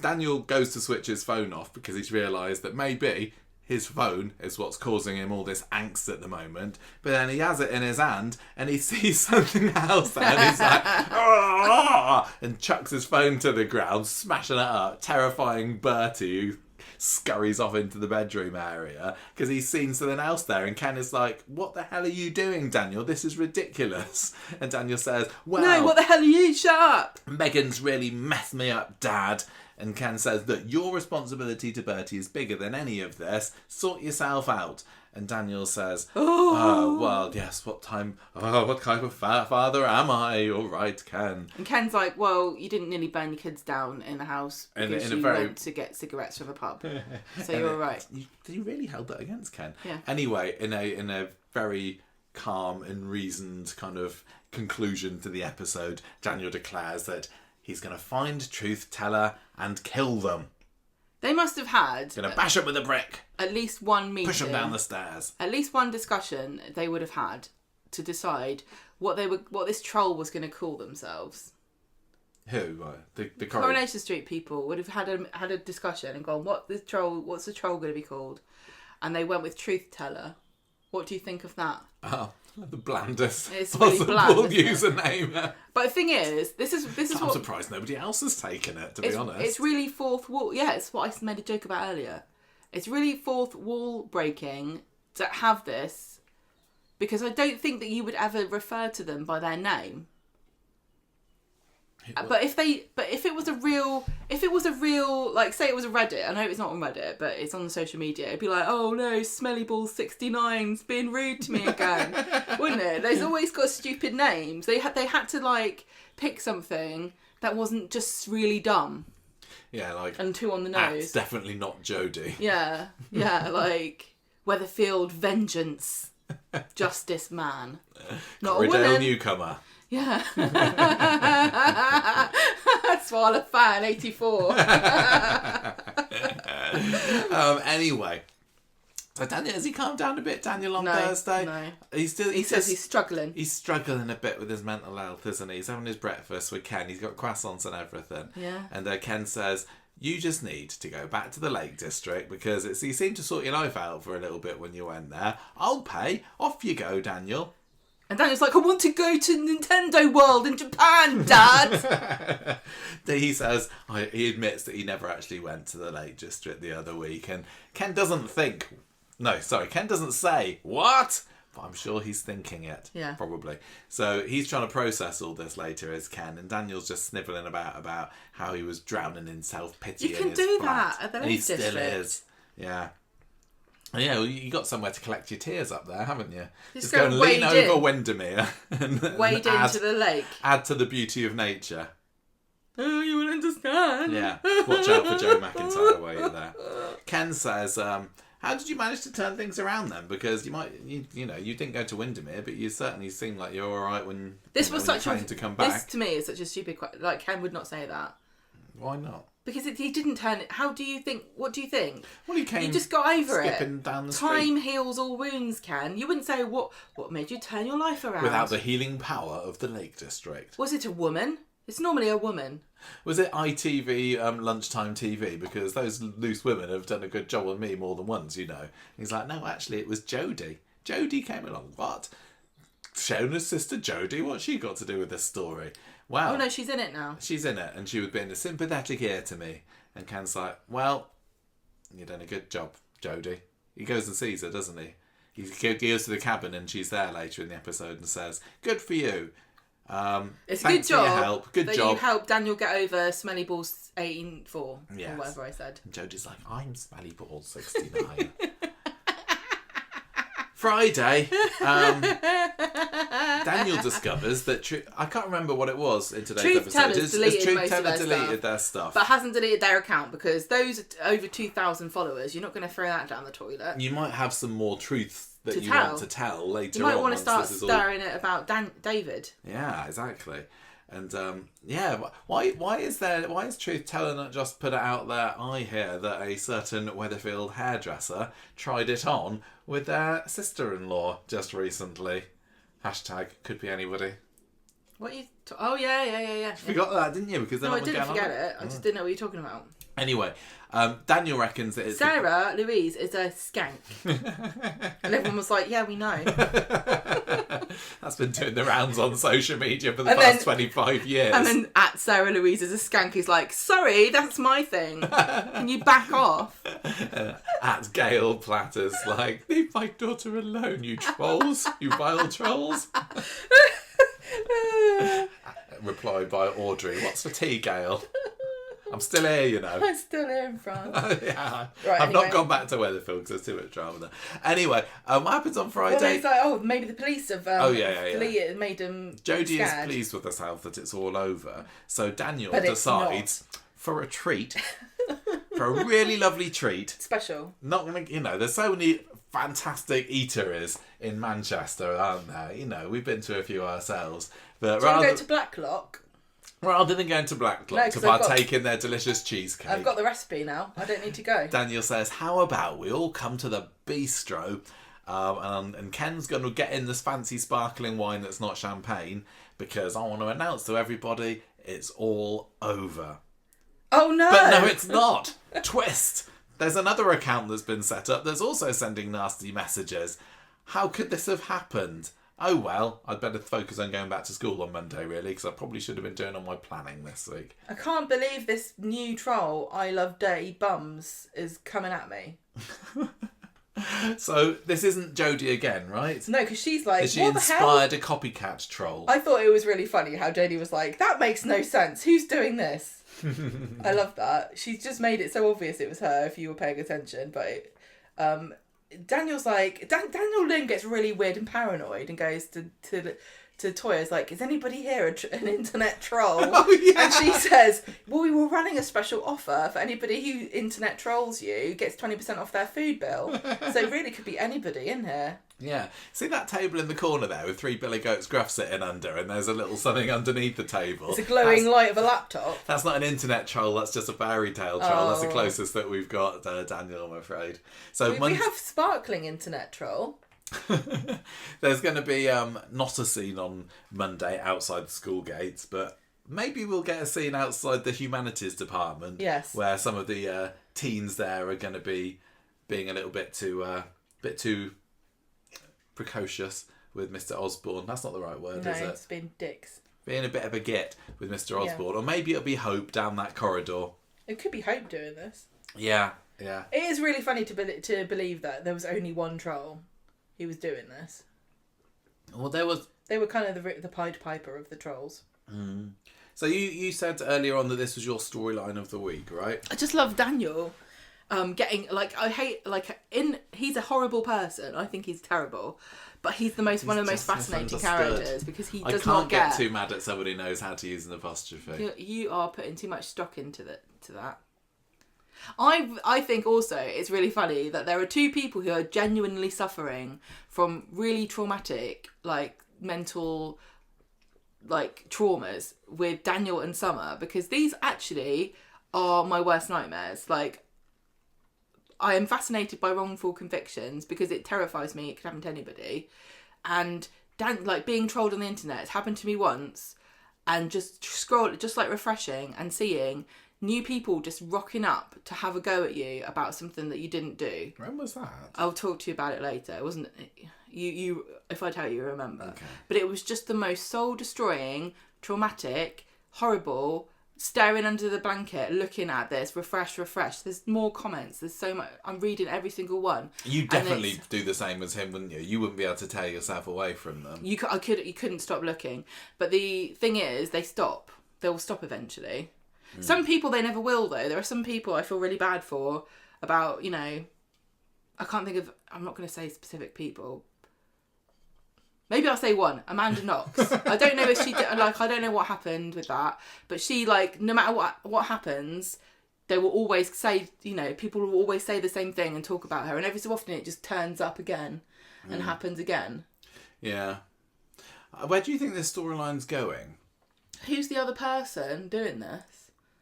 Daniel goes to switch his phone off because he's realised that maybe his phone is what's causing him all this angst at the moment. But then he has it in his hand and he sees something else there and he's like, "Argh!" and chucks his phone to the ground, smashing it up, terrifying Bertie, who scurries off into the bedroom area because he's seen something else there. And Ken is like, what the hell are you doing, Daniel? This is ridiculous. And Daniel says, well, no, what the hell are you? Shut up. Megan's really messed me up, Dad. And Ken says that your responsibility to Bertie is bigger than any of this. Sort yourself out. And Daniel says, oh, well, yes, what kind of father am I? All right, Ken. And Ken's like, well, you didn't nearly burn your kids down in the house because you went to get cigarettes from a pub. So you're all right. You really held that against Ken. Yeah. Anyway, in a very calm and reasoned kind of conclusion to the episode, Daniel declares that he's going to find Truthteller and kill them. They must have had... Going to bash them with a brick. At least one meeting. Push them down the stairs. At least one discussion they would have had to decide what this troll was going to call themselves. Who? The Coronation Street people would have had a discussion and gone, what's the troll going to be called? And they went with Truthteller. What do you think of that? Oh, the blandest it's really possible bland, username. But the thing is, this is I'm what... surprised nobody else has taken it, to be honest. It's really fourth wall... Yeah, it's what I made a joke about earlier. It's really fourth wall breaking to have this, because I don't think that you would ever refer to them by their name. But if it was a real, like, say it was a Reddit, I know it's not on Reddit, but it's on the social media, it'd be like, oh no, Smelly Ball 69's being rude to me again, wouldn't it? They've always got stupid names. They had to, like, pick something that wasn't just really dumb. Yeah, like... And too on the nose. It's definitely not Jodie. Yeah, like, Weatherfield Vengeance, Justice Man. Not a woman. Newcomer. Yeah. Swallow Fan 84. Anyway. So Daniel, has he calmed down a bit, Daniel, on Thursday? No. He says he's struggling. He's struggling a bit with his mental health, isn't he? He's having his breakfast with Ken. He's got croissants and everything. Yeah. And Ken says, you just need to go back to the Lake District because you seemed to sort your life out for a little bit when you went there. I'll pay. Off you go, Daniel. And Daniel's like, I want to go to Nintendo World in Japan, Dad. He says, he admits that he never actually went to the Lake District the other week. And Ken doesn't say, what? But I'm sure he's thinking it. Yeah. Probably. So he's trying to process all this later as Ken. And Daniel's just snivelling about how he was drowning in self-pity. You can do that at the Lake District. And he still is. Yeah. Yeah, well, you got somewhere to collect your tears up there, haven't you? Just go and lean over Windermere and wade into the lake. Add to the beauty of nature. Oh, you will understand. Yeah, watch out for Joe McIntyre while you're there. Ken says, how did you manage to turn things around then? Because you didn't go to Windermere, but you certainly seem like you're all right when you trying to come back. This to me is such a stupid question. Like, Ken would not say that. Why not? Because he didn't turn it. How do you think? What do you think? Well, he just got over skipping it. Down the street. Time heals all wounds, Ken. You wouldn't say what made you turn your life around. Without the healing power of the Lake District. Was it a woman? It's normally a woman. Was it ITV lunchtime TV? Because those loose women have done a good job on me more than once, you know. He's like, no, actually, it was Jodie. Jodie came along. What? Shona's sister Jodie? What's she got to do with this story? Wow. Oh, no, she's in it now. She's in it, and she was being a sympathetic ear to me. And Ken's like, well, You've done a good job, Jodie. He goes and sees her, doesn't he? He goes to the cabin and she's there later in the episode and says, "Good for you. It's a good job. For your help. Good that job. You helped Daniel get over Smelly Balls 18-4 Yes. or whatever I said." And Jodie's like, "I'm Smelly Balls 69." Friday, Daniel discovers that I can't remember what it was in today's episode. Has Truthteller deleted their stuff? But hasn't deleted their account, because those over 2,000 followers, you're not going to throw that down the toilet. You might have some more truth that you want to tell later on. You might want to start stirring it about David. Yeah, exactly. And why is Truthteller not just put it out there? I hear that a certain Weatherfield hairdresser tried it on with their sister-in-law just recently. Hashtag could be anybody. What you? Oh yeah. You forgot that, didn't you? Because no, I didn't forget it. I just didn't know what you're talking about. Anyway, Daniel reckons that it's Sarah Louise is a skank, and everyone was like, "Yeah, we know." That's been doing the rounds on social media for the past 25 years. And then at Sarah Louise is a skank who's like, "Sorry, that's my thing. Can you back off?" At Gail Platters, like, "Leave my daughter alone, you trolls, you vile trolls." Replied by Audrey, "What's for tea, Gail? I'm still here, you know." I'm still here in France. Yeah, I've not gone back to Weatherfield because there's too much drama there. Anyway, what happens on Friday? Well, it's like, maybe the police have made them Jodie scared. is pleased with herself that it's all over. So Daniel decides for a treat, for a really lovely treat. Special. Not gonna, there's so many fantastic eateries in Manchester, aren't there? We've been to a few ourselves. But do you want to go to Blacklock? Rather than going to Blacklock to partake in their delicious cheesecake. I've got the recipe now. I don't need to go. Daniel says, "How about we all come to the bistro and Ken's going to get in this fancy sparkling wine that's not champagne because I want to announce to everybody it's all over." Oh no! But no, it's not. Twist. There's another account that's been set up that's also sending nasty messages. How could this have happened? Oh well, I'd better focus on going back to school on Monday, really, because I probably should have been doing all my planning this week. I can't believe this new troll, "I love dirty bums," is coming at me. So this isn't Jodie again, right? No, because she's like, Has she what inspired the hell? a copycat troll? I thought it was really funny how Jodie was like, "That makes no sense. Who's doing this?" I love that. She's just made it so obvious it was her if you were paying attention. But Daniel's like, Daniel Lynn gets really weird and paranoid and goes to Toya's like, "Is anybody here an internet troll?" Oh, yeah. And she says, "Well, we were running a special offer for anybody who internet trolls you gets 20% off their food bill." So it really could be anybody in here. Yeah. See that table in the corner there with 3 Billy Goats Gruff sitting under, and there's a little something underneath the table. It's a glowing light of a laptop. That's not an internet troll, that's just a fairy tale troll. That's the closest that we've got, Daniel, I'm afraid. So we have sparkling internet troll. There's going to be not a scene on Monday outside the school gates, but maybe we'll get a scene outside the humanities department. Yes. Where some of the teens there are going to be being a little bit too precocious with Mr. Osborne. That's not the right word, is it? No, it's been dicks. Being a bit of a git with Mr. Osborne. Or maybe it'll be Hope down that corridor. It could be Hope doing this. Yeah. It is really funny to believe that there was only one troll who was doing this. Well, they were kind of the Pied Piper of the trolls. Mm. So you said earlier on that this was your storyline of the week, right? I just love Daniel getting he's a horrible person. I think he's terrible, but he's one of the most fascinating characters because he does not get... I can't get too mad at somebody who knows how to use an apostrophe. You are putting too much stock into that. I think also it's really funny that there are two people who are genuinely suffering from really traumatic mental traumas with Daniel and Summer, because these actually are my worst nightmares. I am fascinated by wrongful convictions because it terrifies me. It could happen to anybody. And being trolled on the internet, it's happened to me once, and just refreshing and seeing new people just rocking up to have a go at you about something that you didn't do. When was that? I'll talk to you about it later. It wasn't you if I tell you, remember. Okay. But it was just the most soul destroying, traumatic, horrible, staring under the blanket, looking at this, refresh. There's more comments. There's so much. I'm reading every single one. You definitely do the same as him, wouldn't you? You wouldn't be able to tear yourself away from them. You couldn't stop looking. But the thing is, they stop. They will stop eventually. Some people, they never will, though. There are some people I feel really bad for about, you know... I can't think of... I'm not going to say specific people. Maybe I'll say one. Amanda Knox. I don't know if she... I don't know what happened with that. But she, no matter what happens, they will always say... You know, people will always say the same thing and talk about her. And every so often it just turns up again and happens again. Yeah. Where do you think this storyline's going? Who's the other person doing this?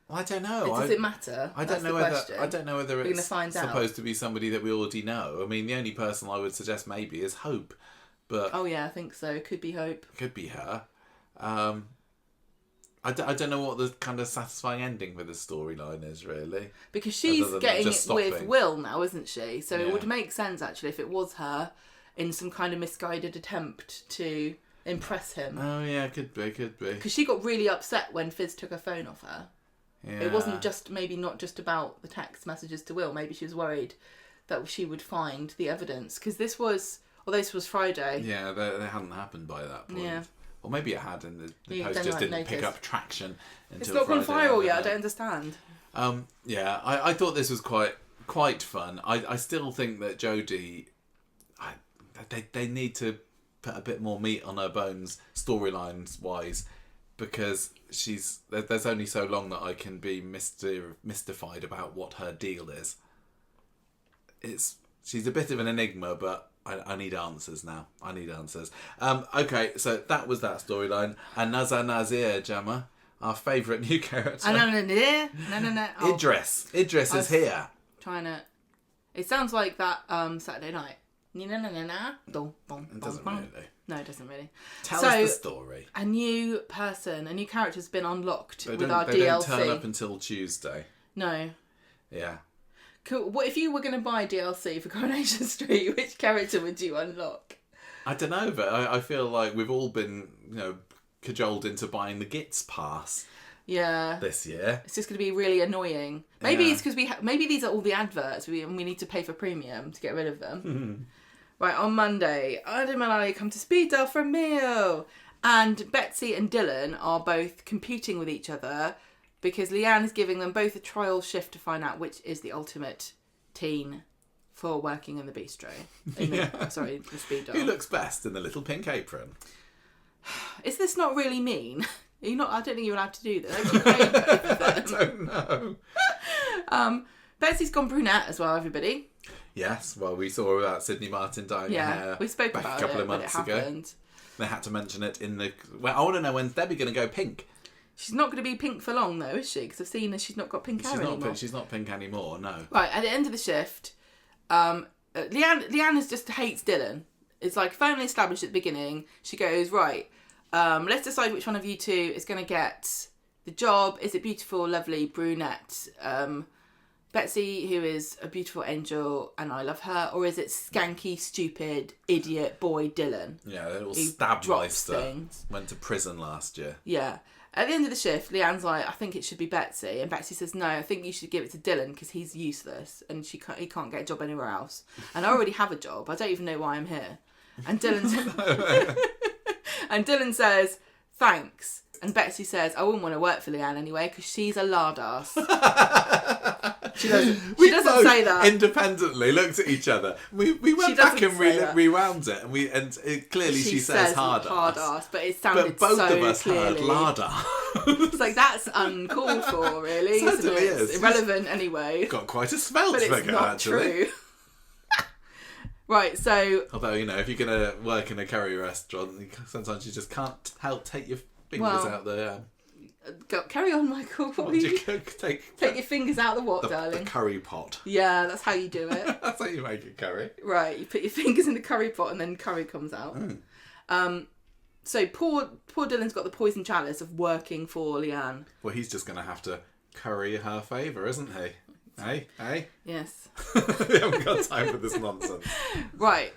Well, I don't know. Does it matter? I don't know whether it's supposed to be somebody that we already know. I mean, the only person I would suggest maybe is Hope. But oh yeah, I think so. Could be Hope. Could be her. I don't know what the kind of satisfying ending for the storyline is, really. Because she's getting it with Will now, isn't she? So it would make sense, actually, if it was her in some kind of misguided attempt to impress him. Oh yeah, could be. Because she got really upset when Fizz took her phone off her. Yeah. It wasn't not just about the text messages to Will. Maybe she was worried that she would find the evidence. Because this was Friday. Yeah, they hadn't happened by that point. Yeah. Or maybe it had, and the post just didn't pick up traction until It's not Friday. gone viral yet. I don't understand. Yeah, I thought this was quite fun. I still think that Jodie, they need to put a bit more meat on her bones storylines wise, because there's only so long that I can be mystified about what her deal is. She's a bit of an enigma, but I need answers now. Okay, so that was that storyline. And Nazir, Gemma, our favourite new character. No. Idris is here. It sounds like that Saturday night. It doesn't really. No, it doesn't really. Tell us the story. A new character has been unlocked with our DLC. They don't turn up until Tuesday. No. Yeah. Cool. What if you were going to buy DLC for Coronation Street? Which character would you unlock? I don't know, but I feel like we've all been, cajoled into buying the Gits pass. Yeah. This year. It's just going to be really annoying. Maybe it's because maybe these are all the adverts and we need to pay for premium to get rid of them. Right, on Monday, Ida and Malali come to Speeddale for a meal. And Betsy and Dylan are both competing with each other because Leanne is giving them both a trial shift to find out which is the ultimate teen for working in the bistro. The Speeddale. Who looks best in the little pink apron? Is this not really mean? I don't think you're allowed to do that. I don't know. Betsy's gone brunette as well, everybody. Yes, well, we saw that Sydney Martin dyeing her hair we spoke about a couple of months ago. They had to mention it in the... Well, I want to know, when's Debbie going to go pink? She's not going to be pink for long, though, is she? Because I've seen that she's not got pink hair anymore. She's not pink anymore, no. Right, at the end of the shift, Leanne just hates Dylan. It's firmly established at the beginning. She goes, right, let's decide which one of you two is going to get the job. Is it beautiful, lovely, brunette Betsy, who is a beautiful angel and I love her, or is it skanky, stupid, idiot boy Dylan? Yeah, a little stabmeister. Went to prison last year. Yeah. At the end of the shift, Leanne's like, I think it should be Betsy. And Betsy says, no, I think you should give it to Dylan because he's useless and he can't get a job anywhere else. And I already have a job. I don't even know why I'm here. And Dylan says, thanks. And Betsy says, I wouldn't want to work for Leanne anyway because she's a lard ass. She doesn't say that. Independently looked at each other. We went back and rewound it, and clearly she says hard ass, but it sounded both so of us clearly. heard lard ass. It's that's uncalled for, really. Certainly isn't it? It's irrelevant anyway. Got quite a spell but to it's not actually. True. Right, so... Although, if you're going to work in a curry restaurant, sometimes you just can't help take your fingers out the... Carry on, Michael. What you take your fingers out of the what, darling? The curry pot. Yeah, that's how you do it. That's how you make a curry. Right, you put your fingers in the curry pot and then curry comes out. So poor Dylan's got the poison chalice of working for Leanne. Well, he's just going to have to curry her favour, isn't he? Hey? Yes. We haven't got time for this nonsense. Right.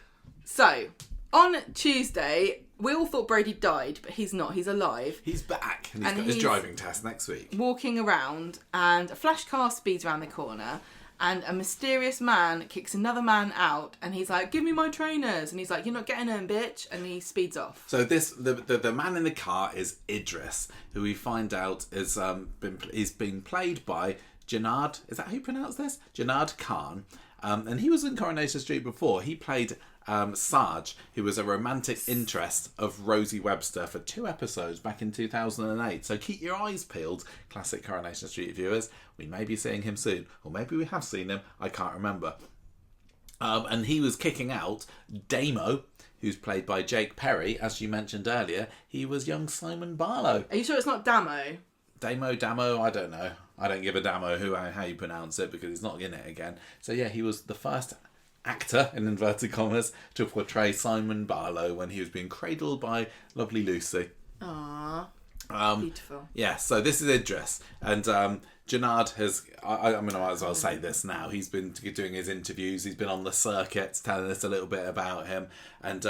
So, on Tuesday, we all thought Brady died, but he's not. He's alive. He's back, and he's got his driving test next week. Walking around, and a flash car speeds around the corner, and a mysterious man kicks another man out, and he's like, "Give me my trainers," and he's like, "You're not getting them, bitch," and he speeds off. So the man in the car is Idris, who we find out is being played by Janard. Is that how you pronounce this? Janard Khan. And he was in Coronation Street before. He played Sarge, who was a romantic interest of Rosie Webster for 2 episodes back in 2008. So keep your eyes peeled, classic Coronation Street viewers. We may be seeing him soon, or maybe we have seen him. I can't remember. And he was kicking out Damo, who's played by Jake Perry. As you mentioned earlier, he was young Simon Barlow. Are you sure it's not Damo? Damo, I don't know. I don't give a damn how you pronounce it because he's not in it again. So yeah, he was the first actor, in inverted commas, to portray Simon Barlow when he was being cradled by lovely Lucy. Aww. Beautiful. Yeah, so this is Idris. And Janard has, I mean, I might as well say this now. He's been doing his interviews. He's been on the circuits telling us a little bit about him. And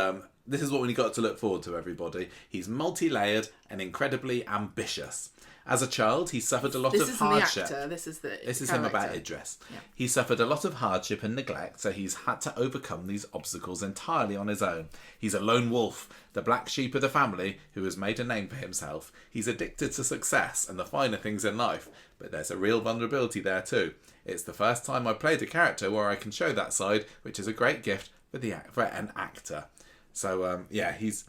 this is what we got to look forward to, everybody. He's multi-layered and incredibly ambitious. As a child, he suffered a lot of hardship. This is the actor. This is him about Idris. Yeah. He suffered a lot of hardship and neglect, so he's had to overcome these obstacles entirely on his own. He's a lone wolf, the black sheep of the family, who has made a name for himself. He's addicted to success and the finer things in life, but there's a real vulnerability there too. It's the first time I played a character where I can show that side, which is a great gift for an actor. So yeah, he's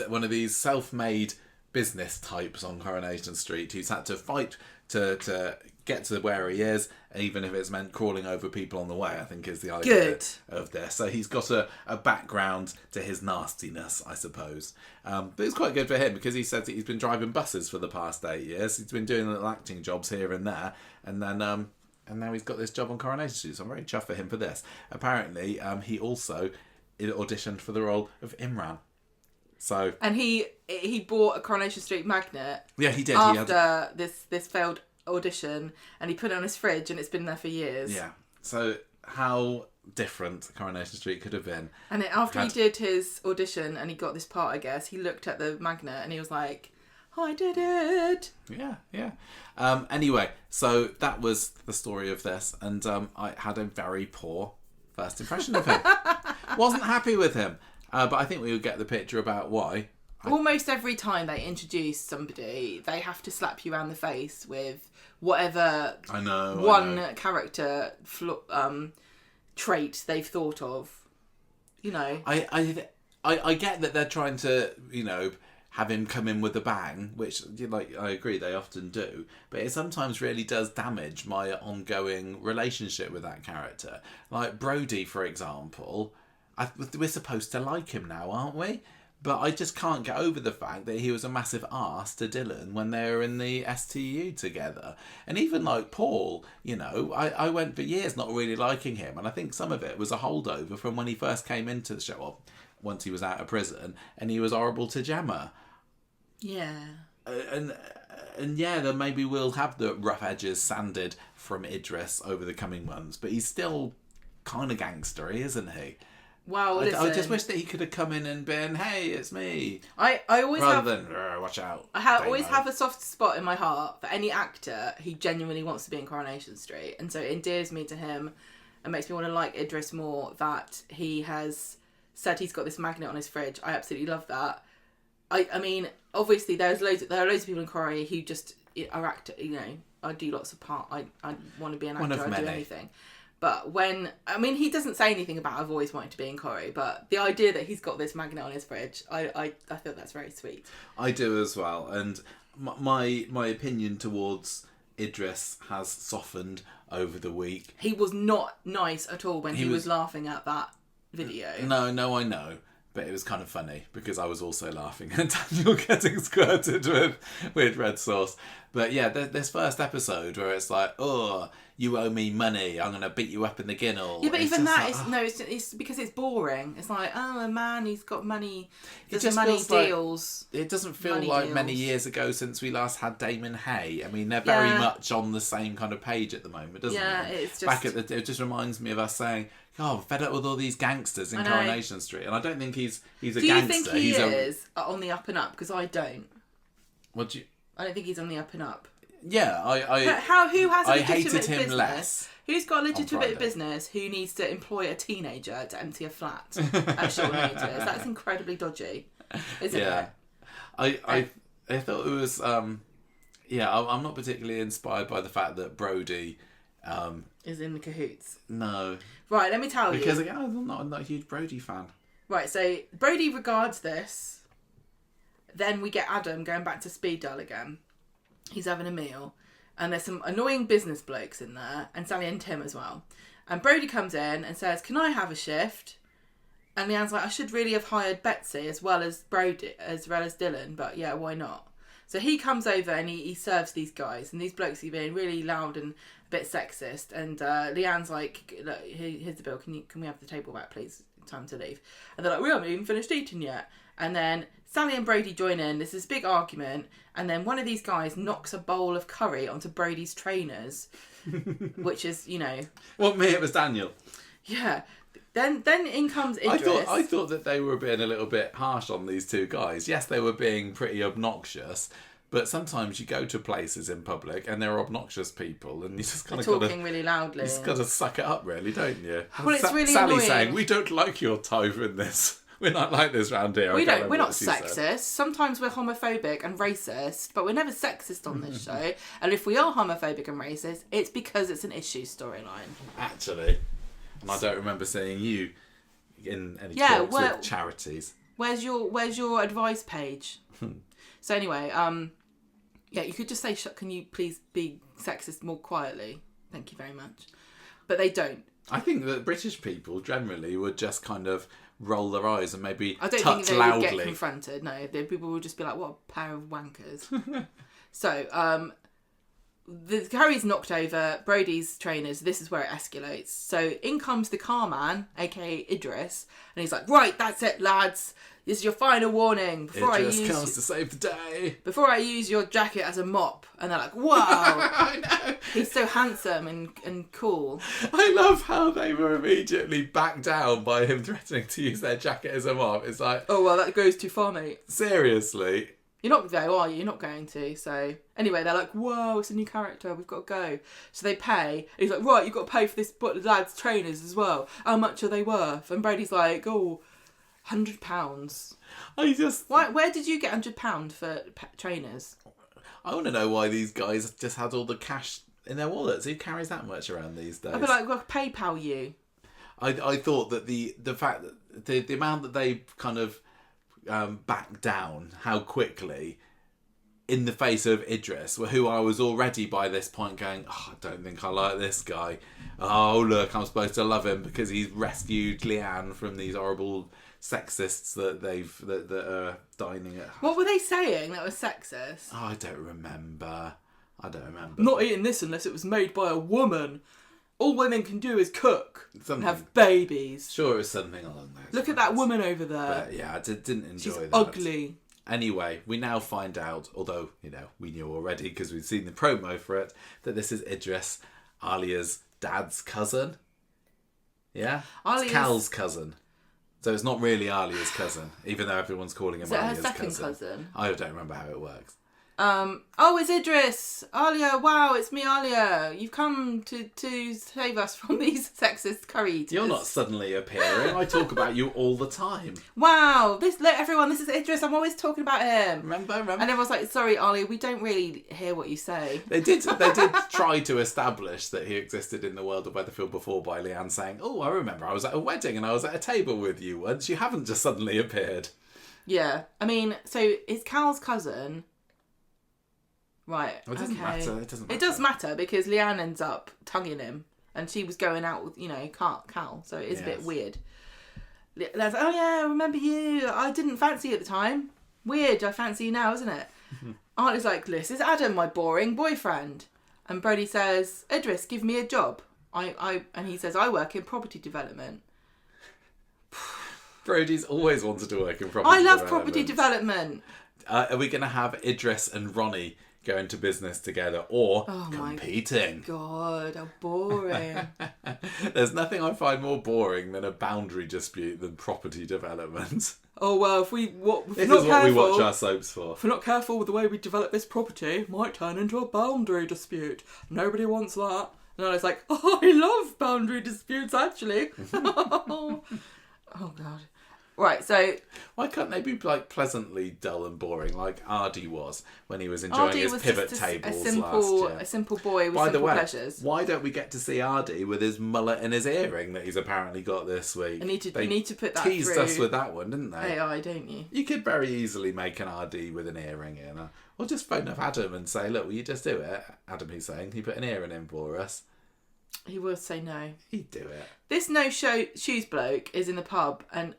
one of these self-made business types on Coronation Street who's had to fight to get to where he is, even if it's meant crawling over people on the way, I think is the idea of this. So he's got a background to his nastiness, I suppose. But it's quite good for him because he said that he's been driving buses for the past 8 years. He's been doing little acting jobs here and there, and then and now he's got this job on Coronation Street. So I'm very chuffed for him for this. Apparently, he also auditioned for the role of Imran. So and he bought a Coronation Street magnet. Yeah, he did. After this failed audition, and he put it on his fridge, and it's been there for years. Yeah. So how different Coronation Street could have been. And after he did his audition and he got this part, I guess he looked at the magnet and he was like, "I did it." Yeah. Anyway, so that was the story of this, and I had a very poor first impression of him. Wasn't happy with him. But I think we will get the picture about why. Almost every time they introduce somebody, they have to slap you around the face with whatever character trait they've thought of. You know. I get that they're trying to, have him come in with a bang, which, I agree, they often do. But it sometimes really does damage my ongoing relationship with that character. Like Brody, for example. We're supposed to like him now, aren't we? But I just can't get over the fact that he was a massive arse to Dylan when they were in the STU together. And even like Paul, I went for years not really liking him. And I think some of it was a holdover from when he first came into the show. Well, once he was out of prison, and he was horrible to Gemma. Yeah. And yeah, then maybe we'll have the rough edges sanded from Idris over the coming months. But he's still kind of gangstery, isn't he? Wow, I just wish that he could have come in and been, "Hey, it's me." I always rather than watch out. Always have a soft spot in my heart for any actor who genuinely wants to be in Coronation Street, and so it endears me to him and makes me want to like Idris more that he has said he's got this magnet on his fridge. I absolutely love that. I mean, obviously there are loads of people in Corrie who just are actor. I do lots of part. I want to be an actor. I do anything. But he doesn't say anything about I've always wanted to be in Corrie, but the idea that he's got this magnet on his fridge, I feel that's very sweet. I do as well, and my opinion towards Idris has softened over the week. He was not nice at all when he was laughing at that video. No, I know. But it was kind of funny because I was also laughing at Daniel getting squirted with red sauce. But yeah, this first episode where it's like, oh, you owe me money, I'm going to beat you up in the ginnel. Yeah, but even that is, no, it's because it's boring. It's like, oh, a man, he's got money, there's money deals. It doesn't feel like many years ago since we last had Damon Hay. I mean, they're very much on the same kind of page at the moment, doesn't it? Yeah, it's just... Back at it just reminds me of us saying, oh, I'm fed up with all these gangsters in Coronation Street. And I don't think he's a gangster. Do you think he is on the up and up? Because I don't. What do you... I don't think he's on the up and up. Yeah, who has a I legitimate hated him business? less. Who's got a legitimate business who needs to employ a teenager to empty a flat at short notice? That's incredibly dodgy, isn't it? I thought it was I'm not particularly inspired by the fact that Brody is in the cahoots. No. Right, let me tell you. Because again, I'm not a huge Brody fan. Right, so Brody regards this. Then we get Adam going back to speed dial again. He's having a meal. And there's some annoying business blokes in there. And Sally and Tim as well. And Brody comes in and says, can I have a shift? And Leanne's like, I should really have hired Betsy as well as Brody, as well as Dylan. But yeah, why not? So he comes over and he serves these guys. And these blokes are being really loud and a bit sexist. And Leanne's like, look, here's the bill. Can we have the table back, please? Time to leave. And they're like, we haven't even finished eating yet. And then Sally and Brody join in. There's this big argument. And then one of these guys knocks a bowl of curry onto Brody's trainers. Which is, you know... Well, me, it was Daniel. Yeah. Then in comes Idris. I thought that they were being a little bit harsh on these two guys. Yes, they were being pretty obnoxious. But sometimes you go to places in public and there are obnoxious people and you just kind of talking really loudly. You just got to suck it up, really, don't you? Well, it's really Sally annoying. saying, we don't like your tone in this. We're not like this round here. We're not sexist. Sometimes we're homophobic and racist, but we're never sexist on this show. And if we are homophobic and racist, it's because it's an issue storyline. Actually. And I don't remember seeing you in any talks with charities. Where's your advice page? So anyway, yeah, you could just say, can you please be sexist more quietly? Thank you very much. But they don't. I think that British people generally would just kind of roll their eyes and maybe I don't think they would get confronted. No, people would just be like, what a pair of wankers. So, the curry's knocked over Brody's trainers. This is where it escalates. So in comes the car man, aka Idris, and he's like, right, that's it, lads. This is your final warning. Idris comes to save the day. Before I use your jacket as a mop. And they're like, wow. I know. He's so handsome and cool. I love how they were immediately backed down by him threatening to use their jacket as a mop. It's like... Oh, well, that goes too far, mate. Seriously. You're not going, are you? You're not going to. So anyway, they're like, whoa, it's a new character. We've got to go. So they pay. And he's like, right, you've got to pay for this lad's trainers as well. How much are they worth? And Brody's like, oh, £100. Where did you get £100 for trainers? I want to know why these guys just had all the cash in their wallets. Who carries that much around these days? I'd be like, well, PayPal you. I thought that the fact that the amount that they kind of backed down, how quickly, in the face of Idris, who I was already by this point going, oh, I don't think I like this guy. Oh, look, I'm supposed to love him because he's rescued Leanne from these horrible sexists that are dining at. What were they saying that was sexist? Oh, I don't remember. Not eating this unless it was made by a woman. All women can do is cook and have babies. Sure, it was something along those lines. Look at that woman over there. But yeah, I didn't enjoy She's that. ugly. Anyway, we now find out, although, we knew already because we'd seen the promo for it, that this is Idris, Alia's dad's cousin. Yeah? It's Cal's cousin. So it's not really Alia's cousin, even though everyone's calling him Alia's cousin. Is it her second cousin? I don't remember how it works. Oh, it's Idris! Alia, wow, it's me, Alia. You've come to save us from these sexist curry eaters. You're not suddenly appearing. I talk about you all the time. Wow, look, everyone, this is Idris. I'm always talking about him. Remember? And everyone's like, sorry, Alia, we don't really hear what you say. They did try to establish that he existed in the world of Weatherfield before by Leanne saying, oh, I remember I was at a wedding and I was at a table with you once. You haven't just suddenly appeared. Yeah, I mean, so it's Cal's cousin... Right, well, it doesn't matter. It doesn't matter. It does matter because Leanne ends up tonguing him and she was going out with, Cal, so it is a bit weird. Leanne's like, oh yeah, I remember you. I didn't fancy you at the time. Weird, I fancy you now, isn't it? Ollie's like, this is Adam, my boring boyfriend. And Brody says, Idris, give me a job. And he says, I work in property development. Brody's always wanted to work in property development. I love property development. Are we going to have Idris and Ronnie go into business together or competing? My God, how boring. There's nothing I find more boring than a boundary dispute than property development. Oh, well, if we're this not is what careful, we watch our soaps for. If we're not careful with the way we develop this property, it might turn into a boundary dispute. Nobody wants that. And I was like, oh, I love boundary disputes, actually. Oh, God. Right, so... Why can't they be, like, pleasantly dull and boring, like Ardy was when he was enjoying his pivot tables last year? A simple boy with simple pleasures. Why don't we get to see Ardy with his mullet and his earring that he's apparently got this week? We need to put that teased through us with that one, didn't they? AI, don't you? You could very easily make an Ardy with an earring in. Or just phone up Adam and say, look, will you just do it? Adam Hussein, he put an earring in for us. He will say no. He'd do it. This no-shoes bloke is in the pub and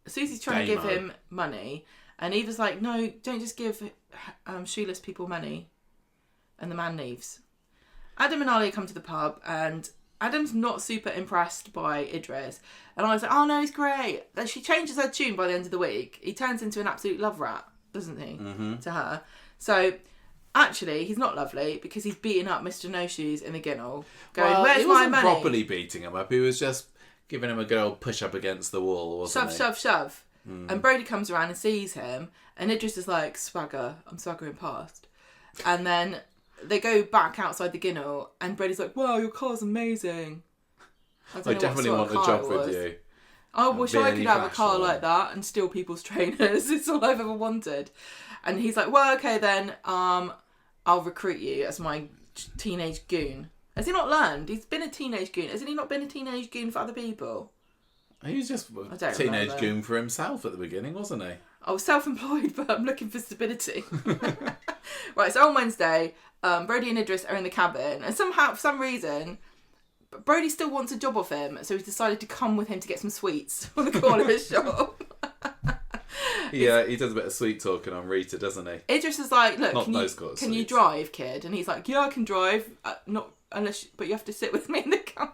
Susie's trying to give him money, and Eva's like, no, don't just give shoeless people money. And the man leaves. Adam and Ollie come to the pub, and Adam's not super impressed by Idris. And Ollie's like, oh no, he's great. And she changes her tune by the end of the week. He turns into an absolute love rat, doesn't he, to her. So, actually, he's not lovely because he's beating up Mr. No Shoes in the ginnel, going, where's my money? He wasn't properly beating him up. He was just giving him a good old push up against the wall, wasn't he? Shove. And Brody comes around and sees him, and Idris is like, swagger, I'm swaggering past. And then they go back outside the ginnel, and Brody's like, wow, your car's amazing. I definitely want a job with you. I wish I could have a car like that and steal people's trainers. It's all I've ever wanted. And he's like, well, okay then, I'll recruit you as my teenage goon. Has he not learned? He's been a teenage goon. Hasn't he not been a teenage goon for other people? He was just a teenage goon for himself at the beginning, wasn't he? I was self-employed, but I'm looking for stability. Right, so on Wednesday, Brody and Idris are in the cabin, and somehow, for some reason, Brody still wants a job off him, so he's decided to come with him to get some sweets from the corner of his shop. Yeah, he does a bit of sweet talking on Rita, doesn't he? Idris is like, look, Not can you drive, kid? And he's like, yeah, I can drive, but you have to sit with me in the car.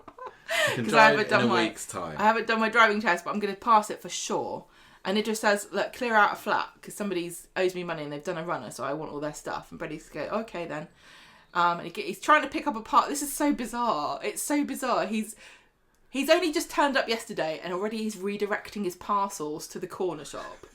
You can drive in a week's time. I haven't done my driving test, but I'm going to pass it for sure. And it just says, look, clear out a flat because somebody owes me money and they've done a runner, so I want all their stuff. And Brody's go, okay then. And he's trying to pick up a part. This is so bizarre. It's so bizarre. He's only just turned up yesterday and already he's redirecting his parcels to the corner shop.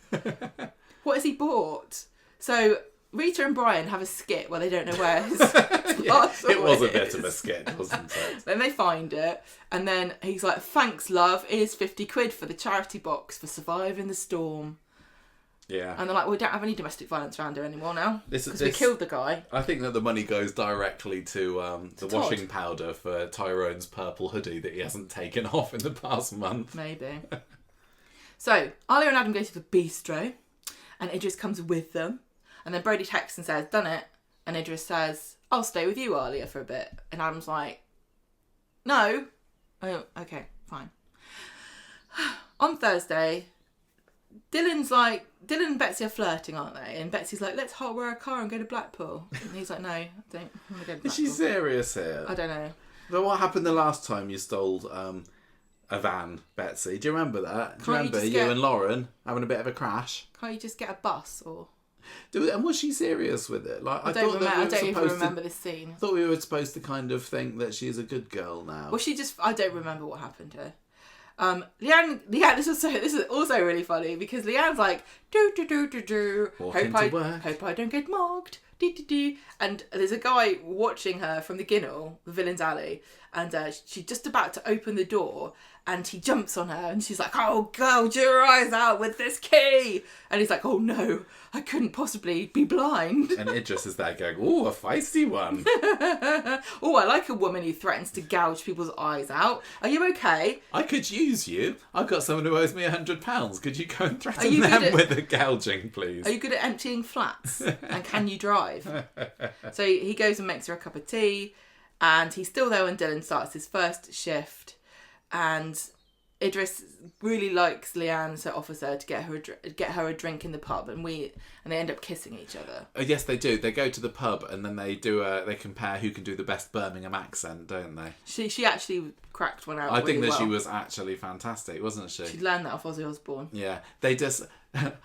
What has he bought? So Rita and Brian have a skit where they don't know where his parcel it was is. a bit of a skit, wasn't it? Then they find it, and then he's like, thanks, love, here's 50 quid for the charity box for surviving the storm. Yeah. And they're like, we don't have any domestic violence around here anymore now. Because we killed the guy. I think that the money goes directly to the washing powder for Tyrone's purple hoodie that he hasn't taken off in the past month. Maybe. So, Alia and Adam go to the bistro, and Idris comes with them. And then Brody texts and says, done it. And Idris says, I'll stay with you, Alia, for a bit. And Adam's like, no. Oh, okay, fine. On Thursday, Dylan and Betsy are flirting, aren't they? And Betsy's like, let's hotwire a car and go to Blackpool. And he's like, no, I don't want to go to Blackpool. Is she serious here? I don't know. But what happened the last time you stole a van, Betsy? Do you remember that? Do you remember you and Lauren having a bit of a crash? Can't you just get a bus or... And was she serious with it? Like I don't even remember this scene. I thought we were supposed to kind of think that she's a good girl now. Well, I don't remember what happened to her. Leanne, this is also really funny because Leanne's like, do. Hope I don't get mocked. And there's a guy watching her from the ginnel, the villain's alley, and she's just about to open the door, and he jumps on her, and she's like, oh, gouge your eyes out with this key. And he's like, oh, no, I couldn't possibly be blind. And Idris is there going, oh, a feisty one. Oh, I like a woman who threatens to gouge people's eyes out. Are you okay? I could use you. I've got someone who owes me £100. Could you go and threaten them with a gouging, please? Are you good at emptying flats? And can you drive? So he goes and makes her a cup of tea, and he's still there when Dylan starts his first shift. And Idris really likes Leanne, so offers her to get her a drink in the pub, and they end up kissing each other. Yes, they do. They go to the pub and then they compare who can do the best Birmingham accent, don't they? She actually cracked one out. I think really that well. she was actually fantastic, wasn't she? She'd learned that off Ozzy Osbourne. Yeah, they just.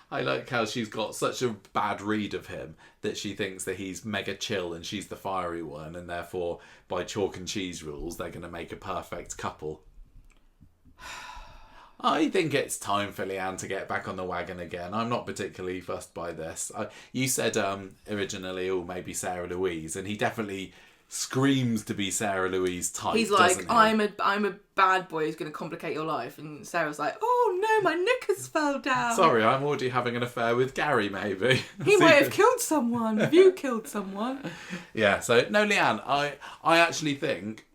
I like how she's got such a bad read of him that she thinks that he's mega chill and she's the fiery one, and therefore by chalk and cheese rules they're going to make a perfect couple. I think it's time for Leanne to get back on the wagon again. I'm not particularly fussed by this. You said originally, maybe Sarah Louise, and he definitely screams to be Sarah Louise type. He's like, doesn't he? I'm a bad boy who's going to complicate your life, and Sarah's like, oh no, my knickers fell down. Sorry, I'm already having an affair with Gary. Maybe he might have killed someone. Have you killed someone? Yeah. So no, Leanne. I actually think.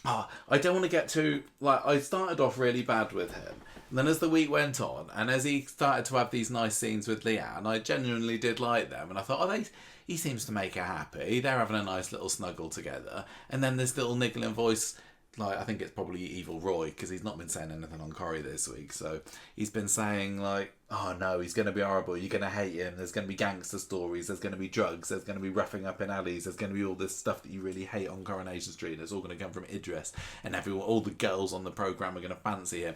I don't want to get too... I started off really bad with him. And then as the week went on, and as he started to have these nice scenes with Leanne, I genuinely did like them. And I thought, he seems to make her happy. They're having a nice little snuggle together. And then this little niggling voice... I think it's probably Evil Roy, because he's not been saying anything on Corrie this week. So he's been saying, oh no, he's going to be horrible. You're going to hate him. There's going to be gangster stories. There's going to be drugs. There's going to be roughing up in alleys. There's going to be all this stuff that you really hate on Coronation Street. And it's all going to come from Idris. And all the girls on the programme are going to fancy him.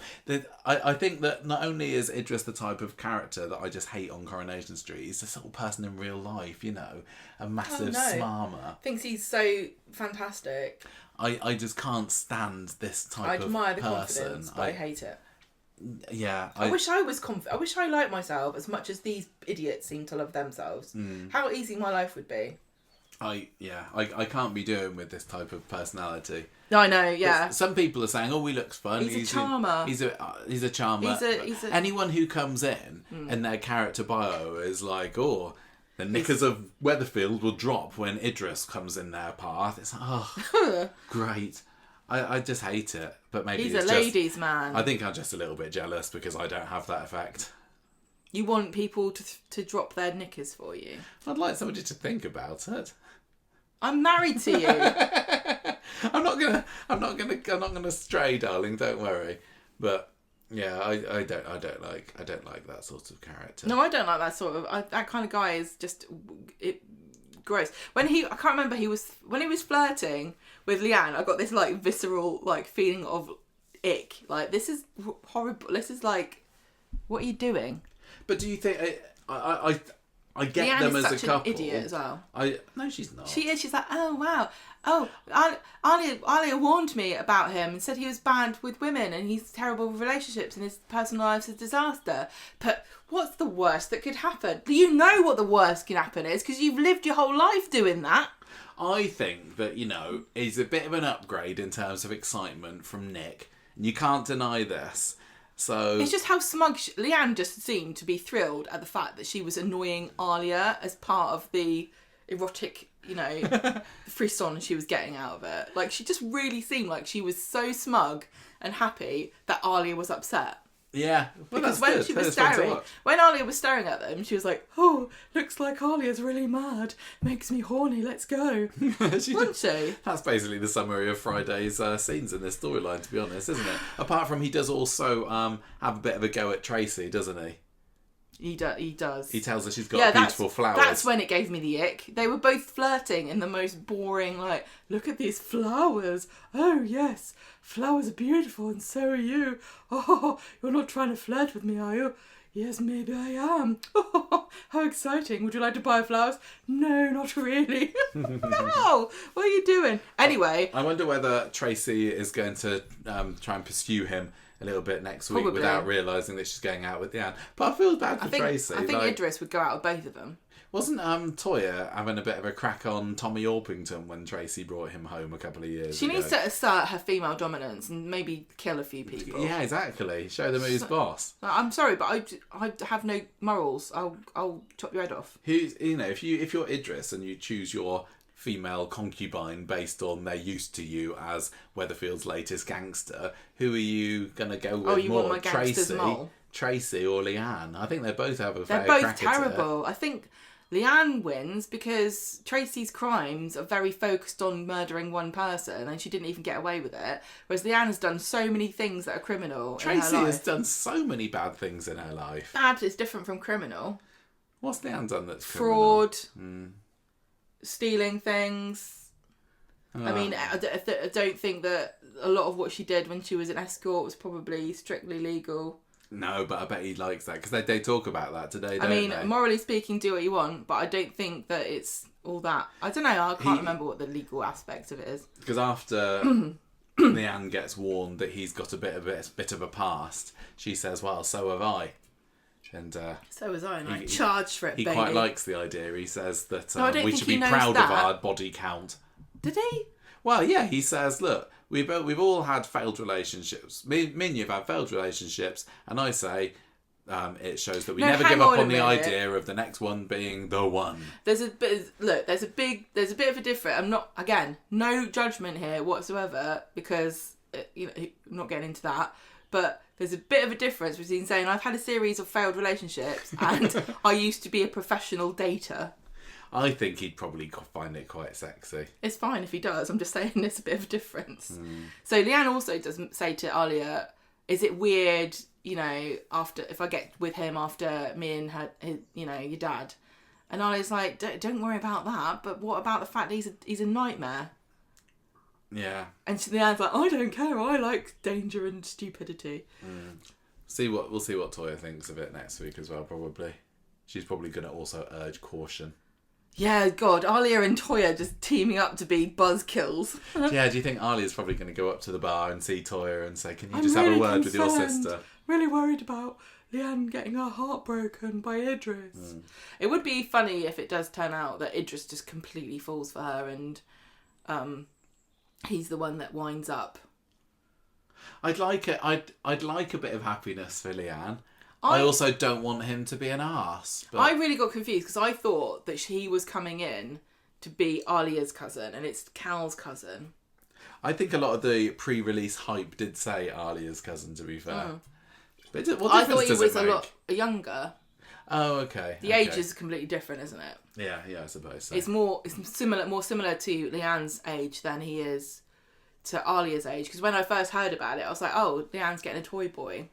I think that not only is Idris the type of character that I just hate on Coronation Street, he's this little person in real life, a massive smarmer. Thinks he's so fantastic. I just can't stand this type of person. I admire the confidence, but I hate it. Yeah. I wish I was confident. I wish I liked myself as much as these idiots seem to love themselves. How easy my life would be. I can't be doing with this type of personality. I know, yeah. But some people are saying, he looks fun. He's a charmer. He's a charmer. Anyone who comes in and their character bio is like, the knickers of Weatherfield will drop when Idris comes in their path. It's like, great. I just hate it. But maybe he's a ladies' man. I think I'm just a little bit jealous because I don't have that effect. You want people to drop their knickers for you? I'd like somebody to think about it. I'm married to you. I'm not gonna stray, darling. Don't worry. But yeah, I don't like that sort of character. No, I don't like that sort of. That kind of guy is just gross. I can't remember when he was flirting with Leanne. I got this visceral feeling of ick. This is horrible. This is what are you doing? But do you think I get Leanne them is as such a couple? an idiot as well. No, she's not. She is. She's like, oh wow, Alia warned me about him and said he was bad with women and he's terrible with relationships and his personal life's a disaster. But what's the worst that could happen? You know what the worst can happen is because you've lived your whole life doing that. I think that he's a bit of an upgrade in terms of excitement from Nick, and you can't deny this. So it's just how smug Leanne just seemed to be thrilled at the fact that she was annoying Alia as part of the erotic, frisson she was getting out of it. She just really seemed like she was so smug and happy that Alia was upset. Yeah, because when she was when Alia was staring at them, she was like, "Oh, looks like Alia's really mad. Makes me horny. Let's go." Wasn't she? That's basically the summary of Friday's scenes in this storyline, to be honest, isn't it? Apart from he does also have a bit of a go at Tracy, doesn't he? He does. He tells her she's got beautiful flowers. That's when it gave me the ick. They were both flirting in the most boring, look at these flowers. Oh, yes, flowers are beautiful and so are you. Oh, you're not trying to flirt with me, are you? Yes, maybe I am. Oh, how exciting. Would you like to buy flowers? No, not really. No, what are you doing? Anyway. I wonder whether Tracy is going to try and pursue him a little bit next week without realising that she's going out with Leanne. But I feel bad for Tracy. I think Idris would go out with both of them. Wasn't Toya having a bit of a crack on Tommy Orpington when Tracy brought him home a couple of years ago? She needs to assert her female dominance and maybe kill a few people. Yeah, exactly. Show them who's boss. I'm sorry, but I have no morals. I'll chop your head off. If you're Idris and you choose your female concubine based on they're used to you as Weatherfield's latest gangster, who are you going to go with more? You want my Tracy or Leanne? I think they both have a fair They're both crack terrible. at it. I think Leanne wins because Tracy's crimes are very focused on murdering one person and she didn't even get away with it. Whereas Leanne has done so many things that are criminal in her Tracy life. has done so many bad things in her life. Bad is different from criminal. What's Leanne done that's Fraud, criminal? stealing things. I mean, I don't think that a lot of what she did when she was an escort was probably strictly legal. No, but I bet he likes that because they talk about that today, don't they? Morally speaking, do what you want, but I don't think that it's all that. I don't know, I can't remember what the legal aspect of it is. Because after Leanne gets warned that he's got a bit of a past, she says, well, so have I. And so was I, and I charged for it, baby. He quite likes the idea. He says that we should be knows proud that. of our body count. Did he? Well, yeah, he says, look, we've all had failed relationships. Me and you've had failed relationships, and I say it shows that we never give up on the idea of the next one being the one. There's a bit of a difference. I'm not, again, no judgment here whatsoever, because I'm not getting into that. But there's a bit of a difference between saying I've had a series of failed relationships and I used to be a professional dater. I think he'd probably find it quite sexy. It's fine if he does. I'm just saying there's a bit of a difference. So Leanne also doesn't say to Alia, is it weird, after if I get with him after me and your dad? And Alia's like, don't worry about that. But what about the fact that he's a nightmare? Yeah. And Leanne's like, I don't care. I like danger and stupidity. We'll see what Toya thinks of it next week as well, probably. She's probably going to also urge caution. Yeah, God, Alia and Toya just teaming up to be buzzkills. Yeah, do you think Alia's probably going to go up to the bar and see Toya and say, can you just have a word with your sister? Really worried about Leanne getting her heart broken by Idris. It would be funny if it does turn out that Idris just completely falls for her and he's the one that winds up. I'd like it. I'd like a bit of happiness for Leanne. I also don't want him to be an arse. But... I really got confused because I thought that he was coming in to be Alia's cousin and it's Cal's cousin. I think a lot of the pre-release hype did say Alia's cousin, to be fair. But I thought he was a lot younger. Oh, okay. The age is completely different, isn't it? Yeah, I suppose so. It's more similar to Leanne's age than he is to Alia's age. Because when I first heard about it, I was like, oh, Leanne's getting a toy boy.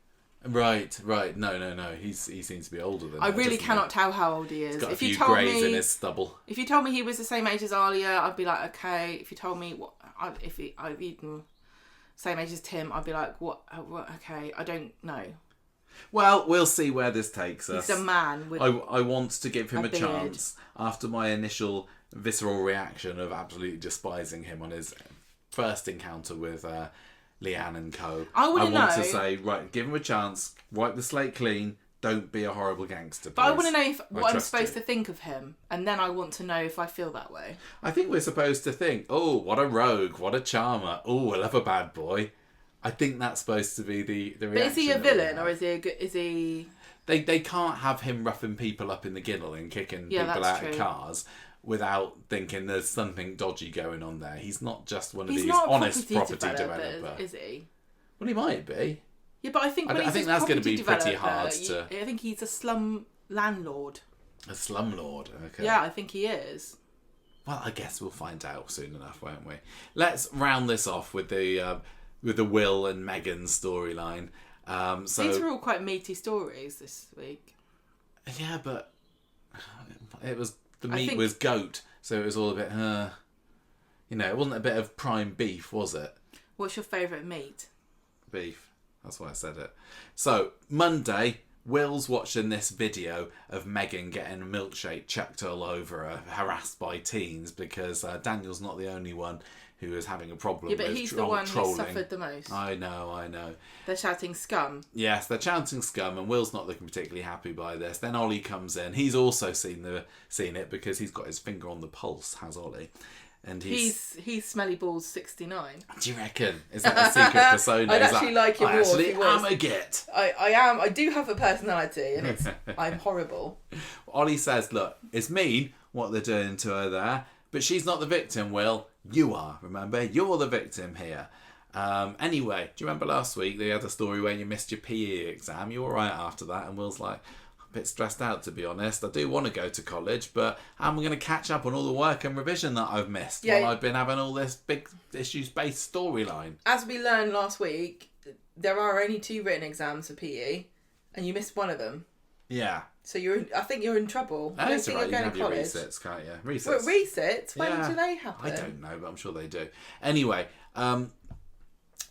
Right. No. He seems to be older than I really cannot tell how old he is. He's got a few greys in his stubble. If you told me he was the same age as Alia, I'd be like, okay. If you told me same age as Tim, I'd be like, what? Okay, I don't know. Well, we'll see where this takes us. He's a man with I want to give him a beard. chance after my initial visceral reaction of absolutely despising him on his first encounter with Leanne and co. I want to say, right, give him a chance, wipe the slate clean, don't be a horrible gangster, please. But I want to know what I'm supposed to think of him, and then I want to know if I feel that way. I think we're supposed to think, oh, what a rogue, what a charmer, oh, I love a bad boy. I think that's supposed to be the reaction. But is he a villain, or is he... They can't have him roughing people up in the ginnel and kicking people out of cars without thinking there's something dodgy going on there. He's not just one of these honest property developer. Is he? Well, he might be. Yeah, but I think I think that's going to be pretty hard to... I think he's a slum landlord. A slumlord, okay. Yeah, I think he is. Well, I guess we'll find out soon enough, won't we? Let's round this off with the Will and Megan storyline. These are all quite meaty stories this week. Yeah, but it was the meat was goat, so it was all a bit, it wasn't a bit of prime beef, was it? What's your favourite meat? Beef. That's why I said it. So, Monday, Will's watching this video of Megan getting a milkshake chucked all over her, harassed by teens, because Daniel's not the only one who is having a problem with trolling. Yeah, but he's the one who suffered the most. I know. They're shouting scum. Yes, they're chanting scum, and Will's not looking particularly happy by this. Then Ollie comes in. He's also seen it because he's got his finger on the pulse, has Ollie. And he's Smelly Balls 69. Do you reckon? Is that a secret persona? I'd actually like him more if he was. I'm a git. I am. I do have a personality, and I'm horrible. Ollie says, look, it's mean what they're doing to her there, but she's not the victim, Will. You are, remember? You're the victim here. Anyway, do you remember last week they had a story where you missed your PE exam? You were right after that, and Will's like, bit stressed out, to be honest. I do want to go to college, but how am I going to catch up on all the work and revision that I've missed while I've been having all this big issues-based storyline? As we learned last week, there are only 2 written exams for PE, and you missed one of them. Yeah. So I think you're in trouble. Oh, that's right. You can have your resits, can't you? Resits. What, resits? When do they happen? I don't know, but I'm sure they do. Anyway,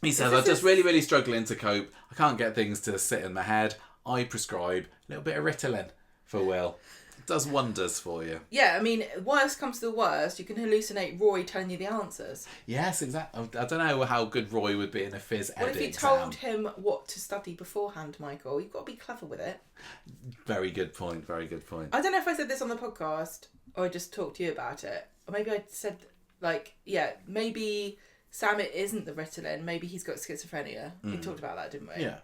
he says, I'm just really, really struggling to cope. I can't get things to sit in my head. I prescribe a little bit of Ritalin for Will. It does wonders for you. Yeah, I mean, worst comes to the worst, you can hallucinate Roy telling you the answers. Yes, exactly. I don't know how good Roy would be in a phys ed exam. What if you told him what to study beforehand, Michael? You've got to be clever with it. Very good point, very good point. I don't know if I said this on the podcast or I just talked to you about it. Or maybe I said, maybe Sam, it isn't the Ritalin. Maybe he's got schizophrenia. We talked about that, didn't we? Yeah.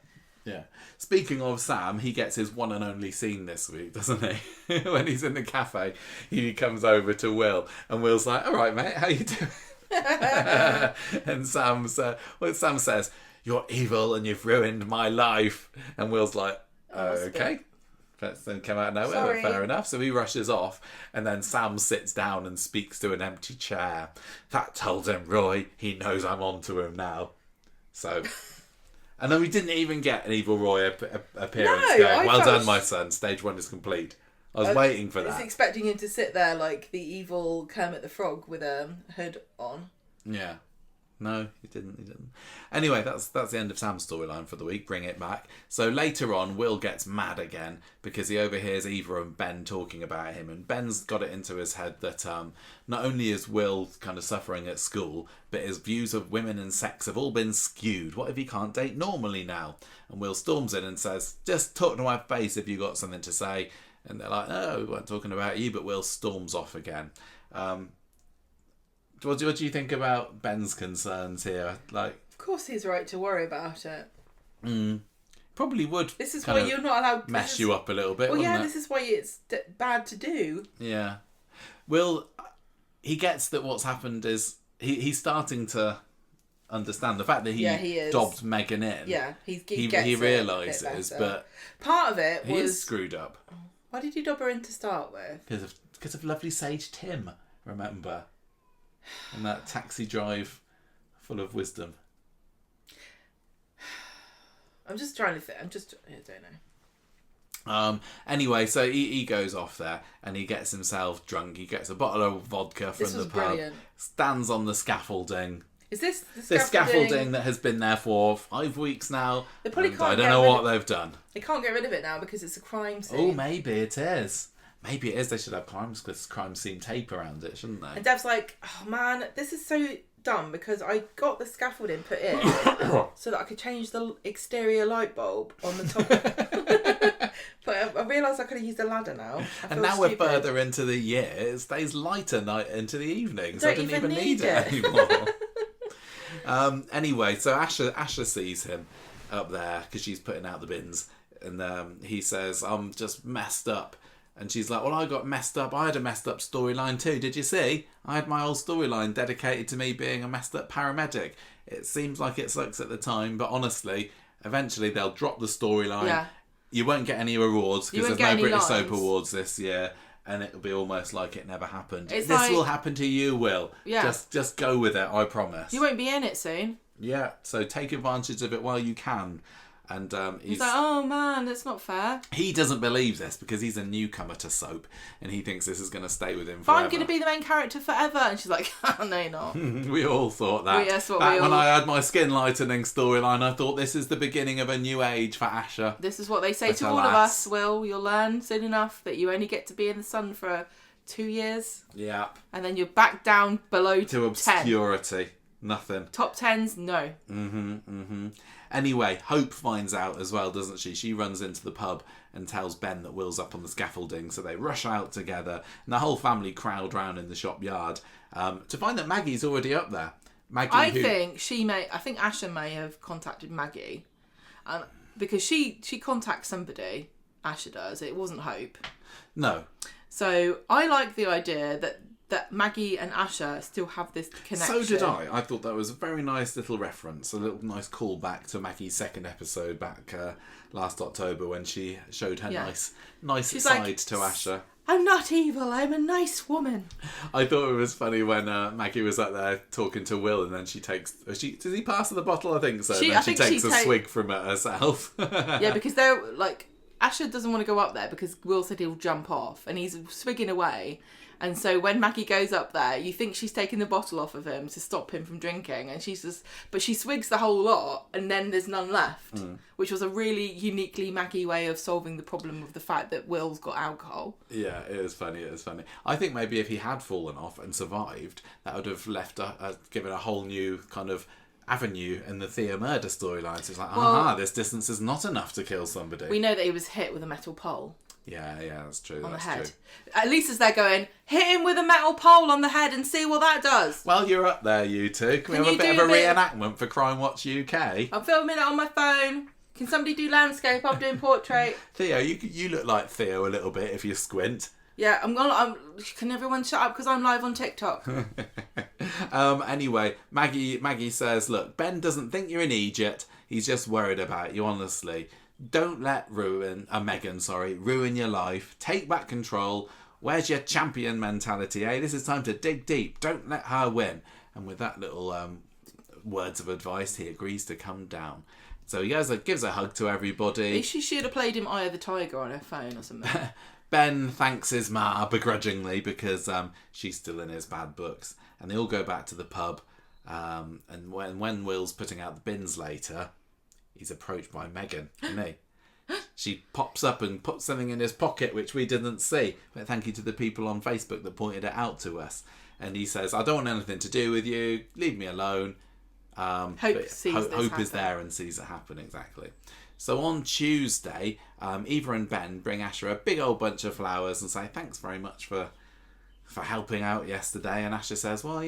Yeah. Speaking of Sam, he gets his one and only scene this week, doesn't he? When he's in the cafe, he comes over to Will, and Will's like, "All right, mate, how you doing?" And Sam says, "You're evil and you've ruined my life." And Will's like, "Okay." That's then come out of nowhere, Sorry. but fair enough. So he rushes off, and then Sam sits down and speaks to an empty chair. That told him, Roy, he knows I'm on to him now. So... And then we didn't even get an Evil Roy appearance going, well done, my son. Stage 1 is complete. I was waiting for that. I was expecting him to sit there like the evil Kermit the Frog with a hood on. Yeah. No, he didn't. Anyway, that's the end of Sam's storyline for the week. Bring it back. So later on, Will gets mad again because he overhears Eva and Ben talking about him. And Ben's got it into his head that not only is Will kind of suffering at school, but his views of women and sex have all been skewed. What if he can't date normally now? And Will storms in and says, just talk to my face if you got something to say. And they're like, no, we weren't talking about you, but Will storms off again. What do you think about Ben's concerns here? Of course he's right to worry about it. Probably would. This is why you're not allowed... Mess you up a little bit, Well, yeah, it? this is why it's bad to do. Yeah. Will, he gets that what's happened is... He's starting to understand the fact that he dobbed Megan in. Yeah, he realises, but... Part of it was... He is screwed up. Why did you dob her in to start with? Because of lovely sage Tim, remember? And that taxi drive full of wisdom. I'm just trying to think. I don't know. Anyway, so he goes off there and he gets himself drunk. He gets a bottle of vodka from the pub. Brilliant. Stands on the scaffolding. Is this the scaffolding that has been there for 5 weeks now? They probably can't. I don't know what they've done. They can't get rid of it now because it's a crime scene. Oh, maybe it is. Maybe it is. They should have crime scene tape around it, shouldn't they? And Dev's like, oh man, this is so dumb because I got the scaffolding put in so that I could change the exterior light bulb on the top. But I realised I could have used a ladder now. And now we're further into the year. It stays lighter night into the evenings. I didn't even need it anymore. Anyway, so Asher sees him up there because she's putting out the bins. And he says, I'm just messed up. And she's like, well, I got messed up. I had a messed up storyline too. Did you see? I had my whole storyline dedicated to me being a messed up paramedic. It seems like it sucks at the time, but honestly, eventually they'll drop the storyline. Yeah. You won't get any awards because there's no British Soap Awards this year. And it'll be almost like it never happened. This will happen to you, Will. Yeah. Just go with it, I promise. You won't be in it soon. Yeah, so take advantage of it while you can. And he's like, oh man, that's not fair. He doesn't believe this because he's a newcomer to soap and he thinks this is going to stay with him but forever. I'm going to be the main character forever. And she's like, oh, no, you're not. We all thought that. When I had my skin lightening storyline, I thought this is the beginning of a new age for Asher. This is what they say to all of us, Will. You'll learn soon enough that you only get to be in the sun for 2 years. Yeah. And then you're back down below to obscurity. 10. Nothing. Top 10s, no. Anyway, Hope finds out as well, doesn't she? She runs into the pub and tells Ben that Will's up on the scaffolding, so they rush out together, and the whole family crowd round in the shop yard to find that Maggie's already up there. I think Asher may have contacted Maggie, because she contacts somebody. Asher does. It wasn't Hope. No. So I like the idea that that Maggie and Asher still have this connection. So did I. I thought that was a very nice little reference, a little nice callback to Maggie's second episode back last October when she showed her nice She's side like, to Asher. I'm not evil, I'm a nice woman. I thought it was funny when Maggie was up there talking to Will, and then she takes... does he pass her the bottle? I think so. She takes a swig from it herself. Yeah, because they're like... Asher doesn't want to go up there because Will said he'll jump off, and he's swigging away. And so when Maggie goes up there, you think she's taking the bottle off of him to stop him from drinking, and but she swigs the whole lot, and then there's none left, which was a really uniquely Maggie way of solving the problem of the fact that Will's got alcohol. Yeah, it was funny. I think maybe if he had fallen off and survived, that would have left given a whole new kind of avenue in the Theo murder storyline. So it's like, this distance is not enough to kill somebody. We know that he was hit with a metal pole. Yeah, that's true. On that's the head. True. At least as they're going, hit him with a metal pole on the head and see what that does. Well, you're up there, you two. Can we have a bit of a reenactment for Crime Watch UK? I'm filming it on my phone. Can somebody do landscape? I'm doing portrait. Theo, you look like Theo a little bit if you squint. Yeah, can everyone shut up because I'm live on TikTok? Anyway, Maggie says, look, Ben doesn't think you're an idiot. He's just worried about you, honestly. Don't let Megan ruin your life. Take back control. Where's your champion mentality, eh? This is time to dig deep. Don't let her win. And with that little words of advice, he agrees to come down. So he gives a hug to everybody. She should have played him Eye of the Tiger on her phone or something. Ben thanks his ma begrudgingly because she's still in his bad books. And they all go back to the pub. And when Will's putting out the bins later, he's approached by Megan, isn't he? She pops up and puts something in his pocket, which we didn't see. But thank you to the people on Facebook that pointed it out to us. And he says, I don't want anything to do with you. Leave me alone. Hope is there and sees it happen, exactly. So on Tuesday, Eva and Ben bring Asher a big old bunch of flowers and say, thanks very much for helping out yesterday. And Asher says, well,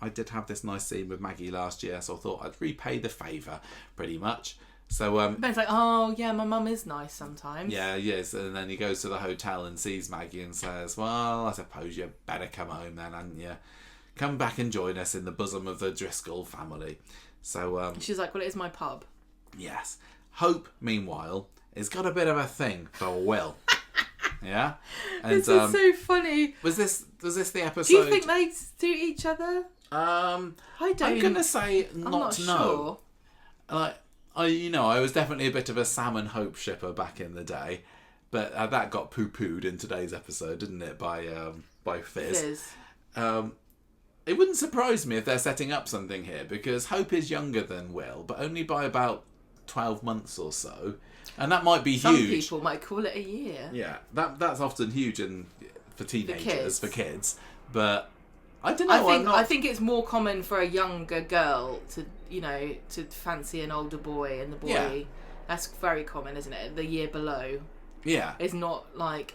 I did have this nice scene with Maggie last year, so I thought I'd repay the favour, pretty much. So Ben's like, oh yeah, my mum is nice sometimes. Yeah, yes. And then he goes to the hotel and sees Maggie and says, well, I suppose you better come home then, hadn't you? Come back and join us in the bosom of the Driscoll family. So she's like, well, it is my pub. Yes. Hope, meanwhile, has got a bit of a thing for Will. Yeah? And, this is so funny. Was this the episode? Do you think they suit each other? I don't. I'm gonna say not sure. I was definitely a bit of a Sam and Hope shipper back in the day, but that got poo-pooed in today's episode, didn't it? By Fizz. It wouldn't surprise me if they're setting up something here because Hope is younger than Will, but only by about 12 months or so, and that might be huge. Some people might call it a year. Yeah, that's often huge for teenagers, for kids, but. I don't know. I think it's more common for a younger girl to fancy an older boy, and the boy that's very common, isn't it? The year below, is not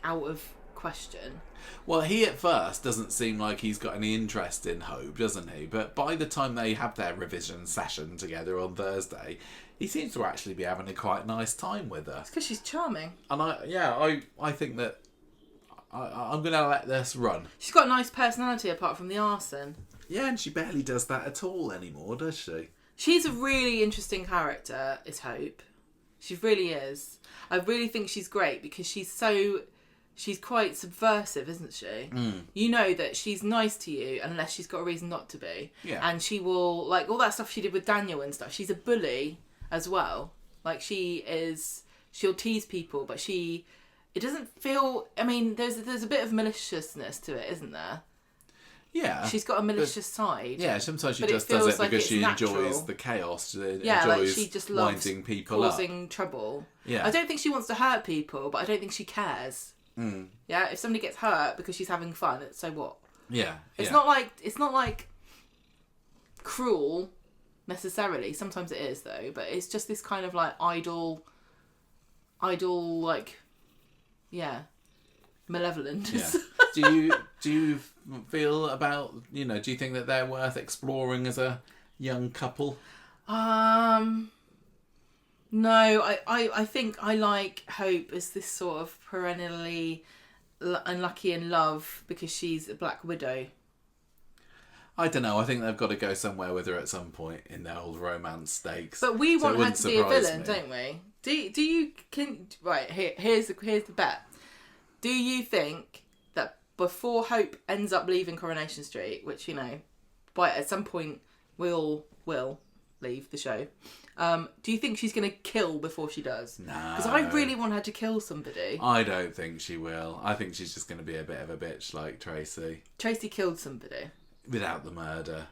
out of question. Well, he at first doesn't seem like he's got any interest in Hope, doesn't he? But by the time they have their revision session together on Thursday, he seems to actually be having a quite nice time with her. It's because she's charming. And I think that. I'm going to let this run. She's got a nice personality apart from the arson. Yeah, and she barely does that at all anymore, does she? She's a really interesting character, is Hope. She really is. I really think she's great because she's quite subversive, isn't she? Mm. You know that she's nice to you unless she's got a reason not to be. Yeah. And she will, all that stuff she did with Daniel and stuff, she's a bully as well. She'll tease people, but it doesn't feel. I mean, there's a bit of maliciousness to it, isn't there? Yeah. She's got a malicious side. Yeah, sometimes she just does it because she enjoys the chaos. She enjoys she just loves winding people up. Causing trouble. Yeah. I don't think she wants to hurt people, but I don't think she cares. Mm. Yeah, if somebody gets hurt because she's having fun, so what? Yeah. It's not like cruel necessarily. Sometimes it is though, but it's just this kind of idle malevolent. Yeah. Do you feel about do you think that they're worth exploring as a young couple? No, I think I like Hope as this sort of perennially unlucky in love because she's a black widow. I don't know. I think they've got to go somewhere with her at some point in their old romance stakes. But we want her to be a villain, don't we? Do you right? Here's the bet. Do you think that before Hope ends up leaving Coronation Street, which by at some point will leave the show, do you think she's going to kill before she does? No. Because I really want her to kill somebody. I don't think she will. I think she's just going to be a bit of a bitch like Tracy. Tracy killed somebody. Without the murder.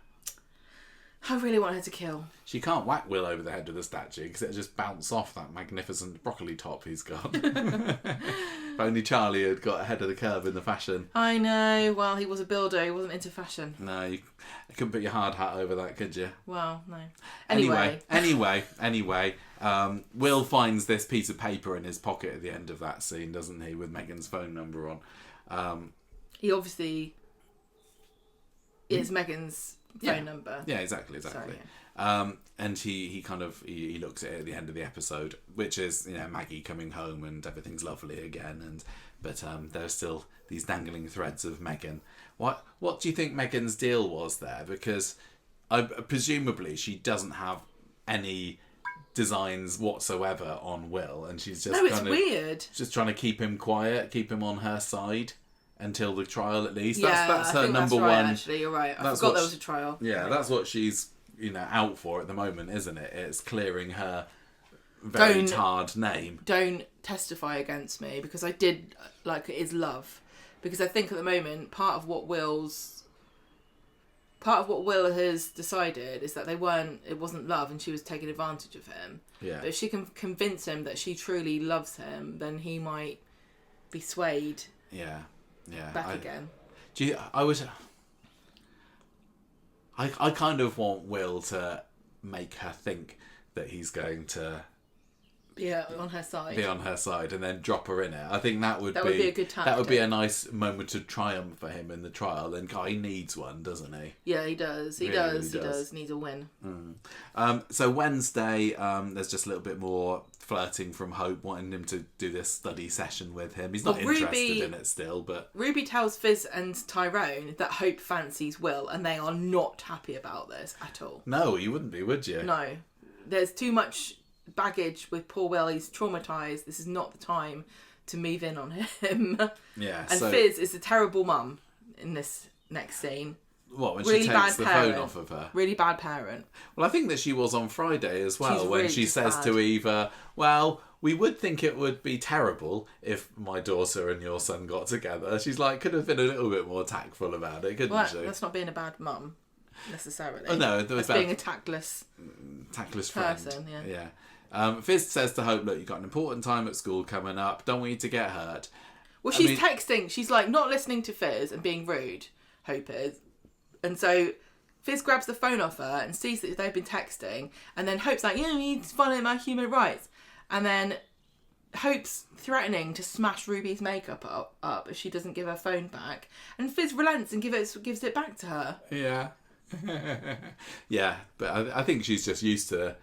I really want her to kill. She can't whack Will over the head with a statue because it'll just bounce off that magnificent broccoli top he's got. If only Charlie had got ahead of the curve in the fashion. I know. Well, he was a builder. He wasn't into fashion. No, you couldn't put your hard hat over that, could you? Well, no. Anyway, Will finds this piece of paper in his pocket at the end of that scene, doesn't he, with Megan's phone number on. He obviously is Megan's phone number. Yeah, exactly. Sorry, and he looks at it at the end of the episode, which is Maggie coming home and everything's lovely again, but there's still these dangling threads of Megan. What do you think Megan's deal was there? Because presumably she doesn't have any designs whatsoever on Will, and she's just weird. Just trying to keep him quiet, keep him on her side. Until the trial, at least. Yeah, that's her number that's right, one. Actually, you're right. I forgot there was a trial. Yeah, that's what she's out for at the moment, isn't it? It's clearing her very tarred name. Don't testify against me because I did it is love. Because I think at the moment part of what Will has decided is that it wasn't love and she was taking advantage of him. Yeah. But if she can convince him that she truly loves him, then he might be swayed. Yeah. Yeah, back again. I kind of want Will to make her think that he's going to be on her side, and then drop her in it. I think that would be a good tactic. That would be a nice moment of triumph for him in the trial. And Guy needs one, doesn't he? Yeah, he does. He does. Needs a win. So Wednesday, there's just a little bit more flirting from Hope, wanting him to do this study session with him. He's not interested in it still, but Ruby tells Fizz and Tyrone that Hope fancies Will, and they are not happy about this at all. No, you wouldn't be, would you? No, there's too much baggage with poor Will. He's traumatised. This is not the time to move in on him. Yeah, and Fizz is a terrible mum in this next scene. What, when really she takes the phone off of her? Really bad parent. Well, I think that she was on Friday as well, when really she says bad. to Eva, well, we would think it would be terrible if my daughter and your son got together. She's like, could have been a little bit more tactful about it, couldn't she? That's not being a bad mum, necessarily. Oh, no. That's being a tactless person, friend. Yeah. Fizz says to Hope, look, you've got an important time at school coming up. Don't want you to get hurt. Well, she's texting. She's like not listening to Fizz and being rude, Hope is. And so Fizz grabs the phone off her and sees that they've been texting. And then Hope's like, you need to follow my human rights. And then Hope's threatening to smash Ruby's makeup up if she doesn't give her phone back. And Fizz relents and gives it back to her. Yeah. Yeah, but I think she's just used to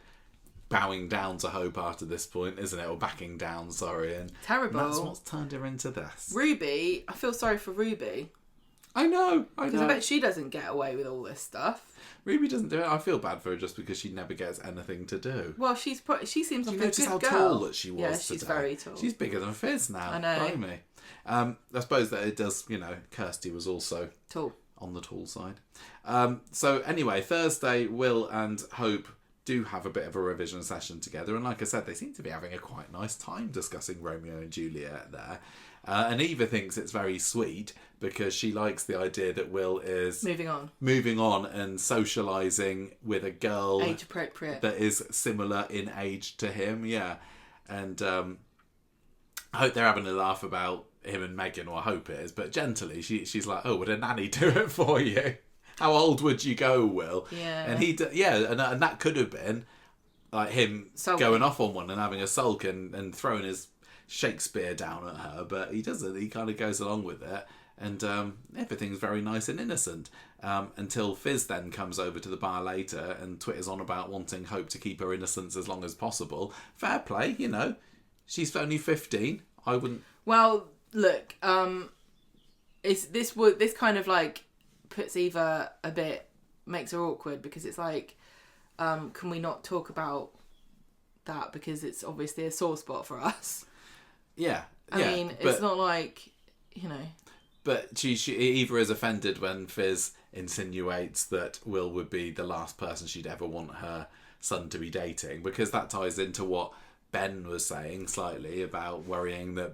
bowing down to Hope after this point, isn't it? Or backing down, sorry. And terrible. That's what's turned her into this. Ruby, I feel sorry for Ruby. I know. Because I bet she doesn't get away with all this stuff. Ruby doesn't do it. I feel bad for her just because she never gets anything to do. Well, she seems like a good girl. How tall that she was Yeah, she's today? Very tall. She's bigger than Fizz now. I know. Blimey. I suppose that it does, Kirsty was also tall. On the tall side. So anyway, Thursday, Will and Hope do have a bit of a revision session together. And like I said, they seem to be having a quite nice time discussing Romeo and Juliet there. And Eva thinks it's very sweet because she likes the idea that Will is moving on and socialising with a girl age appropriate that is similar in age to him. Yeah, and I hope they're having a laugh about him and Megan, or I hope it is. But gently, she's like, "Oh, would a nanny do it for you? How old would you go, Will?" Yeah, and and that could have been like him going off on one and having a sulk and throwing his Shakespeare down at her, but he doesn't. He kind of goes along with it, and everything's very nice and innocent until Fizz then comes over to the bar later and twitters on about wanting Hope to keep her innocence as long as possible. Fair play, she's only 15. I wouldn't. Well, look, this kind of like puts Eva a bit makes her awkward because it's like, can we not talk about that because it's obviously a sore spot for us? Yeah. I mean, it's not like, you know. But she Eva is offended when Fizz insinuates that Will would be the last person she'd ever want her son to be dating, because that ties into what Ben was saying slightly about worrying that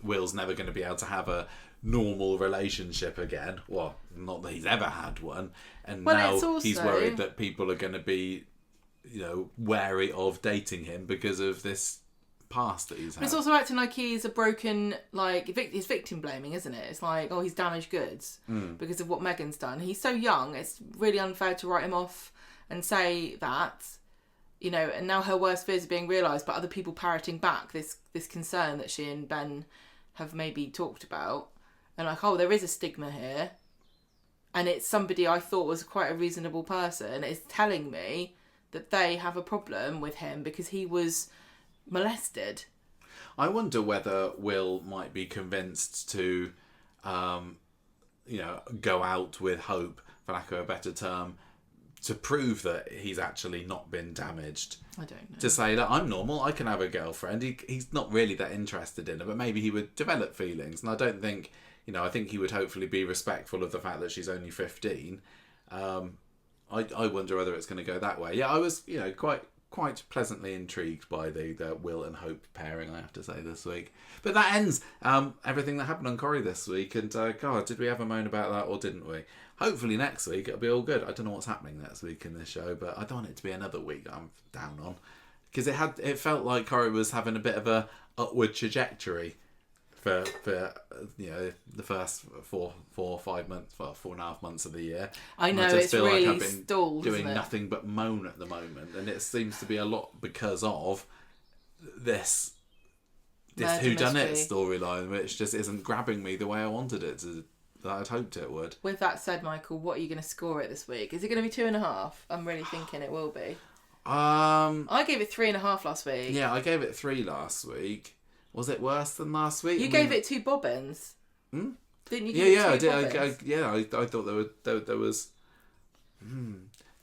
Will's never going to be able to have a normal relationship again. Well, not that he's ever had one. And now also, he's worried that people are going to be, you know, wary of dating him because of this past that he's had. But it's also acting like he's a broken, like, he's victim blaming, isn't it? It's like, oh, he's damaged goods because of what Megan's done. He's so young, it's really unfair to write him off and say that, you know, and now her worst fears are being realised by other people parroting back this concern that she and Ben have maybe talked about. And like, oh, there is a stigma here. And it's somebody I thought was quite a reasonable person is telling me that they have a problem with him because he was molested. I wonder whether Will might be convinced to, you know, go out with hope, for lack of a better term, to prove that he's actually not been damaged. I don't know. To say that I'm normal, I can have a girlfriend. He's not really that interested in her, but maybe he would develop feelings. And I don't think, you know, I think he would hopefully be respectful of the fact that she's only 15. I wonder whether it's going to go that way. Yeah, I was, you know, quite pleasantly intrigued by the Will and Hope pairing, I have to say, this week. But that ends everything that happened on Corrie this week. And God, did we have a moan about that or didn't we? Hopefully next week it'll be all good. I don't know what's happening next week in this show, but I don't want it to be another week that I'm down on, because it felt like Corrie was having a bit of a upward trajectory for you know, the first 4 or 5 months, well, 4.5 months of the year. I know, it's really like I've been stalled, doing nothing but moan at the moment, and it seems to be a lot because of this whodunit storyline, which just isn't grabbing me the way I wanted it to. That I'd hoped it would. With that said, Michael, what are you going to score it this week? Is it going to be 2.5? I'm really thinking it will be. I gave it 3.5 last week. Yeah, I gave it 3 last week. Was it worse than last week? You gave it 2 bobbins. Hmm? Didn't you? Give I it 2 did. bobbins? I thought there was.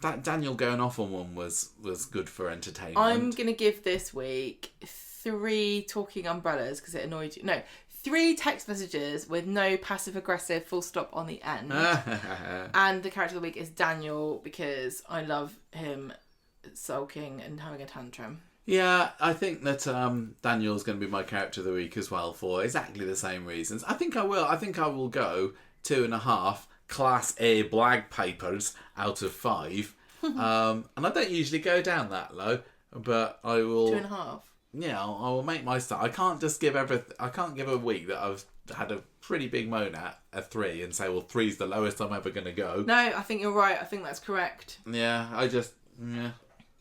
That Daniel going off on one was good for entertainment. I'm gonna give this week 3 talking umbrellas because it annoyed you. No. 3 text messages with no passive-aggressive full stop on the end. And the character of the week is Daniel because I love him sulking and having a tantrum. Yeah, I think that Daniel's going to be my character of the week as well for exactly the same reasons. I think I will go 2.5 Class A black papers out of 5. And I don't usually go down that low, but I will... 2.5? Yeah, I will make my start. I can't just give I can't give a week that I've had a pretty big moan at a 3 and say, well, 3's the lowest I'm ever going to go. No, I think you're right. I think that's correct. Yeah, yeah.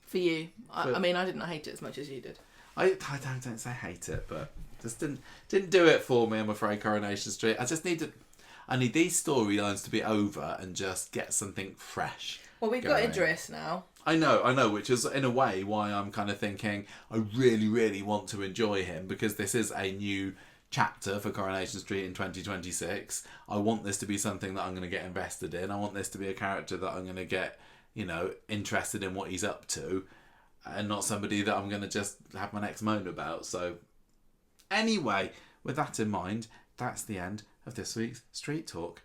For you. I mean, I didn't hate it as much as you did. I don't say hate it, but just didn't do it for me, I'm afraid, Coronation Street. I need these storylines to be over and just get something fresh. Well, we've got Idris now. I know, which is in a way why I'm kind of thinking I really, really want to enjoy him, because this is a new chapter for Coronation Street in 2026. I want this to be something that I'm going to get invested in. I want this to be a character that I'm going to get, you know, interested in what he's up to, and not somebody that I'm going to just have my next moan about. So anyway, with that in mind, that's the end of this week's Street Talk.